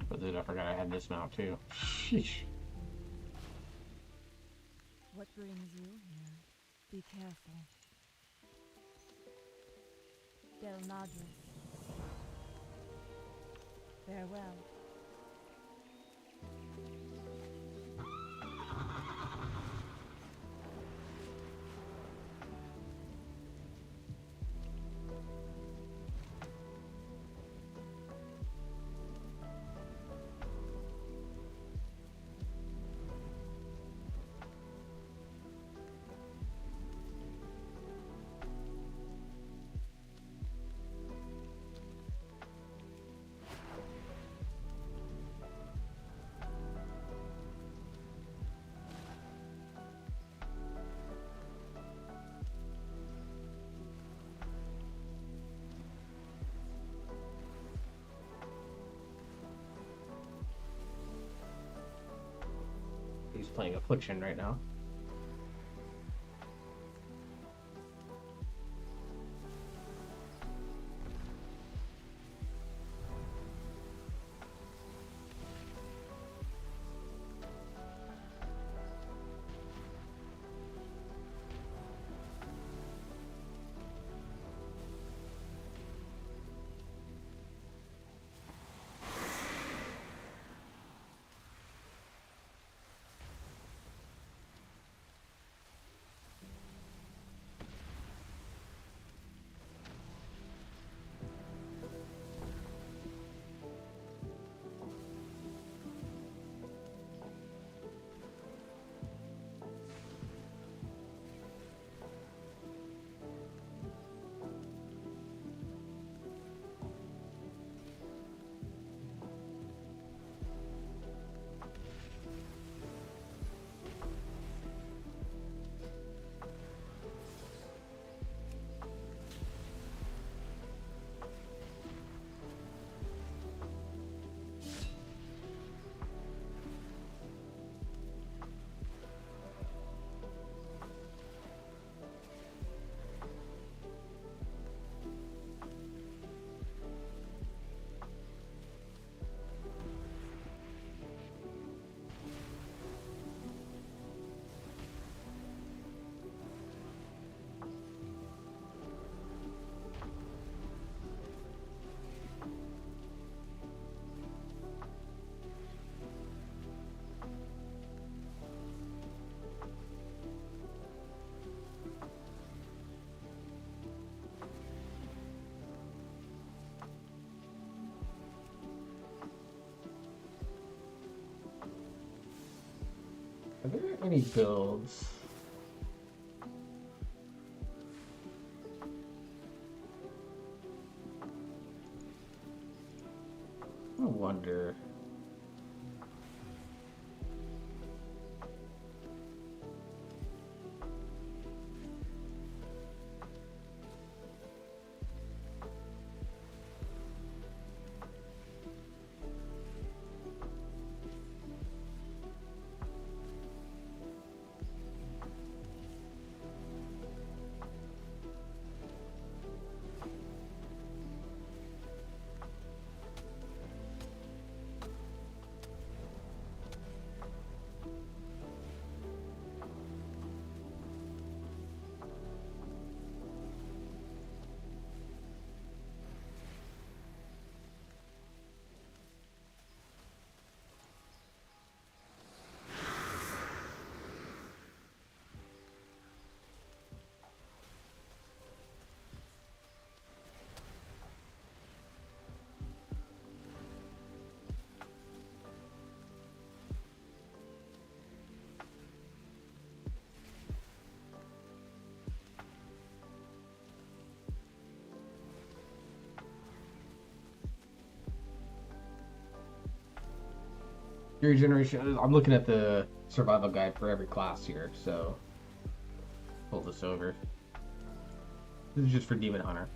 But dude, I forgot I had this mount too. Sheesh. What brings you here? Be careful. Del Nadris. Farewell. He's playing Affliction right now. Any builds? I wonder. Your generation. I'm looking at the survival guide for every class here, so pull this over. This is just for Demon Hunter.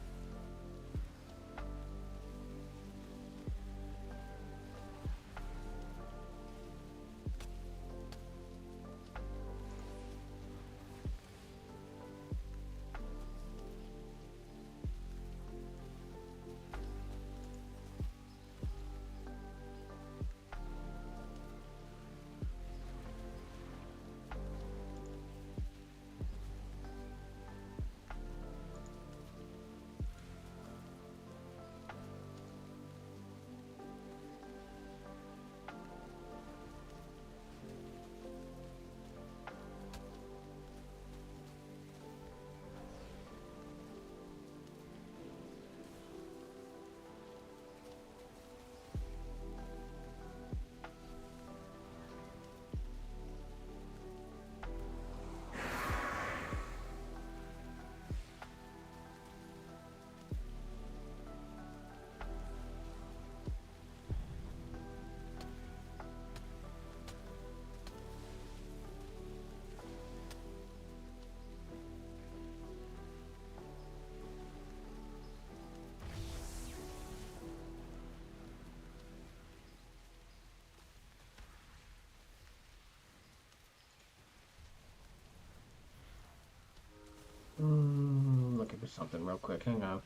Looking for something real quick. Hang on.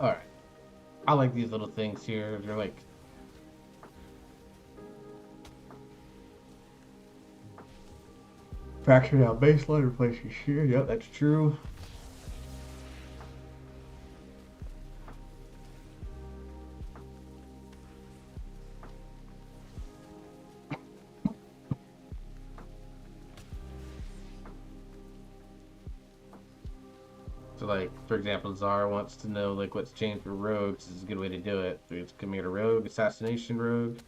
All right. I like these little things here. They're like fractured out baseline replaces shear. Yep, that's true. So, like, for example, Zara wants to know, like, what's changed for rogues. This is a good way to do it. It's Command Rogue, Assassination Rogue,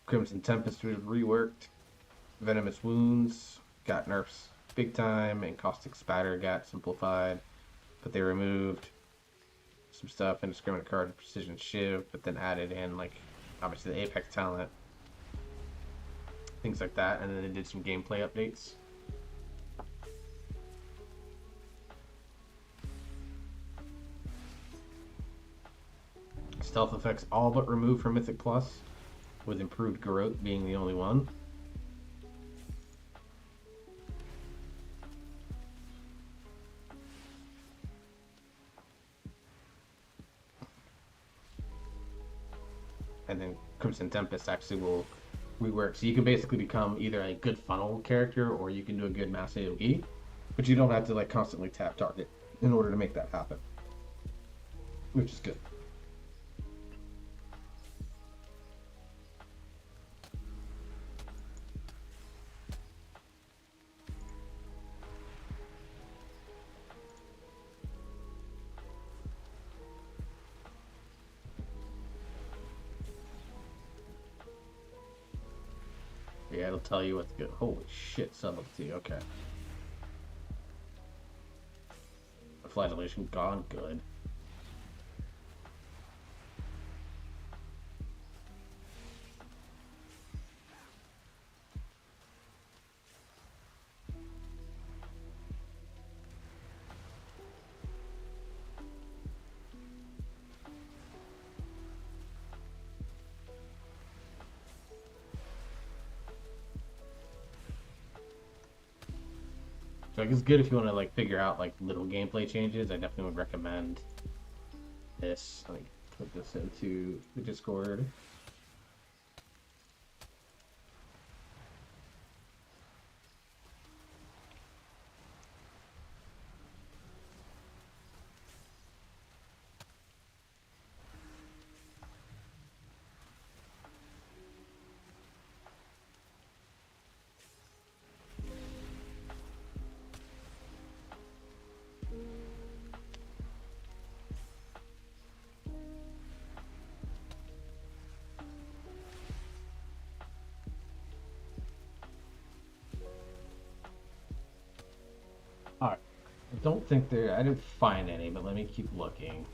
Crimson Tempest was reworked, Venomous Wounds got nerfs big time, and Caustic Spatter got simplified, but they removed some stuff, Indiscriminate Card, Precision Shiv, but then added in, like, obviously the Apex talent. things like that, and then they did some gameplay updates. Stealth effects all but removed from Mythic Plus, with improved Garrote being the only one. And then Crimson Tempest actually will rework. So you can basically become either a good funnel character or you can do a good mass AoE, but you don't have to like constantly tap target in order to make that happen, which is good. Yeah, it'll tell you what's good. Holy shit, subtlety. Okay. Flagellation gone. Good. So it's good if you want to like figure out like little gameplay changes. I definitely would recommend this. Let me put this into the Discord. Alright. I don't think I didn't find any, but let me keep looking.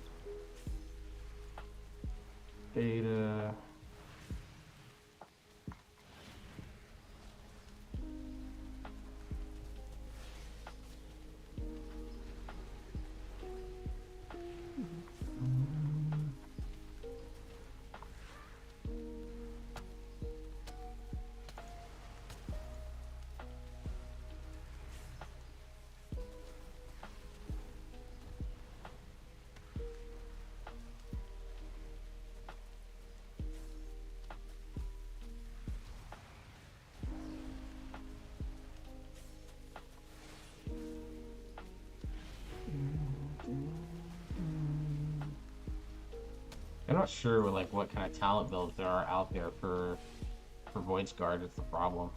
Data. I'm not sure like what kind of talent builds there are out there for Void's Guard. It's the problem.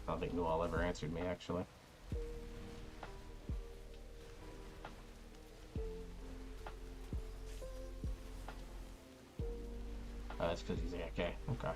I don't think Noel ever answered me actually. That's because he's AFK. Okay.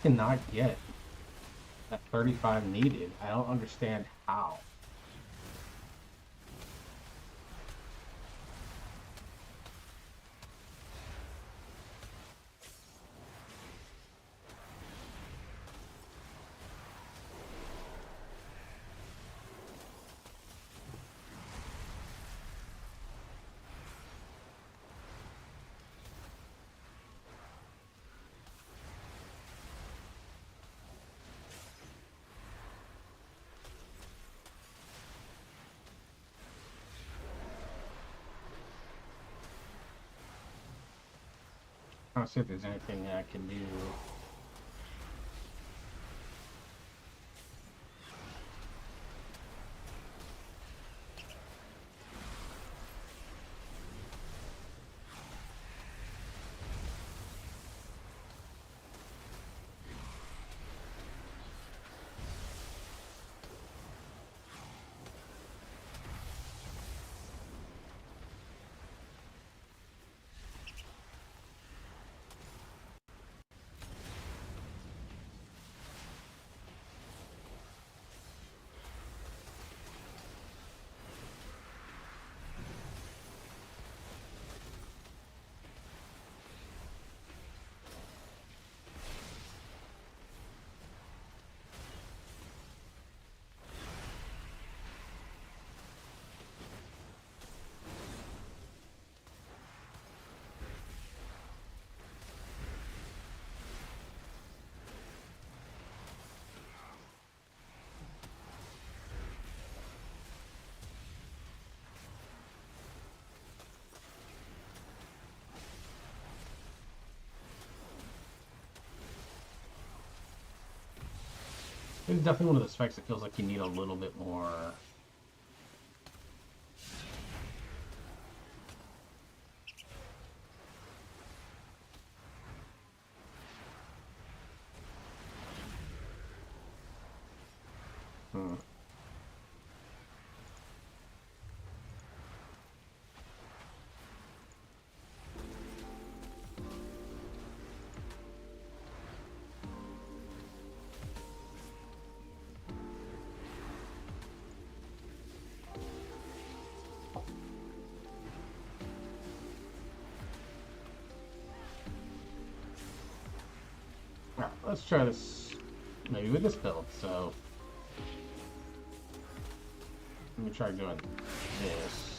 cannot get that 35 needed. I don't understand how. I don't see if there's anything I can do. It's definitely one of those specs that feels like you need a little bit more. Hmm. Alright, let's try this maybe with this build. So let me try doing this.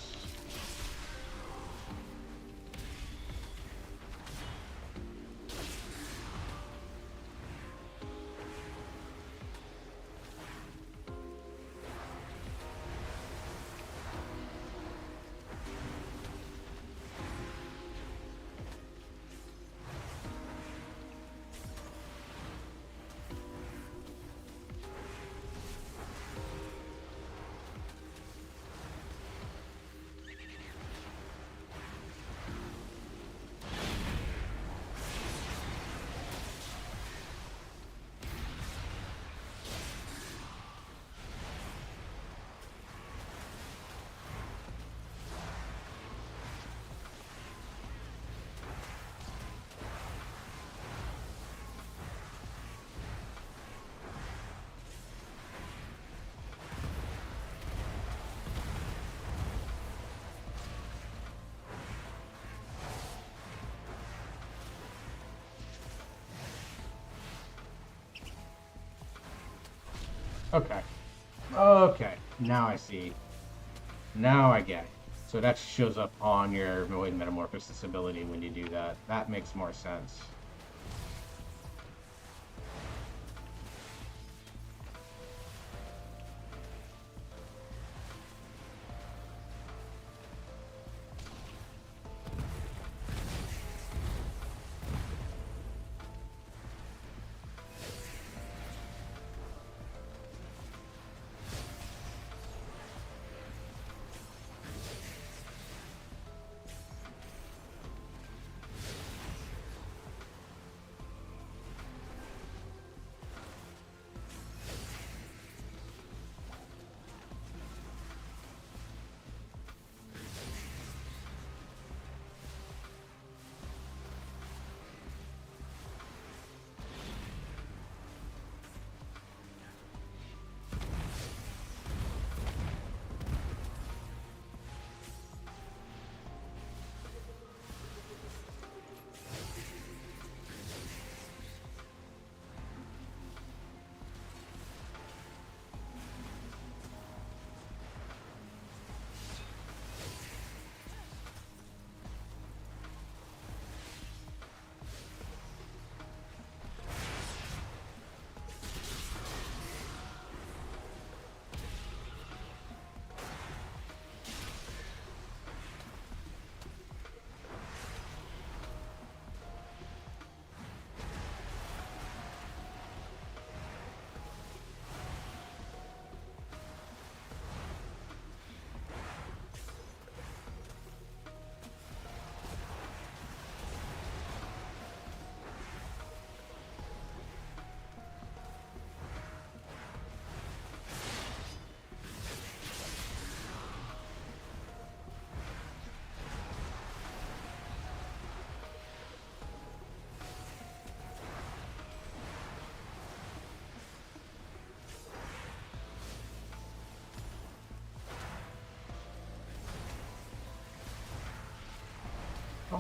Okay. Okay. Now I see. Now I get it. So that shows up on your Void Metamorphosis ability when you do that. That makes more sense.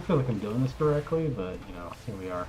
don't feel like I'm doing this correctly, but you know, here we are.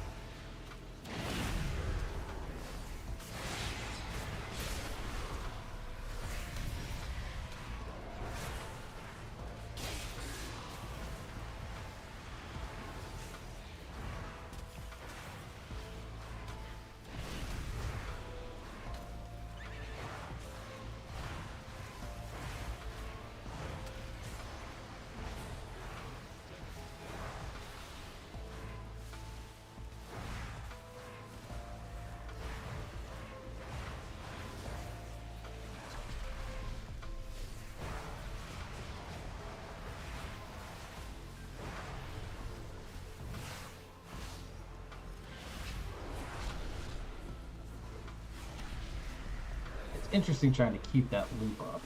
Interesting trying to keep that loop up.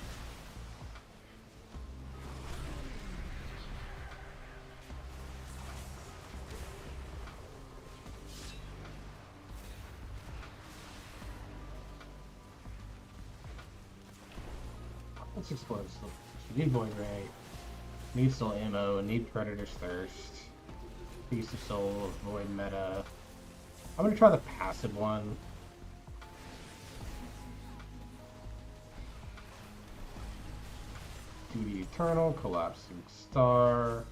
Let's explore this. You need Void Ray, need Soul Ammo, need Predator's Thirst, Beast of Soul, Void Meta. I'm gonna try the passive one. Duty Eternal, Collapsing Star.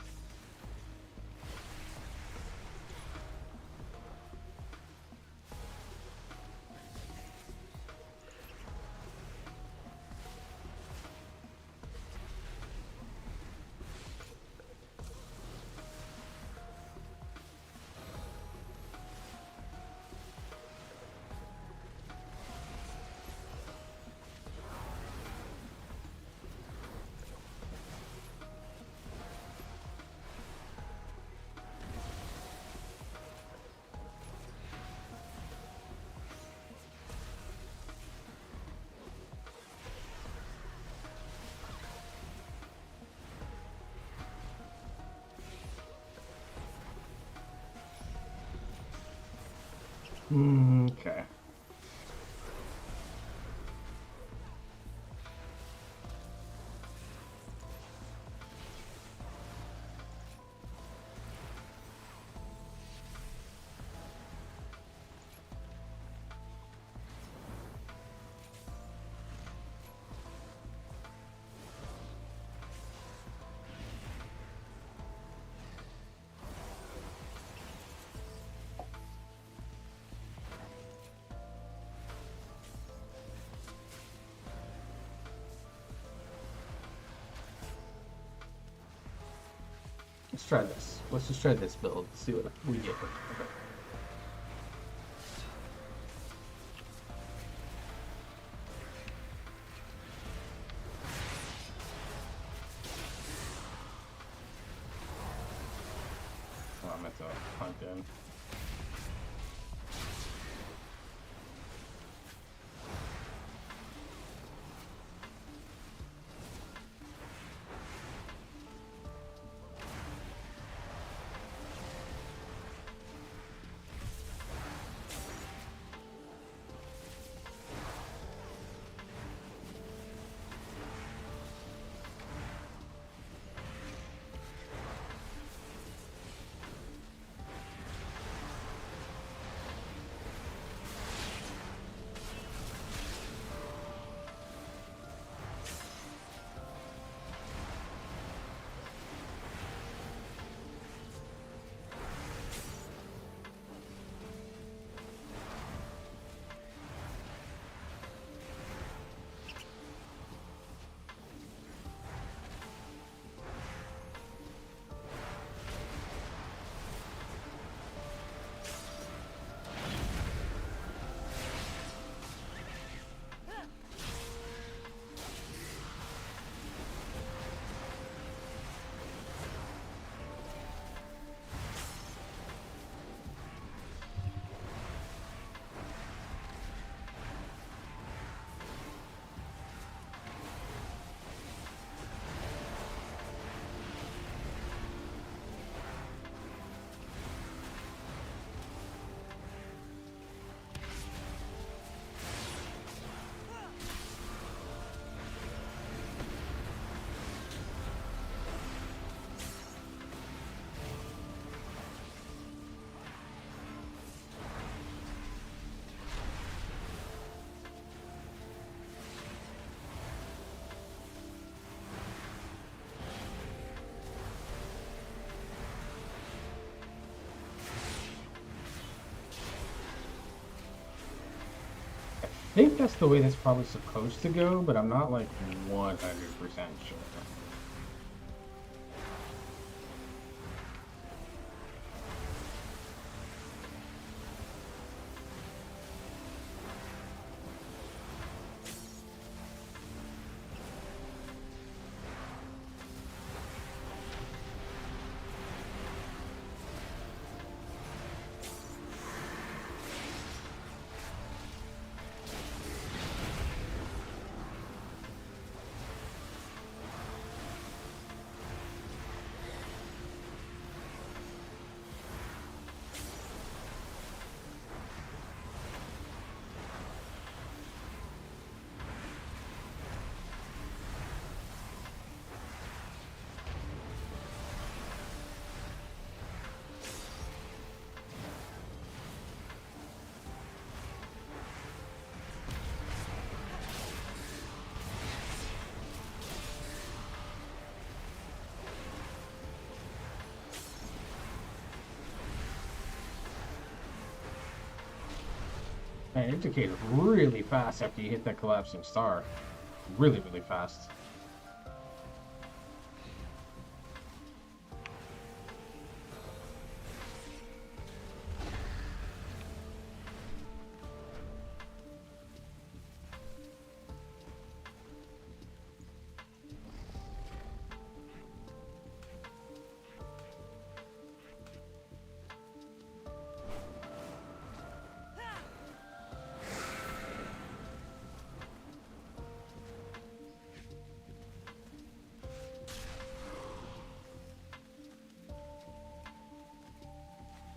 Okay. Let's try this. Let's just try this build. See what we get. Okay. Oh, I meant to hunt in. think that's the way that's probably supposed to go, but I'm not like 100% sure. Man, it indicated really fast after you hit that collapsing star. Really, really fast.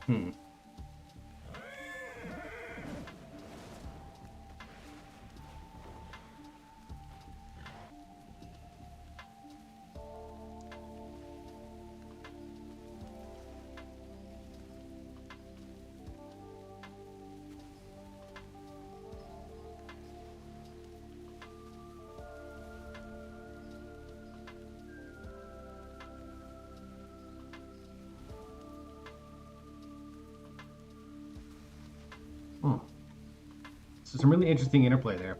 Hmm. Hmm. So some really interesting interplay there.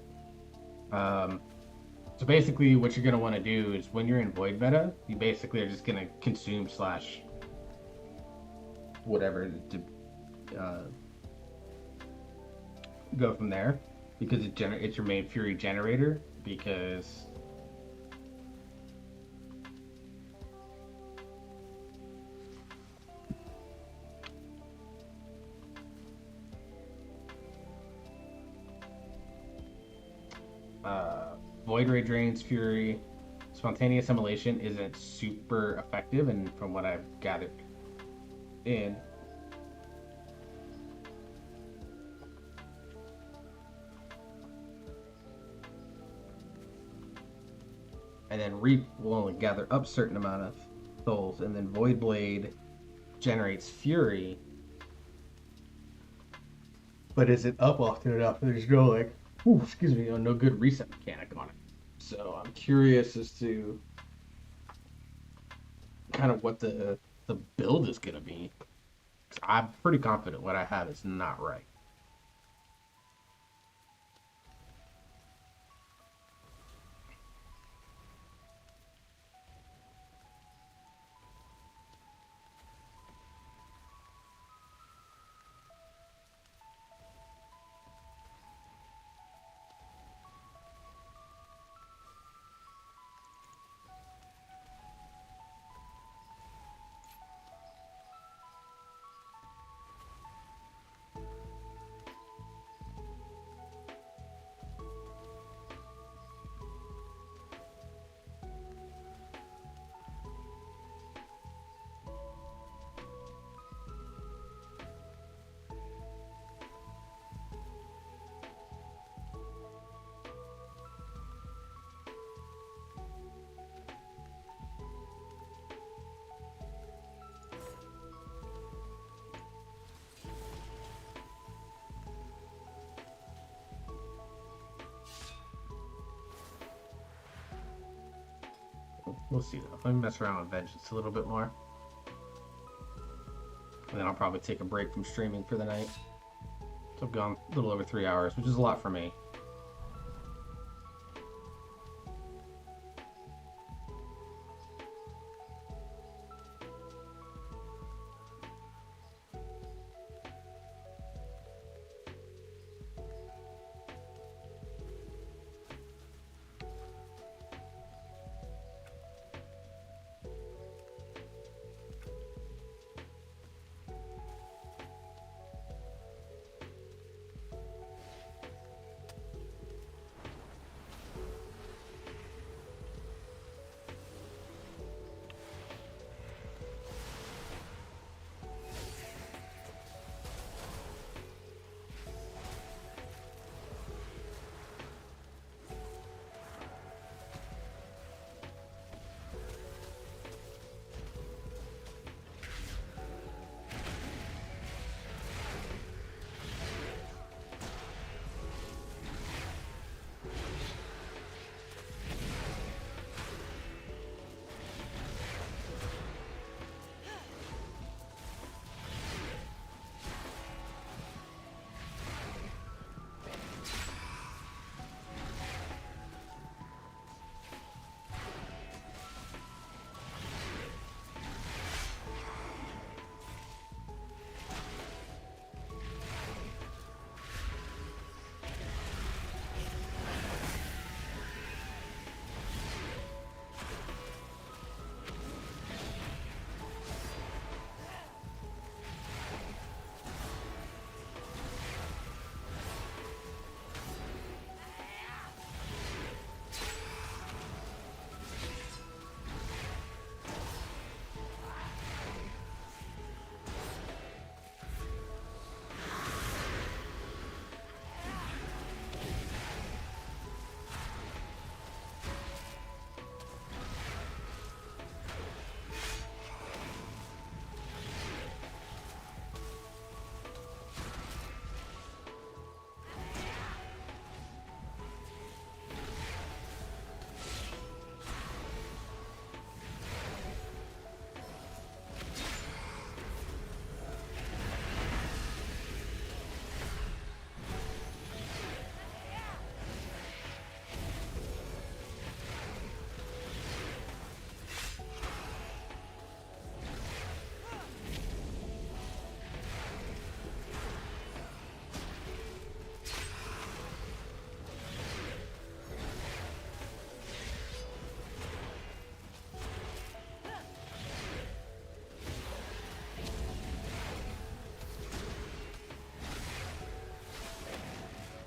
So basically what you're going to want to do is when you're in Void meta, you basically are just going to consume slash whatever to go from there, because it's your main Fury generator, because Void Ray drains Fury. Spontaneous Immolation isn't super effective, and from what I've gathered in. And then Reap will only gather up certain amount of souls, and then Void Blade generates Fury. But is it up often enough? There's no like, excuse me, no good reset mechanic on it. So I'm curious as to kind of what the build is gonna be. I'm pretty confident what I have is not right. We'll see though. Let me mess around with Vengeance a little bit more. And then I'll probably take a break from streaming for the night. So I've gone a little over 3 hours, which is a lot for me.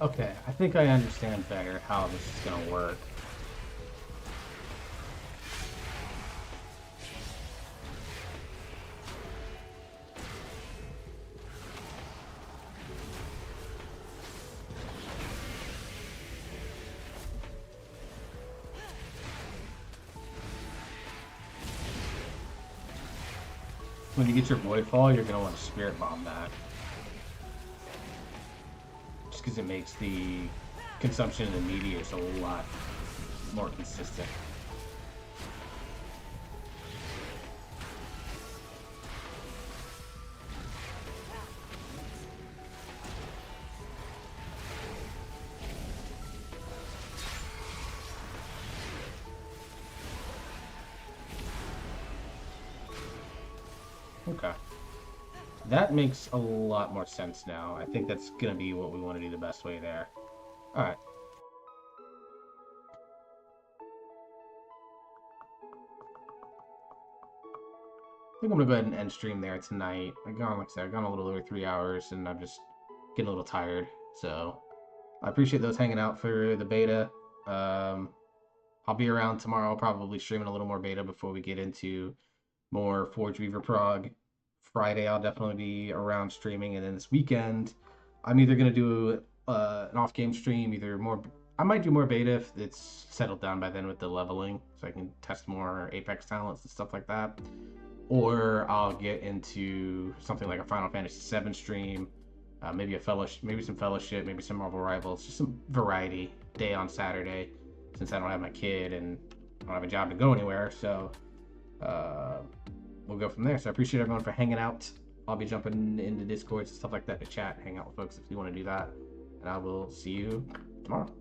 Okay, I think I understand better how this is gonna work. When you get your Voidfall, you're gonna want to Spirit Bomb that. Just because it makes the consumption of the meteors a lot more consistent. Okay. That makes a lot more sense now. I think that's gonna be what we want to do the best way there. Alright. I think I'm gonna go ahead and end stream there tonight. Like I said, I've gone a little over 3 hours and I'm just getting a little tired. So I appreciate those hanging out for the beta. I'll be around tomorrow, probably streaming a little more beta before we get into more Forge Weaver Prog. Friday, I'll definitely be around streaming, and then this weekend, I'm either gonna do an off-game stream, either more. I might do more beta if it's settled down by then with the leveling, so I can test more Apex talents and stuff like that. Or I'll get into something like a Final Fantasy VII stream, maybe a fellowship, maybe some fellowship, maybe some Marvel Rivals, just some variety day on Saturday, since I don't have my kid and I don't have a job to go anywhere. So we'll go from there. So I appreciate everyone for hanging out. I'll be jumping into Discords and stuff like that to chat, hang out with folks if you want to do that. And I will see you tomorrow.